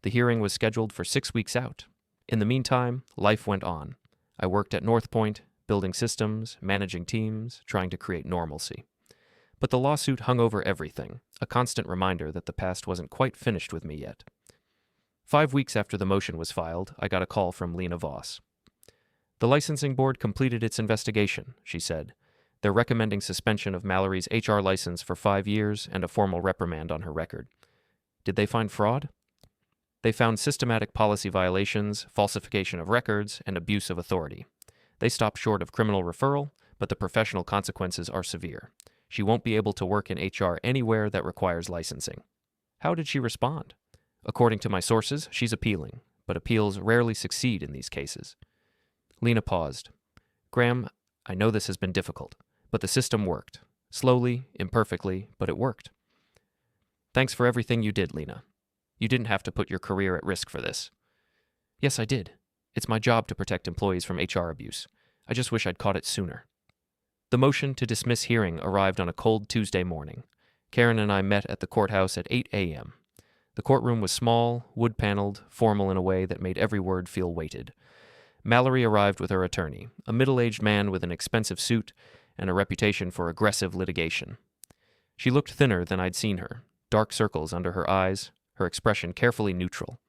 The hearing was scheduled for 6 weeks out. In the meantime, life went on. I worked at North Point, building systems, managing teams, trying to create normalcy. But the lawsuit hung over everything, a constant reminder that the past wasn't quite finished with me yet. 5 weeks after the motion was filed, I got a call from Lena Voss. The licensing board completed its investigation, she said. They're recommending suspension of Mallory's HR license for 5 years and a formal reprimand on her record. Did they find fraud? They found systematic policy violations, falsification of records, and abuse of authority. They stopped short of criminal referral, but the professional consequences are severe. She won't be able to work in HR anywhere that requires licensing. How did she respond? According to my sources, she's appealing, but appeals rarely succeed in these cases. Lena paused. Graham, I know this has been difficult, but the system worked. Slowly, imperfectly, but it worked. Thanks for everything you did, Lena. You didn't have to put your career at risk for this. Yes, I did. It's my job to protect employees from HR abuse. I just wish I'd caught it sooner. The motion to dismiss hearing arrived on a cold Tuesday morning. Karen and I met at the courthouse at 8 a.m. The courtroom was small, wood-paneled, formal in a way that made every word feel weighted. Mallory arrived with her attorney, a middle-aged man with an expensive suit and a reputation for aggressive litigation. She looked thinner than I'd seen her, dark circles under her eyes, her expression carefully neutral.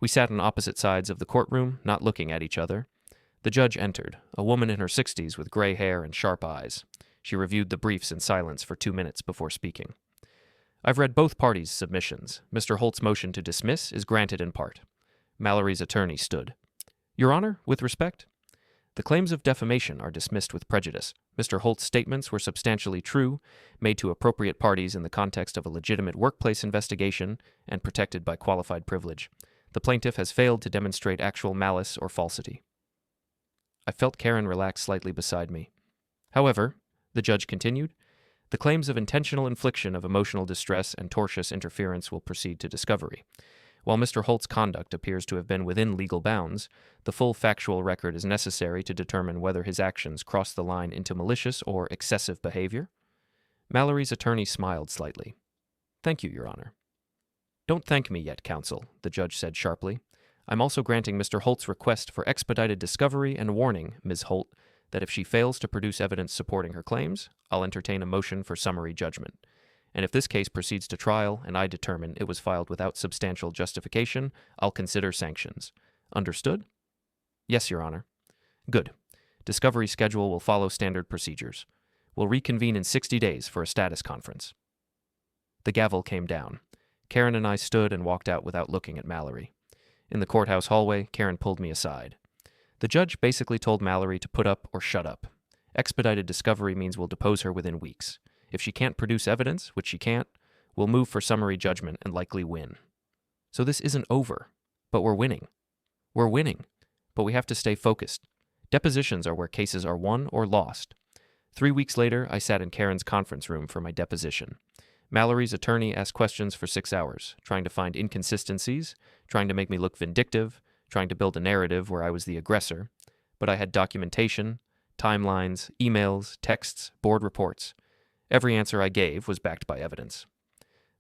We sat on opposite sides of the courtroom, not looking at each other. The judge entered, a woman in her 60s with gray hair and sharp eyes. She reviewed the briefs in silence for 2 minutes before speaking. I've read both parties' submissions. Mr. Holt's motion to dismiss is granted in part. Mallory's attorney stood. Your Honor, with respect? The claims of defamation are dismissed with prejudice. Mr. Holt's statements were substantially true, made to appropriate parties in the context of a legitimate workplace investigation, and protected by qualified privilege. The plaintiff has failed to demonstrate actual malice or falsity. I felt Karen relax slightly beside me. However, the judge continued, the claims of intentional infliction of emotional distress and tortious interference will proceed to discovery. While Mr. Holt's conduct appears to have been within legal bounds, the full factual record is necessary to determine whether his actions cross the line into malicious or excessive behavior. Mallory's attorney smiled slightly. Thank you, Your Honor. Don't thank me yet, counsel, the judge said sharply. I'm also granting Mr. Holt's request for expedited discovery and warning Ms. Holt that if she fails to produce evidence supporting her claims, I'll entertain a motion for summary judgment. And if this case proceeds to trial and I determine it was filed without substantial justification, I'll consider sanctions. Understood? Yes, Your Honor. Good. Discovery schedule will follow standard procedures. We'll reconvene in 60 days for a status conference. The gavel came down. Karen and I stood and walked out without looking at Mallory. In the courthouse hallway, Karen pulled me aside. The judge basically told Mallory to put up or shut up. Expedited discovery means we'll depose her within weeks. If she can't produce evidence, which she can't, we'll move for summary judgment and likely win. So this isn't over, but we're winning. We're winning, but we have to stay focused. Depositions are where cases are won or lost. 3 weeks later, I sat in Karen's conference room for my deposition. Mallory's attorney asked questions for 6 hours, trying to find inconsistencies, trying to make me look vindictive, trying to build a narrative where I was the aggressor. But I had documentation, timelines, emails, texts, board reports. Every answer I gave was backed by evidence.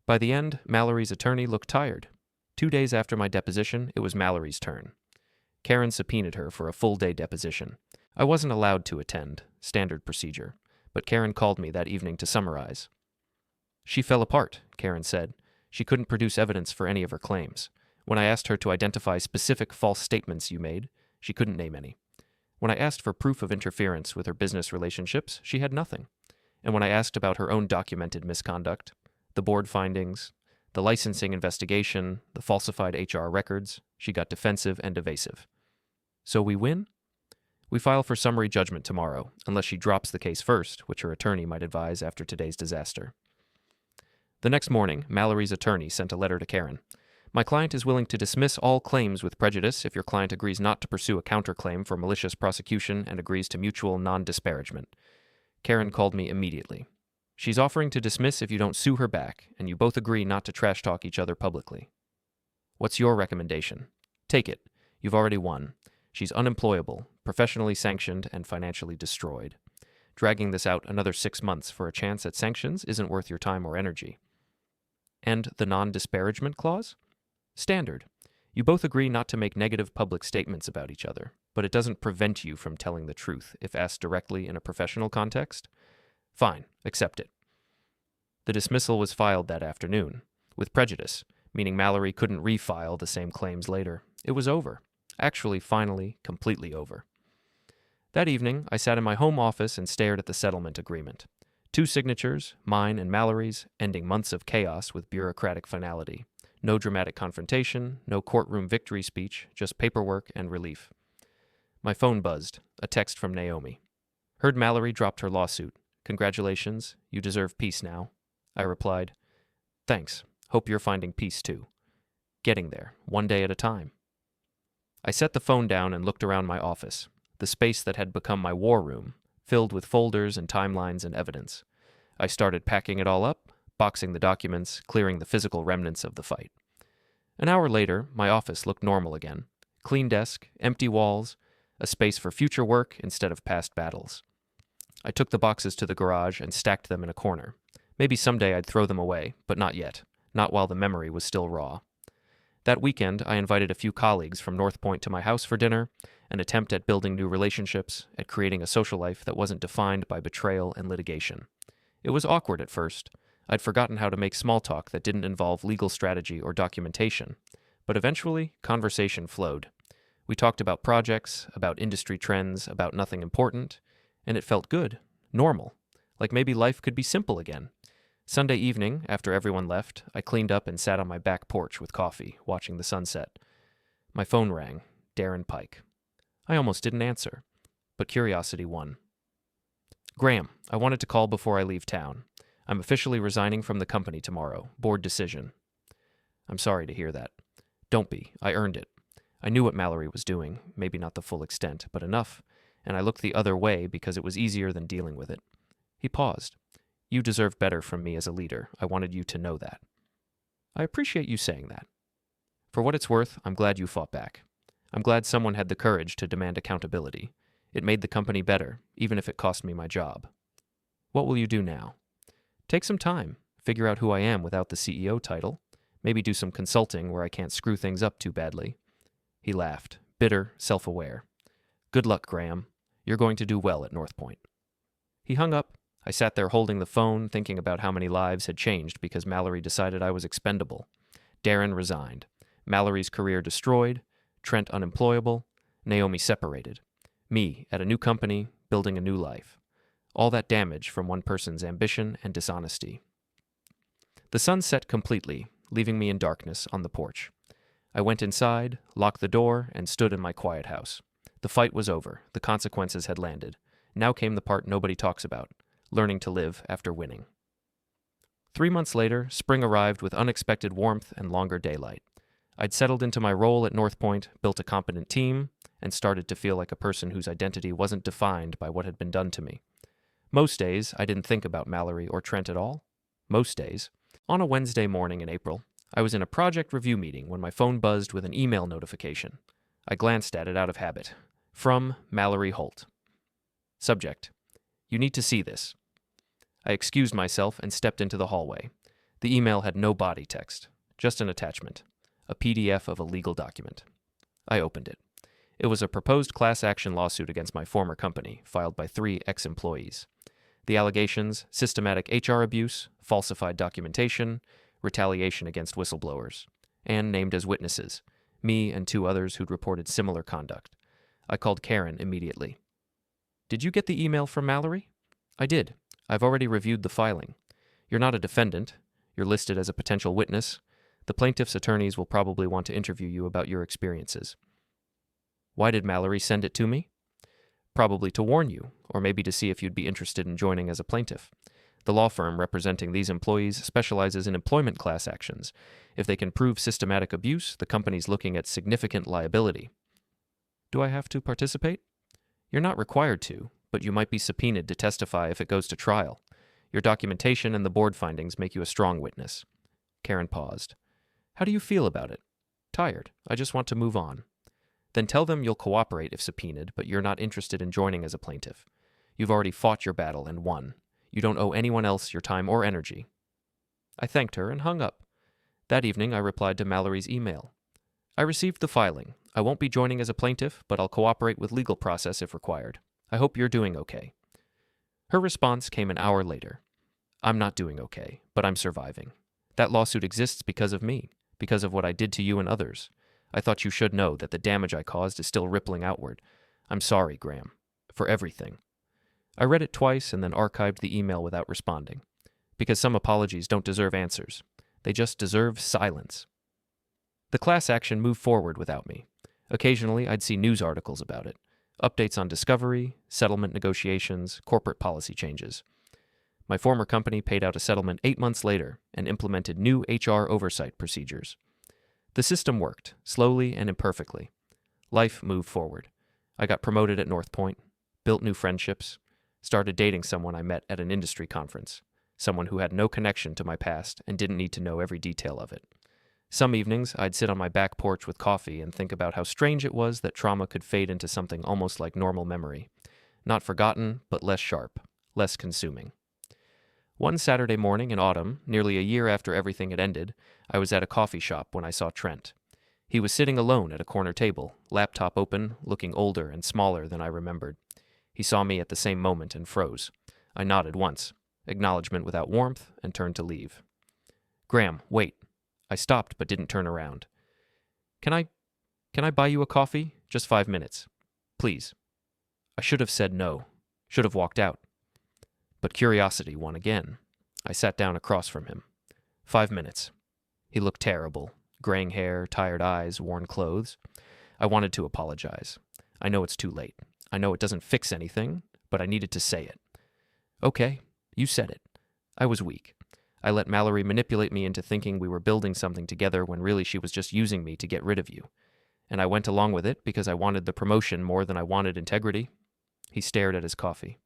By the end, Mallory's attorney looked tired. 2 days after my deposition, it was Mallory's turn. Karen subpoenaed her for a full-day deposition. I wasn't allowed to attend, standard procedure, but Karen called me that evening to summarize. She fell apart, Karen said. She couldn't produce evidence for any of her claims. When I asked her to identify specific false statements you made, she couldn't name any. When I asked for proof of interference with her business relationships, she had nothing. And when I asked about her own documented misconduct, the board findings, the licensing investigation, the falsified HR records, she got defensive and evasive. So we win? We file for summary judgment tomorrow, unless she drops the case first, which her attorney might advise after today's disaster. The next morning, Mallory's attorney sent a letter to Karen. My client is willing to dismiss all claims with prejudice if your client agrees not to pursue a counterclaim for malicious prosecution and agrees to mutual non-disparagement. Karen called me immediately. She's offering to dismiss if you don't sue her back, and you both agree not to trash talk each other publicly. What's your recommendation? Take it. You've already won. She's unemployable, professionally sanctioned, and financially destroyed. Dragging this out another 6 months for a chance at sanctions isn't worth your time or energy. And the non-disparagement clause? Standard. You both agree not to make negative public statements about each other, but it doesn't prevent you from telling the truth if asked directly in a professional context? Fine, accept it. The dismissal was filed that afternoon, with prejudice, meaning Mallory couldn't refile the same claims later. It was over. Actually, finally, completely over. That evening, I sat in my home office and stared at the settlement agreement. 2 signatures, mine and Mallory's, ending months of chaos with bureaucratic finality. No dramatic confrontation, no courtroom victory speech, just paperwork and relief. My phone buzzed, a text from Naomi. Heard Mallory dropped her lawsuit. Congratulations, you deserve peace now. I replied, thanks, hope you're finding peace too. Getting there, one day at a time. I set the phone down and looked around my office, the space that had become my war room, filled with folders and timelines and evidence. I started packing it all up, boxing the documents, clearing the physical remnants of the fight. An hour later, my office looked normal again. Clean desk, empty walls, a space for future work instead of past battles. I took the boxes to the garage and stacked them in a corner. Maybe someday I'd throw them away, but not yet, not while the memory was still raw. That weekend, I invited a few colleagues from North Point to my house for dinner, an attempt at building new relationships, at creating a social life that wasn't defined by betrayal and litigation. It was awkward at first. I'd forgotten how to make small talk that didn't involve legal strategy or documentation. But eventually, conversation flowed. We talked about projects, about industry trends, about nothing important, and it felt good, normal, like maybe life could be simple again. Sunday evening, after everyone left, I cleaned up and sat on my back porch with coffee, watching the sunset. My phone rang, Darren Pike. I almost didn't answer, but curiosity won. Graham, I wanted to call before I leave town. I'm officially resigning from the company tomorrow. Board decision. I'm sorry to hear that. Don't be. I earned it. I knew what Mallory was doing, maybe not the full extent, but enough, and I looked the other way because it was easier than dealing with it. He paused. You deserve better from me as a leader. I wanted you to know that. I appreciate you saying that. For what it's worth, I'm glad you fought back. I'm glad someone had the courage to demand accountability. It made the company better, even if it cost me my job. What will you do now? Take some time, figure out who I am without the CEO title, maybe do some consulting where I can't screw things up too badly. He laughed, bitter, self-aware. Good luck, Graham. You're going to do well at North Point. He hung up. I sat there holding the phone, thinking about how many lives had changed because Mallory decided I was expendable. Darren resigned. Mallory's career destroyed. Trent unemployable. Naomi separated. Me, at a new company, building a new life. All that damage from one person's ambition and dishonesty. The sun set completely, leaving me in darkness on the porch. I went inside, locked the door, and stood in my quiet house. The fight was over. The consequences had landed. Now came the part nobody talks about, learning to live after winning. 3 months later, spring arrived with unexpected warmth and longer daylight. I'd settled into my role at North Point, built a competent team, and started to feel like a person whose identity wasn't defined by what had been done to me. Most days, I didn't think about Mallory or Trent at all. Most days. On a Wednesday morning in April, I was in a project review meeting when my phone buzzed with an email notification. I glanced at it out of habit. From Mallory Holt. Subject: You need to see this. I excused myself and stepped into the hallway. The email had no body text, just an attachment, a PDF of a legal document. I opened it. It was a proposed class action lawsuit against my former company, filed by 3 ex-employees. The allegations: systematic HR abuse, falsified documentation, retaliation against whistleblowers, and named as witnesses, me and 2 others who'd reported similar conduct. I called Karen immediately. Did you get the email from Mallory? I did. I've already reviewed the filing. You're not a defendant. You're listed as a potential witness. The plaintiff's attorneys will probably want to interview you about your experiences. Why did Mallory send it to me? Probably to warn you, or maybe to see if you'd be interested in joining as a plaintiff. The law firm representing these employees specializes in employment class actions. If they can prove systematic abuse, the company's looking at significant liability. Do I have to participate? You're not required to, but you might be subpoenaed to testify if it goes to trial. Your documentation and the board findings make you a strong witness. Karen paused. How do you feel about it? Tired. I just want to move on. Then tell them you'll cooperate if subpoenaed, but you're not interested in joining as a plaintiff. You've already fought your battle and won. You don't owe anyone else your time or energy. I thanked her and hung up. That evening, I replied to Mallory's email. I received the filing. I won't be joining as a plaintiff, but I'll cooperate with legal process if required. I hope you're doing okay. Her response came an hour later. I'm not doing okay, but I'm surviving. That lawsuit exists because of me, because of what I did to you and others. I thought you should know that the damage I caused is still rippling outward. I'm sorry, Graham, for everything. I read it twice and then archived the email without responding, because some apologies don't deserve answers. They just deserve silence. The class action moved forward without me. Occasionally, I'd see news articles about it, updates on discovery, settlement negotiations, corporate policy changes. My former company paid out a settlement 8 months later and implemented new HR oversight procedures. The system worked, slowly and imperfectly. Life moved forward. I got promoted at North Point, built new friendships, started dating someone I met at an industry conference, someone who had no connection to my past and didn't need to know every detail of it. Some evenings, I'd sit on my back porch with coffee and think about how strange it was that trauma could fade into something almost like normal memory. Not forgotten, but less sharp, less consuming. One Saturday morning in autumn, nearly a year after everything had ended, I was at a coffee shop when I saw Trent. He was sitting alone at a corner table, laptop open, looking older and smaller than I remembered. He saw me at the same moment and froze. I nodded once, acknowledgement without warmth, and turned to leave. Graham, wait. I stopped but didn't turn around. Can I buy you a coffee? Just 5 minutes. Please. I should have said no. Should have walked out. But curiosity won again. I sat down across from him. 5 minutes. He looked terrible. Graying hair, tired eyes, worn clothes. I wanted to apologize. I know it's too late. I know it doesn't fix anything, but I needed to say it. Okay, you said it. I was weak. I let Mallory manipulate me into thinking we were building something together when really she was just using me to get rid of you. And I went along with it because I wanted the promotion more than I wanted integrity. He stared at his coffee.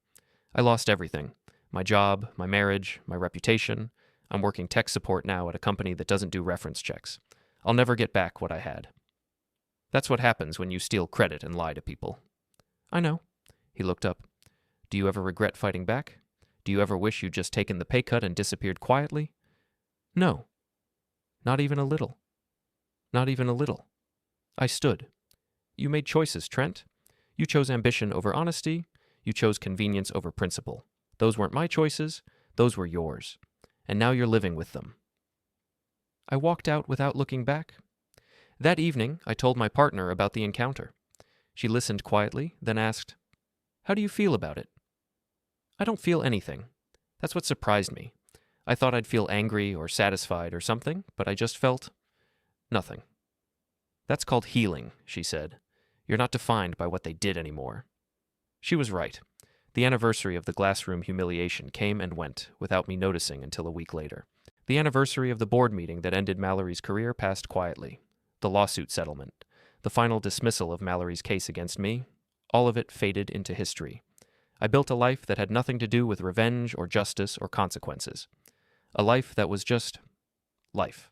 I lost everything. My job, my marriage, my reputation. I'm working tech support now at a company that doesn't do reference checks. I'll never get back what I had. That's what happens when you steal credit and lie to people. I know. He looked up. Do you ever regret fighting back? Do you ever wish you'd just taken the pay cut and disappeared quietly? No. Not even a little. Not even a little. I stood. You made choices, Trent. You chose ambition over honesty. You chose convenience over principle. Those weren't my choices. Those were yours. And now you're living with them. I walked out without looking back. That evening, I told my partner about the encounter. She listened quietly, then asked, How do you feel about it? I don't feel anything. That's what surprised me. I thought I'd feel angry or satisfied or something, but I just felt nothing. That's called healing, she said. You're not defined by what they did anymore. She was right. The anniversary of the glassroom humiliation came and went without me noticing until a week later. The anniversary of the board meeting that ended Mallory's career passed quietly. The lawsuit settlement, the final dismissal of Mallory's case against me, all of it faded into history. I built a life that had nothing to do with revenge or justice or consequences. A life that was just life.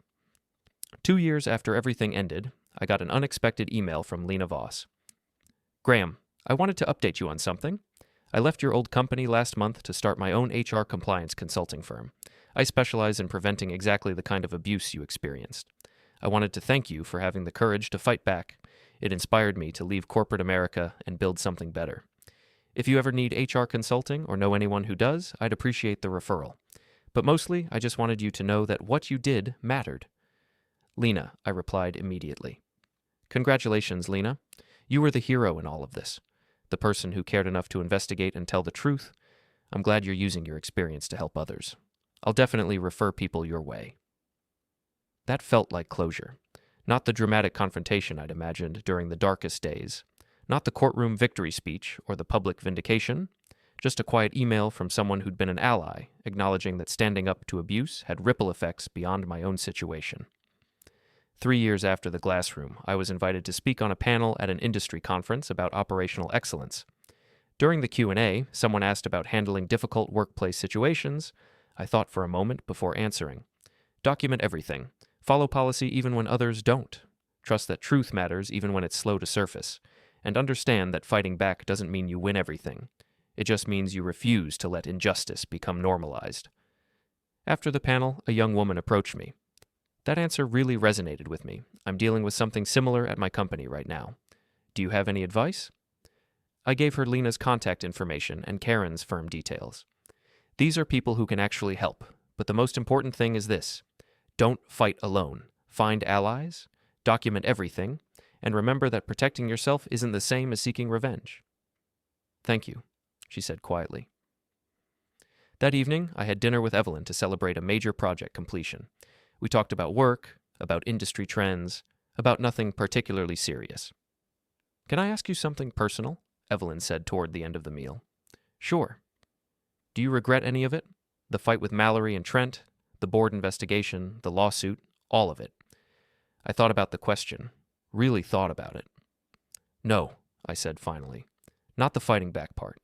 2 years after everything ended, I got an unexpected email from Lena Voss. Graham, I wanted to update you on something. I left your old company last month to start my own HR compliance consulting firm. I specialize in preventing exactly the kind of abuse you experienced. I wanted to thank you for having the courage to fight back. It inspired me to leave corporate America and build something better. If you ever need HR consulting or know anyone who does, I'd appreciate the referral. But mostly, I just wanted you to know that what you did mattered. Lena, I replied immediately. Congratulations, Lena. You were the hero in all of this. The person who cared enough to investigate and tell the truth. I'm glad you're using your experience to help others. I'll definitely refer people your way. That felt like closure. Not the dramatic confrontation I'd imagined during the darkest days. Not the courtroom victory speech or the public vindication. Just a quiet email from someone who'd been an ally, acknowledging that standing up to abuse had ripple effects beyond my own situation. 3 years after the glass room, I was invited to speak on a panel at an industry conference about operational excellence. During the Q&A, someone asked about handling difficult workplace situations. I thought for a moment before answering. Document everything. Follow policy even when others don't. Trust that truth matters even when it's slow to surface. And understand that fighting back doesn't mean you win everything. It just means you refuse to let injustice become normalized. After the panel, a young woman approached me. That answer really resonated with me. I'm dealing with something similar at my company right now. Do you have any advice? I gave her Lena's contact information and Karen's firm details. These are people who can actually help, but the most important thing is this. Don't fight alone. Find allies, document everything, and remember that protecting yourself isn't the same as seeking revenge. Thank you, she said quietly. That evening, I had dinner with Evelyn to celebrate a major project completion. We talked about work, about industry trends, about nothing particularly serious. Can I ask you something personal? Evelyn said toward the end of the meal. Sure. Do you regret any of it? The fight with Mallory and Trent, the board investigation, the lawsuit, all of it. I thought about the question, really thought about it. No, I said finally. Not the fighting back part.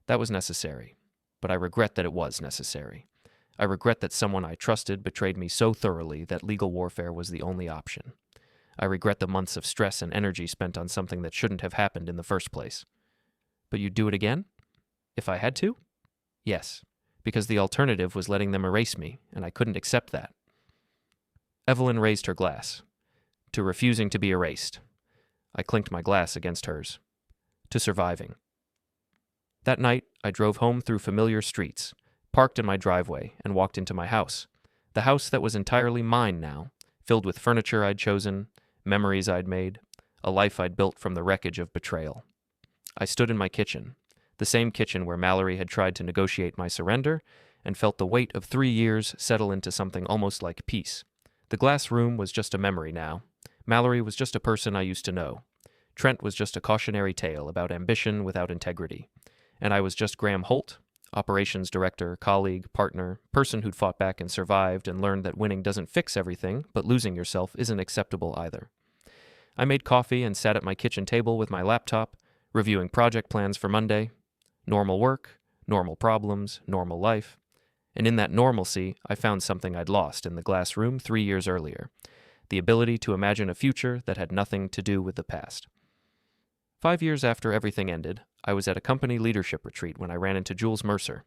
That was necessary, but I regret that it was necessary. I regret that someone I trusted betrayed me so thoroughly that legal warfare was the only option. I regret the months of stress and energy spent on something that shouldn't have happened in the first place. But you'd do it again? If I had to? Yes, because the alternative was letting them erase me, and I couldn't accept that. Evelyn raised her glass. To refusing to be erased. I clinked my glass against hers. To surviving. That night, I drove home through familiar streets, parked in my driveway, and walked into my house. The house that was entirely mine now, filled with furniture I'd chosen, memories I'd made, a life I'd built from the wreckage of betrayal. I stood in my kitchen, the same kitchen where Mallory had tried to negotiate my surrender, and felt the weight of 3 years settle into something almost like peace. The glass room was just a memory now. Mallory was just a person I used to know. Trent was just a cautionary tale about ambition without integrity. And I was just Graham Holt, operations director, colleague, partner, person who'd fought back and survived and learned that winning doesn't fix everything, but losing yourself isn't acceptable either. I made coffee and sat at my kitchen table with my laptop, reviewing project plans for Monday. Normal work, normal problems, normal life. And in that normalcy, I found something I'd lost in the glass room 3 years earlier. The ability to imagine a future that had nothing to do with the past. 5 years after everything ended, I was at a company leadership retreat when I ran into Jules Mercer.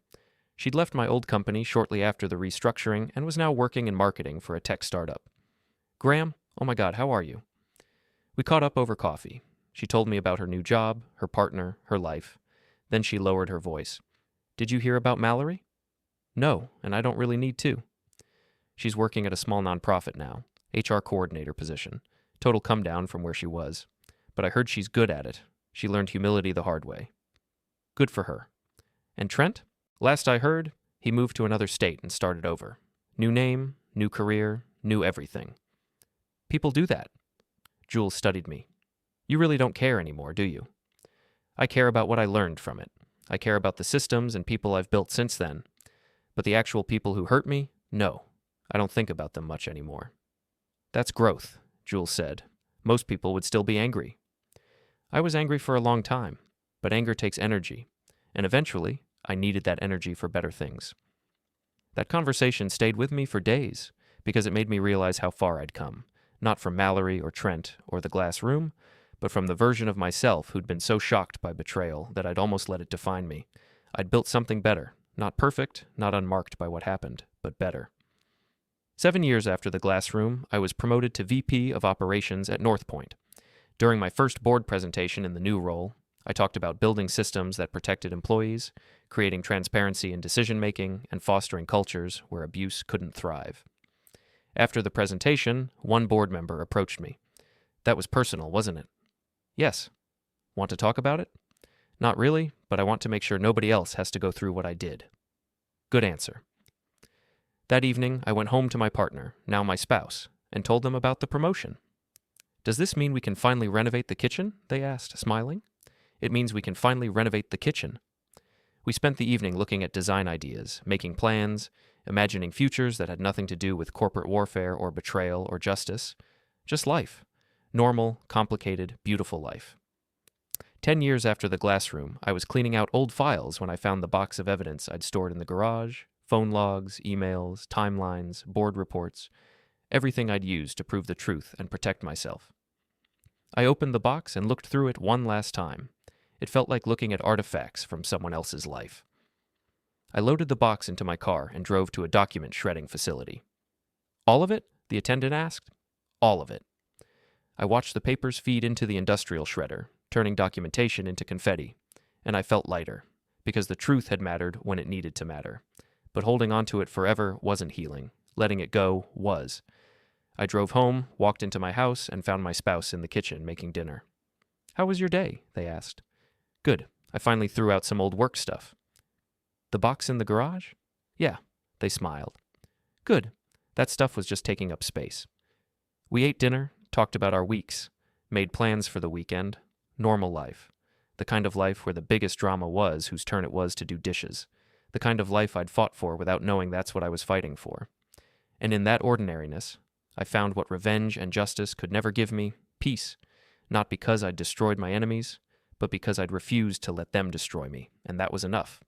She'd left my old company shortly after the restructuring and was now working in marketing for a tech startup. Graham, oh my God, how are you? We caught up over coffee. She told me about her new job, her partner, her life. Then she lowered her voice. Did you hear about Mallory? No, and I don't really need to. She's working at a small nonprofit now, HR coordinator position. Total come down from where she was. But I heard she's good at it. She learned humility the hard way. Good for her. And Trent? Last I heard, he moved to another state and started over. New name, new career, new everything. People do that. Jules studied me. You really don't care anymore, do you? I care about what I learned from it. I care about the systems and people I've built since then. But the actual people who hurt me? No. I don't think about them much anymore. That's growth, Jules said. Most people would still be angry. I was angry for a long time, but anger takes energy, and eventually, I needed that energy for better things. That conversation stayed with me for days, because it made me realize how far I'd come, not from Mallory or Trent or the glass room, but from the version of myself who'd been so shocked by betrayal that I'd almost let it define me. I'd built something better, not perfect, not unmarked by what happened, but better. 7 years after the glass room, I was promoted to VP of Operations at Northpoint. During my first board presentation in the new role, I talked about building systems that protected employees, creating transparency in decision-making, and fostering cultures where abuse couldn't thrive. After the presentation, one board member approached me. That was personal, wasn't it? Yes. Want to talk about it? Not really, but I want to make sure nobody else has to go through what I did. Good answer. That evening, I went home to my partner, now my spouse, and told them about the promotion. Does this mean we can finally renovate the kitchen? They asked, smiling. It means we can finally renovate the kitchen. We spent the evening looking at design ideas, making plans, imagining futures that had nothing to do with corporate warfare or betrayal or justice. Just life. Normal, complicated, beautiful life. 10 years after the glass room, I was cleaning out old files when I found the box of evidence I'd stored in the garage, phone logs, emails, timelines, board reports, everything I'd used to prove the truth and protect myself. I opened the box and looked through it one last time. It felt like looking at artifacts from someone else's life. I loaded the box into my car and drove to a document shredding facility. All of it? The attendant asked. All of it. I watched the papers feed into the industrial shredder, turning documentation into confetti, and I felt lighter, because the truth had mattered when it needed to matter. But holding on to it forever wasn't healing. Letting it go was. I drove home, walked into my house, and found my spouse in the kitchen making dinner. "How was your day?" they asked. "Good. I finally threw out some old work stuff." "The box in the garage?" "Yeah." They smiled. "Good. That stuff was just taking up space." We ate dinner, talked about our weeks, made plans for the weekend. Normal life. The kind of life where the biggest drama was whose turn it was to do dishes. The kind of life I'd fought for without knowing that's what I was fighting for. And in that ordinariness, I found what revenge and justice could never give me: peace. Not because I'd destroyed my enemies, but because I'd refused to let them destroy me, and that was enough.